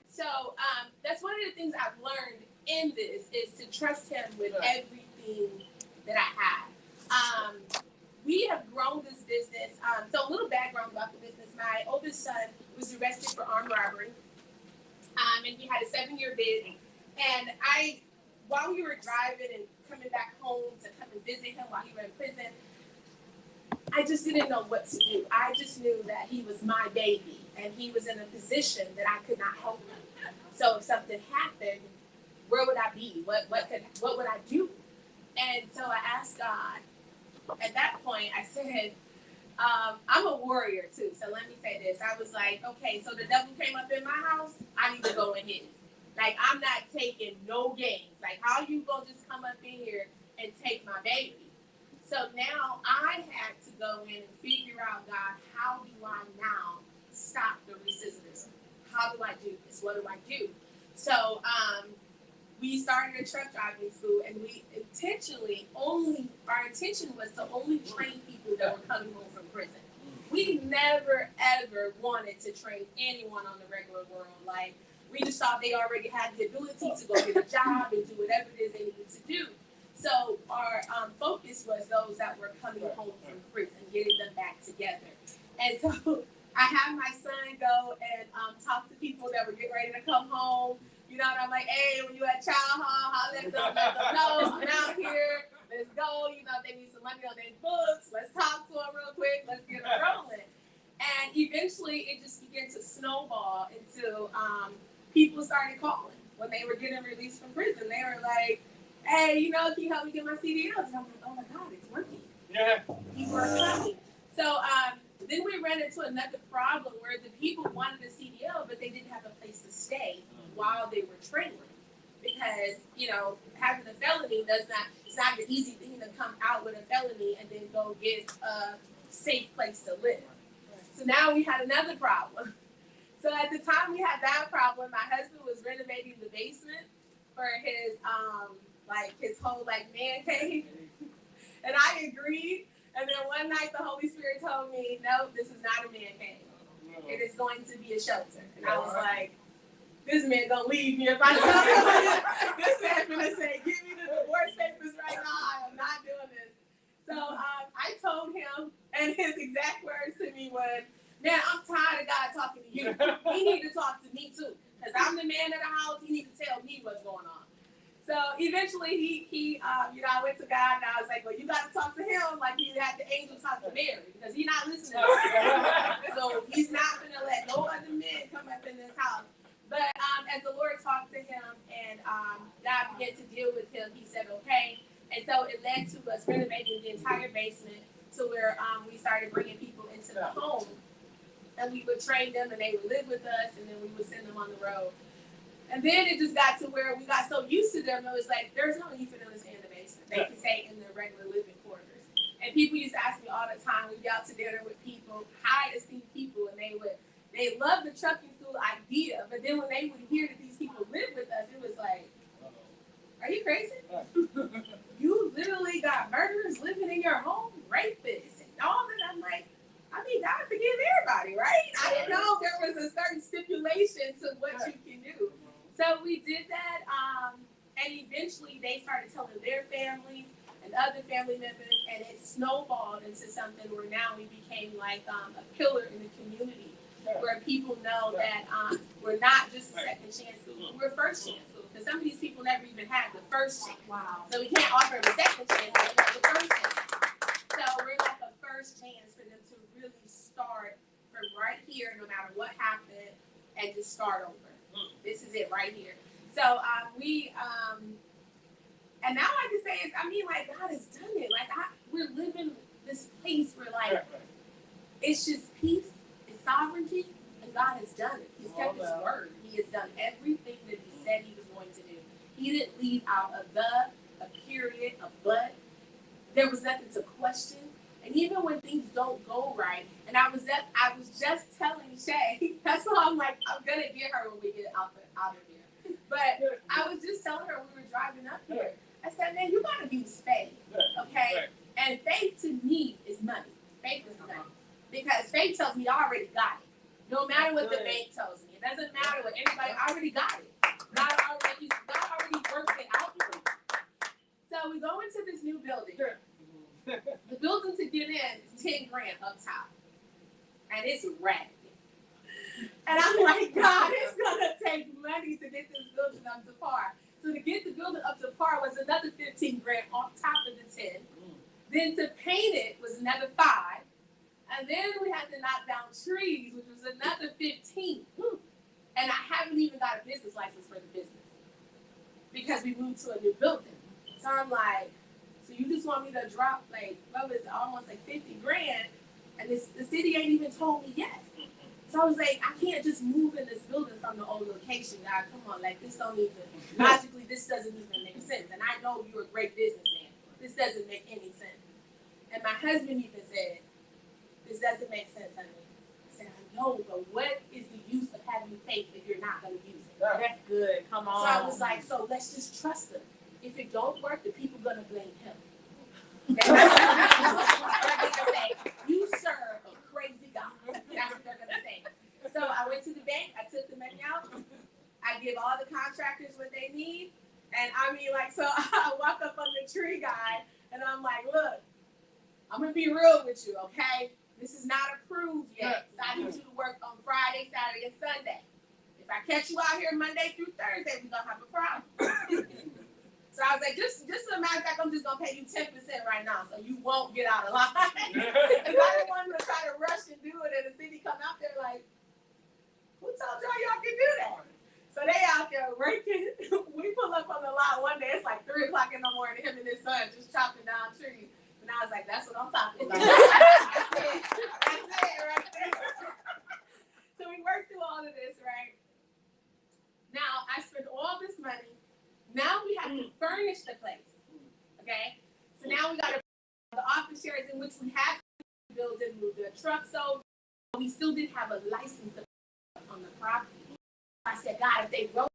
So that's one of the things I've learned in this is to trust him with everything that I have. We have grown this business. So a little background about the business. My oldest son was arrested for armed robbery. And he had a 7-year bid. And while we were driving and coming back home to come and visit him while he was in prison, I just didn't know what to do. I just knew that he was my baby and he was in a position that I could not help him. So if something happened, where would I be? What would I do? And so I asked God. At that point, I said, I'm a warrior too. So let me say this. I was like, okay, so the devil came up in my house. I need to go in his. Like, I'm not taking no games. Like, how you gonna just come up in here and take my baby? So now I had to go in and figure out, God, how do I now stop the recidivism? How do I do this? What do I do? So we started a truck driving school, and we intentionally our intention was to only train people that were coming home from prison. We never ever wanted to train anyone on the regular world. Like, we just thought they already had the ability to go get a job and do whatever it is they needed to do. So our focus was those that were coming home from prison, getting them back together. And so I had my son go and talk to people that were getting ready to come home. You know, and I'm like, hey, when you at child hall, let them know I'm out here. Let's go. You know, if they need some money on their books, let's talk to them real quick. Let's get them rolling. And eventually, it just began to snowball until people started calling when they were getting released from prison. They were like, hey, you know, can you help me get my CDLs? And I'm like, oh my God, it's working. Yeah. People are coming. So then we ran into another problem where the people wanted a CDL, but they didn't have a place to stay while they were training. Because, you know, having a felony it's not an easy thing to come out with a felony and then go get a safe place to live. So now we had another problem. So at the time we had that problem, my husband was renovating the basement for his his whole man cave. And I agreed. And then one night the Holy Spirit told me, no, this is not a man cave. It is going to be a shelter. And I was like, this man gonna leave me if I tell him this man gonna say, give me the divorce papers right now. I am not doing this. So I told him, and his exact words to me was, man, I'm tired of God talking to you. He need to talk to me too. Because I'm the man of the house, he need to tell me what's going on. So eventually he I went to God and I was like, well, you got to talk to him like you had the angel talk to Mary, because he's not listening to me. So he's not going to let no other men come up in this house. But as the Lord talked to him and God began to deal with him, he said, okay. And so it led to us renovating the entire basement to where we started bringing people into the home. And we would train them and they would live with us, and then we would send them on the road. And then it just got to where we got so used to them, it was like, there's no need for them to stay in the basement. They can stay in their regular living quarters. And people used to ask me all the time, we'd be out to dinner with people, high esteemed people, and they loved the trucking school idea, but then when they would hear that these people live with us, it was like, are you crazy? You literally got murderers living in your home, rapists, and all that. I'm like, I mean, God forgive everybody, right? I didn't know there was a certain stipulation to what you can do. So we did that, and eventually they started telling their families and other family members, and it snowballed into something where now we became like a pillar in the community, where people know that we're not just a second chance school, we're first chance school. Because some of these people never even had the first chance. Wow. So we can't offer them a second chance, they have the first chance. So we're like a first chance for them to really start from right here, no matter what happened, and just start over. This is it right here. So and now I can say God has done it. We're living this place where it's just peace, it's sovereignty, and God has done it. He's kept his word. He has done everything that he said he was going to do. He didn't leave out a period, a but. There was nothing to question. And even when things don't go right, and I was just telling Shay, that's why I'm like, I'm gonna get her when we get out of here. But I was just telling her when we were driving up here, I said, man, you gotta use faith, okay? And faith to me is money. Faith is money. Because faith tells me I already got it. No matter what the bank tells me. It doesn't matter what anybody, I already got it. God already worked it out for me. So we go into this new building. The building to get in is $10,000 up top. And it's raggedy. And I'm like, God, it's gonna take money to get this building up to par. So to get the building up to par was another $15,000 on top of the 10. Then to paint it was another 5. And then we had to knock down trees, which was another 15. And I haven't even got a business license for the business because we moved to a new building. So I'm like, so you just want me to drop almost $50,000, and the city ain't even told me yes. So I was like, I can't just move in this building from the old location. God, come on, this don't even, logically, this doesn't even make sense. And I know you're a great businessman. This doesn't make any sense. And my husband even said, this doesn't make sense, honey. I said, I know, but what is the use of having having faith if you're not gonna use it? That's good. Come So on. I was like, so let's just trust him. If it don't work, the people gonna blame him. They're gonna say, you serve a crazy God. That's what they're gonna say. So I went to the bank, I took the money out, I give all the contractors what they need, and I mean, like, so I walk up on the tree guy, and I'm like, look, I'm gonna be real with you, okay? This is not approved yet, so I need you to work on Friday, Saturday, and Sunday. If I catch you out here Monday through Thursday, we're gonna have a problem. So I was like, just as a matter of fact, I'm just gonna pay you 10% right now, so you won't get out of line. Because I didn't want them to try to rush and do it, and the city come out there like, who told y'all can do that? So they out there working. We pull up on the lot one day, it's like 3 o'clock in the morning, him and his son just chopping down trees. And I was like, that's what I'm talking about. That's it right there. So we worked through all of this, right? Now I spent all this money. Now we have to furnish the place. Okay? So now we got the office chairs in which we have to build and move the trucks over. We still didn't have a license on the property. I said, God, if they roll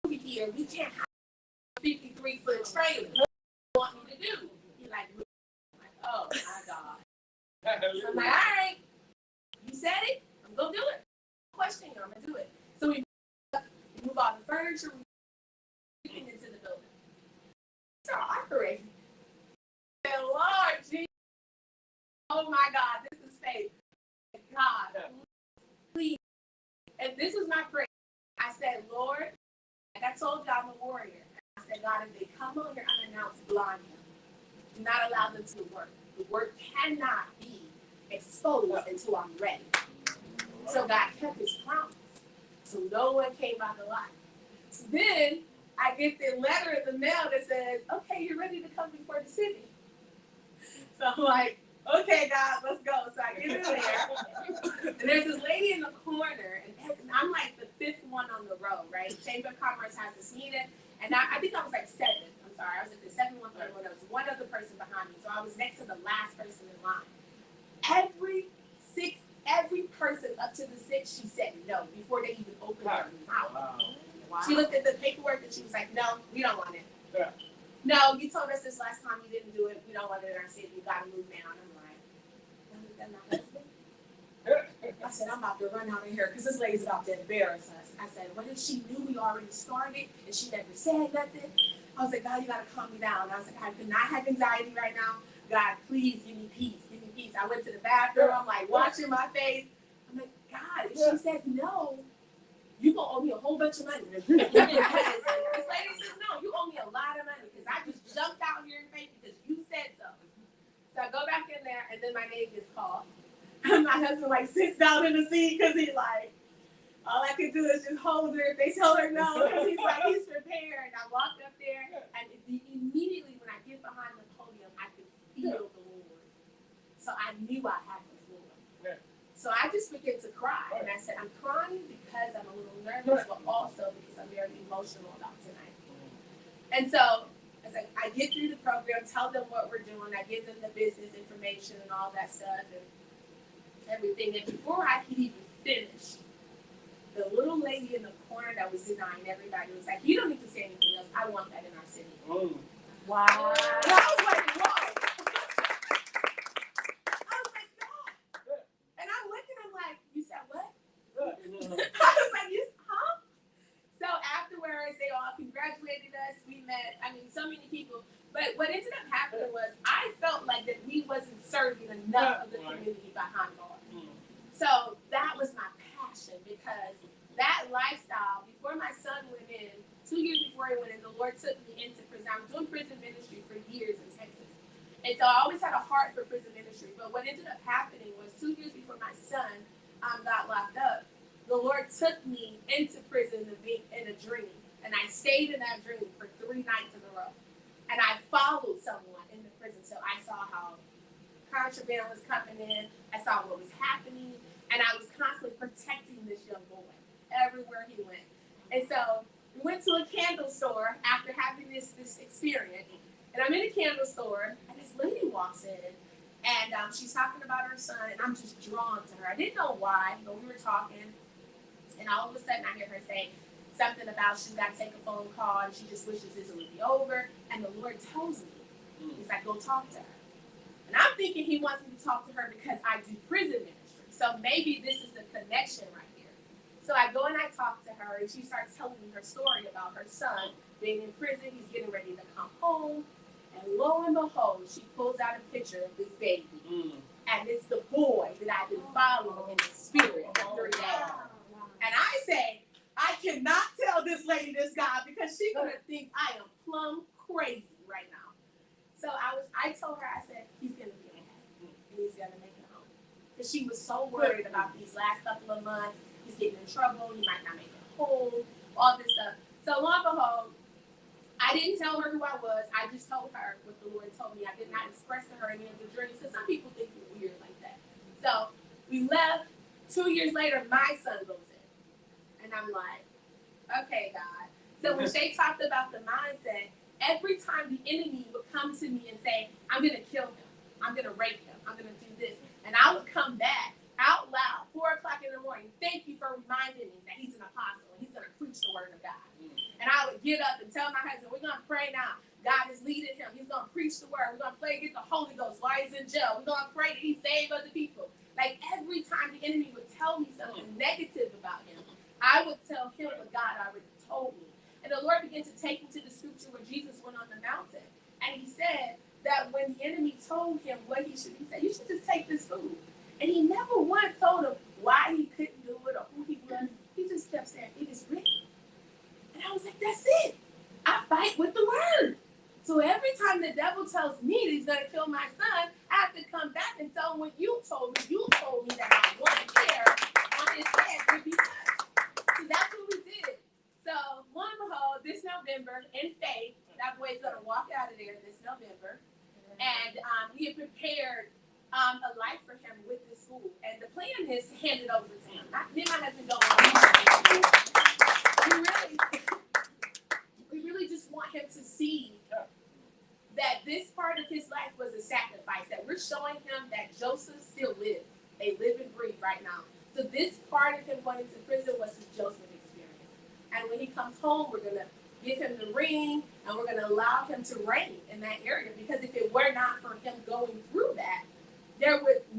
over here, we can't have a 53-foot trailer. What do you want me to do? He's like, oh my God. So I'm like, all right, you said it, I'm gonna do it. Question you, I'm gonna do it. So we move all the furniture, we get into the building. Start operating. And Lord Jesus, oh my God, this is faith. God, please. And this was my prayer. I said, Lord, like I told you, I'm a warrior. I said, God, if they come on here unannounced blind, do not allow them to work. The work cannot be exposed until I'm ready. So God kept his promise. So no one came out alive. So then I get the letter in the mail that says, okay, you're ready to come before the city. So I'm like, okay, God, let's go. So I get in there. And there's this lady in the corner, and I'm like the 5th one on the row, right? Chamber of Commerce has this meeting, and I think I was like 7th. I'm sorry, I was at the 7th one, there was one other person behind me, so I was next to the last person in line. Every person up to the 6th, she said no before they even opened their mouth. Wow. She looked at the paperwork and she was like, no, we don't want it. Yeah. No, you told us this last time you didn't do it. We don't want it in our city. You gotta move now. And I'm like, I looked at my husband. I said, I'm about to run out of here because this lady's about to embarrass us. I said, what if she knew we already started and she never said nothing? I was like, God, you gotta calm me down. I was like, I could not have anxiety right now. God, please give me peace. Give me peace. I went to the bathroom. I'm like washing my face. I'm like, God, if she says no, you gonna owe me a whole bunch of money. Because this lady says no, you owe me a lot of money because I just jumped out here in faith because you said so. So I go back in there and then my name gets called. And my husband like sits down in the seat because he like, all I could do is just hold her. If they tell her no, because he's like, he's prepared. I walked up there and immediately when I get behind the podium, I could feel the Lord. So I knew I had the floor. Yeah. So I just began to cry. And I said, I'm crying because I'm a little nervous, but also because I'm very emotional about tonight. And so I said, I get through the program, tell them what we're doing. I give them the business information and all that stuff and everything. And before I could even finish, the little lady in the corner that was denying everybody was like, you don't need to say anything else. I want that in our city. Wow. And I was like, whoa. I was like, God. And I'm looking, I'm like, you said what? I was like, huh? So afterwards, they all congratulated us. We met, so many people. But what ended up happening was I felt like that we wasn't serving enough of the community behind bars. So that was my passion because that lifestyle, before my son went in, 2 years before he went in, the Lord took me into prison. I was doing prison ministry for years in Texas. And so I always had a heart for prison ministry. But what ended up happening was 2 years before my son got locked up, the Lord took me into prison in a dream. And I stayed in that dream for 3 nights in a row. And I followed someone in the prison. So I saw how contraband was coming in. I saw what was happening. And I was constantly protecting this young boy everywhere he went. And so we went to a candle store after having this experience. And I'm in a candle store, and this lady walks in, and she's talking about her son, and I'm just drawn to her. I didn't know why, but we were talking. And all of a sudden I hear her say something about she's got to take a phone call and she just wishes this would be over. And the Lord tells me, he's like, go talk to her. And I'm thinking he wants me to talk to her because I do prison ministry. So maybe this is the connection right here. So I go and I talk to her and she starts telling me her story about her son being in prison. He's getting ready to come home. And lo and behold, she pulls out a picture of this baby. And it's the boy that I've been following in the spirit for 3 days. And I say, I cannot tell this lady this God because she's gonna think I am plumb crazy right now. So I told her, I said, he's gonna be okay. And he's gonna make it home. Because she was so worried about these last couple of months. He's getting in trouble, he might not make it home, all this stuff. So lo and behold, I didn't tell her who I was. I just told her what the Lord told me. I did not express to her any of the dreams because some people think we're weird like that. So we left. 2 years later, my son goes in. And I'm like, okay, God. So when Shay talked about the mindset, every time the enemy would come to me and say, I'm going to kill him. I'm going to rape him. I'm going to do this. And I would come back out loud, 4 o'clock in the morning. Thank you for reminding me that he's an apostle and he's going to preach the word of God. And I would get up and tell my husband, we're going to pray now. God is leading him. He's going to preach the word. We're going to pray, get the Holy Ghost while he's in jail. We're going to pray that he save other people. Like every time the enemy would tell me something negative about him, I would tell him what God already told me. And the Lord began to take me to the scripture where Jesus went on the mountain. And he said that when the enemy told him what he should, he said, you should just take this food. And he never once told him why he couldn't do it or who he was. He just kept saying, it is written. And I was like, that's it. I fight with the word. So every time the devil tells me that he's going to kill my son, I have to come back and tell him what you told me. You told me that my one hair on his head would be touched. So that's what we did. So lo and behold, this November, in faith, that boy's going to walk out of there this November. And we have prepared a life for him with this school. And the plan is to hand it over to him. Me and my husband don't want we really just want him to see that this part of his life was a sacrifice, that we're showing him that Joseph still lived. They live and breathe right now. So this part of him going into prison was his Joseph experience. And when he comes home, we're going to give him the ring, and we're going to allow him to reign in that area. Because if it were not for him going through that,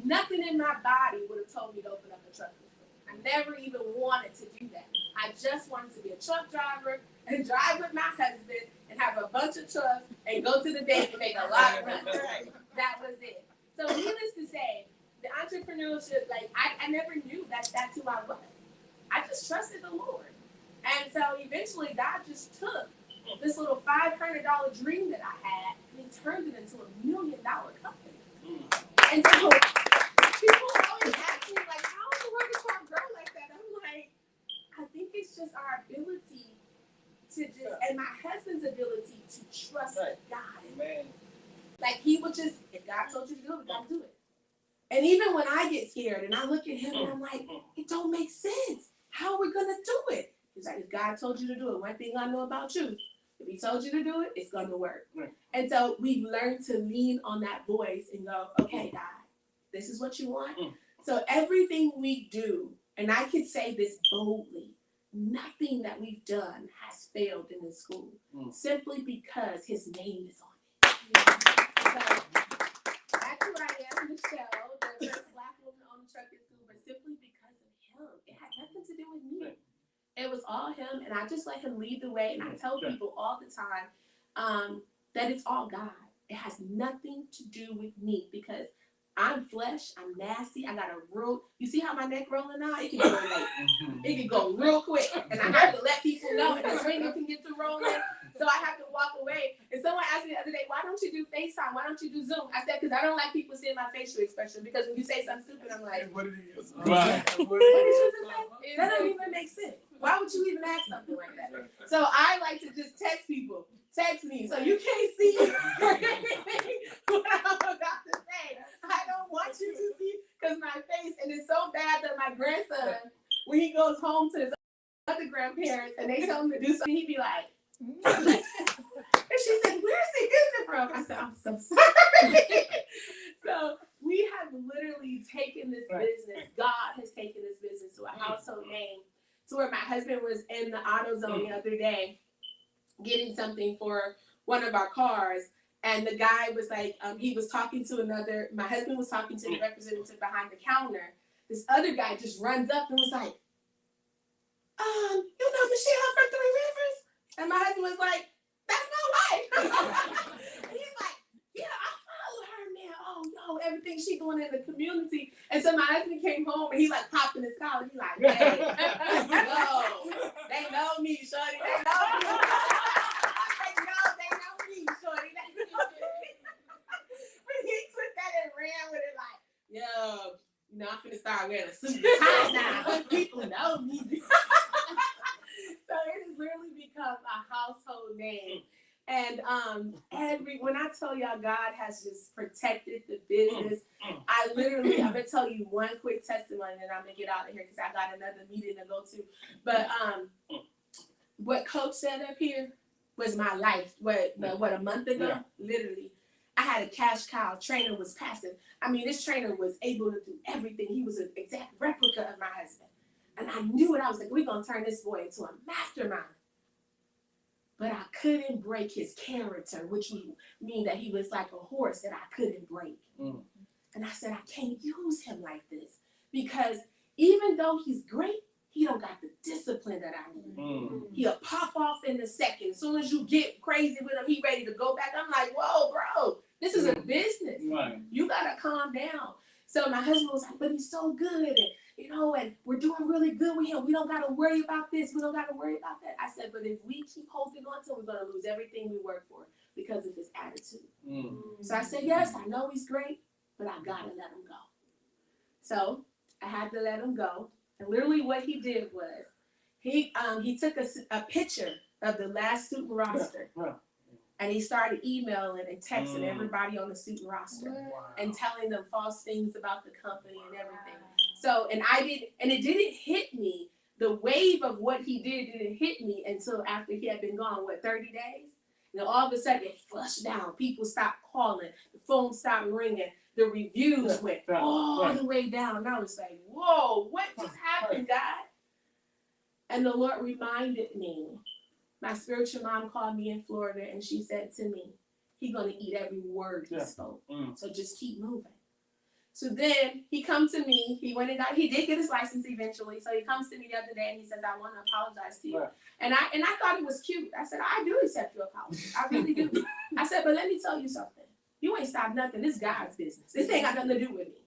nothing in my body would have told me to open up a trucking school. I never even wanted to do that. I just wanted to be a truck driver and drive with my husband and have a bunch of trucks and go to the bank and make a lot of money. That was it. So needless to say, the entrepreneurship, like I never knew that that's who I was. I just trusted the Lord. And so eventually God just took this little $500 dream that I had and he turned it into $1 million company. And so people always ask me, like, how in the world did y'all grow like that? I'm like, I think it's just our ability to just, and my husband's ability to trust God. Amen. Like he would just, if God told you to do it, God do it. And even when I get scared and I look at him and I'm like, it don't make sense. How are we gonna do it? He's like, if God told you to do it, one thing I know about you, if he told you to do it, it's gonna work. And so we've learned to lean on that voice and go, okay, God, this is what you want. So everything we do, and I can say this boldly, nothing that we've done has failed in this school, simply because his name is on it. So that's who I am, Michelle, the first Black woman on the trucking school, but simply because of him. It had nothing to do with me. It was all him, and I just let him lead the way. And I tell people all the time that it's all God. It has nothing to do with me because I'm flesh, I'm nasty, I got a real, you see how my neck rolling now? It can go like, it can go real quick. And I have to let people know, and the ringer can get to rolling. So I have to walk away. And someone asked me the other day, why don't you do FaceTime? Why don't you do Zoom? I said, because I don't like people seeing my facial expression. Because when you say something stupid, I'm like, What it is. what did you just say? That doesn't even make sense. Why would you even ask something like that? So I like to just text people. Text me so you can't see what I'm about to say. I don't want you to see because my face, and it's so bad that my grandson, when he goes home to his other grandparents and they tell him to do something, he'd be like, and she said, where's he getting it from? I said, I'm so sorry. So we have literally taken this business, God has taken this business to a household name to where my husband was in the AutoZone the other day getting something for one of our cars. And the guy was like, he was talking to my husband was talking to the representative behind the counter. This other guy just runs up and was like, you know Michelle from Three Rivers? And my husband was like, that's my wife. And he's like, yeah, I follow her now. Oh no, everything she doing in the community. And so my husband came home and he like popped in his collar. He's like, hey, no, they know me, shorty. They know me. They know me, shorty. They know me. But he took that and ran with it like, yo, you know, I'm finna start wearing a suit and tie now. People know me. So it has really become a household name. And when I tell y'all God has just protected the business, I'm gonna tell you one quick testimony and I'm gonna get out of here because I got another meeting to go to. But what Coach said up here was my life. What a month ago, literally. I had a cash cow. Trainer was passive. I mean, this trainer was able to do everything. He was an exact replica of my husband. And I knew it. I was like, we're going to turn this boy into a mastermind. But I couldn't break his character, which would mean that he was like a horse that I couldn't break. And I said, I can't use him like this. Because even though he's great, he don't got the discipline that I need. He'll pop off in a second. As soon as you get crazy with him, he ready to go back. I'm like, whoa, bro, this is a business. Right. You got to calm down. So my husband was like, but he's so good. And, you know, and we're doing really good with him. We don't got to worry about this. We don't got to worry about that. I said, but if we keep holding on to him, we're going to lose everything we work for because of his attitude. So I said, yes, I know he's great, but I got to let him go. So I had to let him go. And literally what he did was he took a picture of the last student roster and he started emailing and texting everybody on the student roster and telling them false things about the company and everything. So, it didn't hit me. The wave of what he didn't hit me until after he had been gone, 30 days? You know, all of a sudden it flushed down. People stopped calling. The phone stopped ringing. The reviews went all the way down. And I was like, whoa, what just happened, God? And the Lord reminded me. My spiritual mom called me in Florida and she said to me, he's going to eat every word he spoke. So just keep moving. So then he comes to me. He went and he did get his license eventually. So he comes to me the other day and he says, I want to apologize to you. And I thought it was cute. I said, I do accept your apology. I really do. I said, but let me tell you something. You ain't stopped nothing. This is God's business. This ain't got nothing to do with me.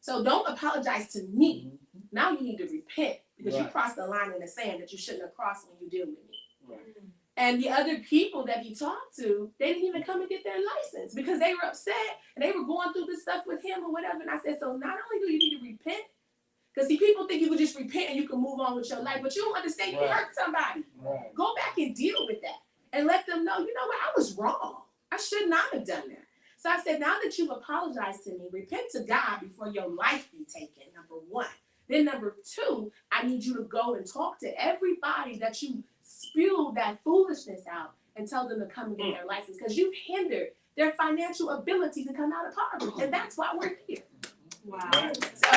So don't apologize to me. Now you need to repent because you crossed the line in the sand that you shouldn't have crossed when you deal with me. And the other people that he talked to, they didn't even come and get their license because they were upset and they were going through this stuff with him or whatever. And I said, so not only do you need to repent, because see, people think you can just repent and you can move on with your life, but you don't understand you hurt somebody. Go back and deal with that and let them know, you know what, I was wrong. I should not have done that. So I said, now that you've apologized to me, repent to God before your life be taken, number one. Then number two, I need you to go and talk to everybody that you spewed that foolishness out and tell them to come and get their license because you've hindered their financial ability to come out of poverty. And that's why we're here. Wow. So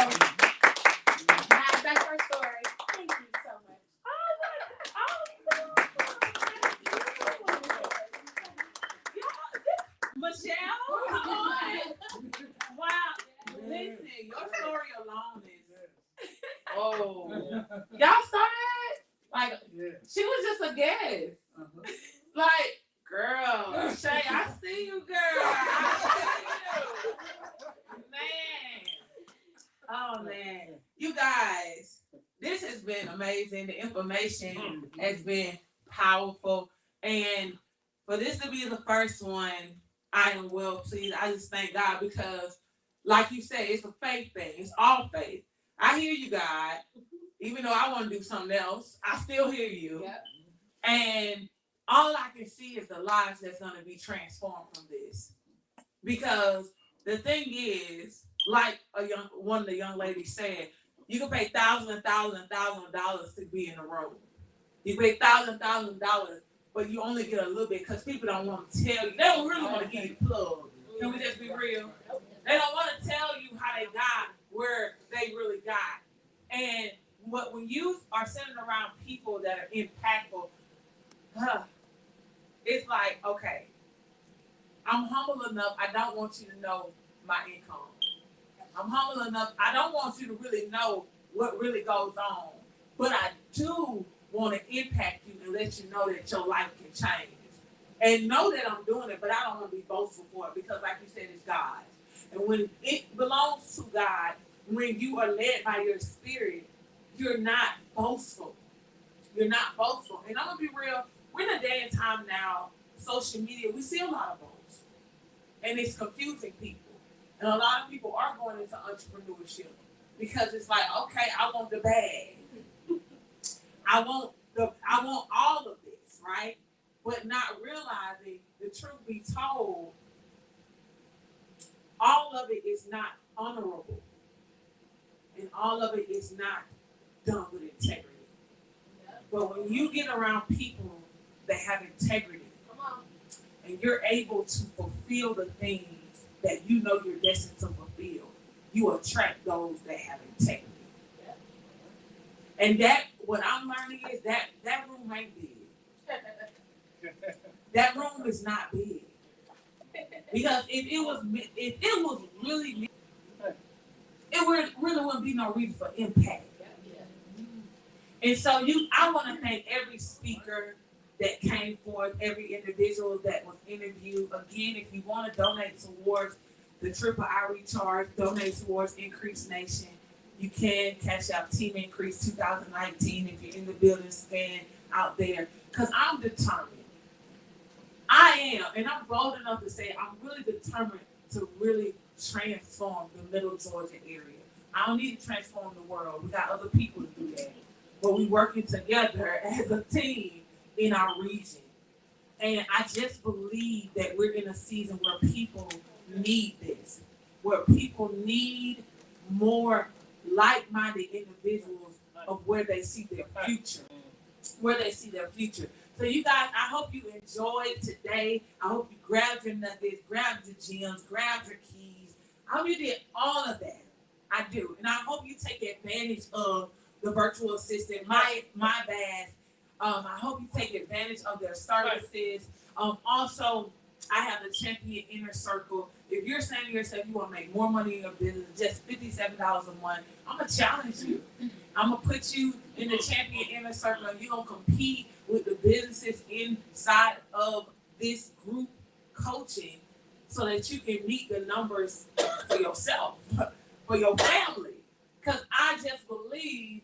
that's our story. Thank you so much. Michelle, come on. Wow. Listen, your story alone is, oh. Y'all started? Like, she was just a guest. Like, girl, Shay, I see you, girl. I see you. Man. Oh, man. You guys, this has been amazing. The information has been powerful. And for this to be the first one, I am well pleased. I just thank God because, like you said, it's a faith thing. It's all faith. I hear you, God. Even though I want to do something else, I still hear you. Yep. And all I can see is the lives that's going to be transformed from this. Because the thing is, like one of the young ladies said, you can pay thousands of dollars to be in a room. You pay thousands of dollars, but you only get a little bit because people don't want to tell you. They don't really want to give you plug. Can we just be real? They don't want to tell you how they got where they really got. And when you are sitting around people that are impactful, it's like, okay, I'm humble enough. I don't want you to know my income. I'm humble enough. I don't want you to really know what really goes on. But I do want to impact you and let you know that your life can change. And know that I'm doing it, but I don't want to be boastful for it because, like you said, it's God. And when it belongs to God, when you are led by your spirit, you're not boastful. You're not boastful. And I'm going to be real. We're in a day and time now, social media, we see a lot of boast. And it's confusing people. And a lot of people are going into entrepreneurship because it's like, okay, I want the bag. I want all of this, right? But not realizing the truth be told, all of it is not honorable. And all of it is not done with integrity. But when you get around people that have integrity, and you're able to fulfill the things that you know you're destined to fulfill, you attract those that have integrity. And that, what I'm learning is that room ain't big. That room is not big. Because if it was really big, it really wouldn't be no reason for impact. And so I want to thank every speaker that came forth, every individual that was interviewed. Again, if you want to donate towards the Triple I Recharge, donate towards Increase Nation, you can cash out Team Increase 2019 if you're in the building, stand out there. Because I'm determined. I am, and I'm bold enough to say I'm really determined to really transform the Middle Georgia area. I don't need to transform the world. We got other people to do that. But we're working together as a team in our region. And I just believe that we're in a season where people need this, where people need more like-minded individuals of where they see their future, So you guys, I hope you enjoyed today. I hope you grabbed your nuggets, grabbed your gems, grabbed your keys. I hope you did all of that. I do. And I hope you take advantage of the virtual assistant, my badge. I hope you take advantage of their services. Also, I have the Champion Inner Circle. If you're saying to yourself you want to make more money in your business, just $57 a month, I'm going to challenge you. I'm going to put you in the Champion Inner Circle, and you're going to compete with the businesses inside of this group coaching so that you can meet the numbers for yourself, for your family. Because I just believe,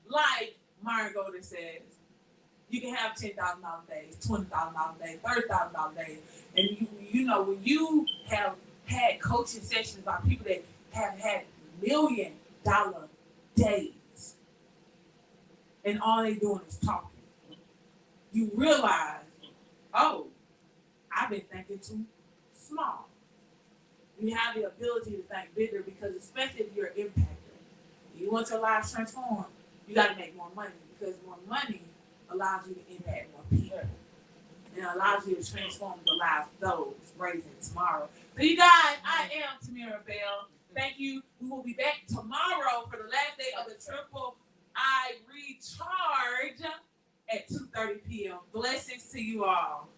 like Myron Golden says, you can have $10,000 days, $20,000 days, $30,000 days. And you know, when you have had coaching sessions by people that have had $1 million days, and all they doing is talking, you realize, oh, I've been thinking too small. You have the ability to think bigger because especially if you're an impactor, you want your life transformed, you got to make more money because more money allows you to impact more people. And allows you to transform the lives of those raising tomorrow. So you guys, I am Tamira Bell. Thank you. We will be back tomorrow for the last day of the Triple I Recharge at 2:30 p.m. Blessings to you all.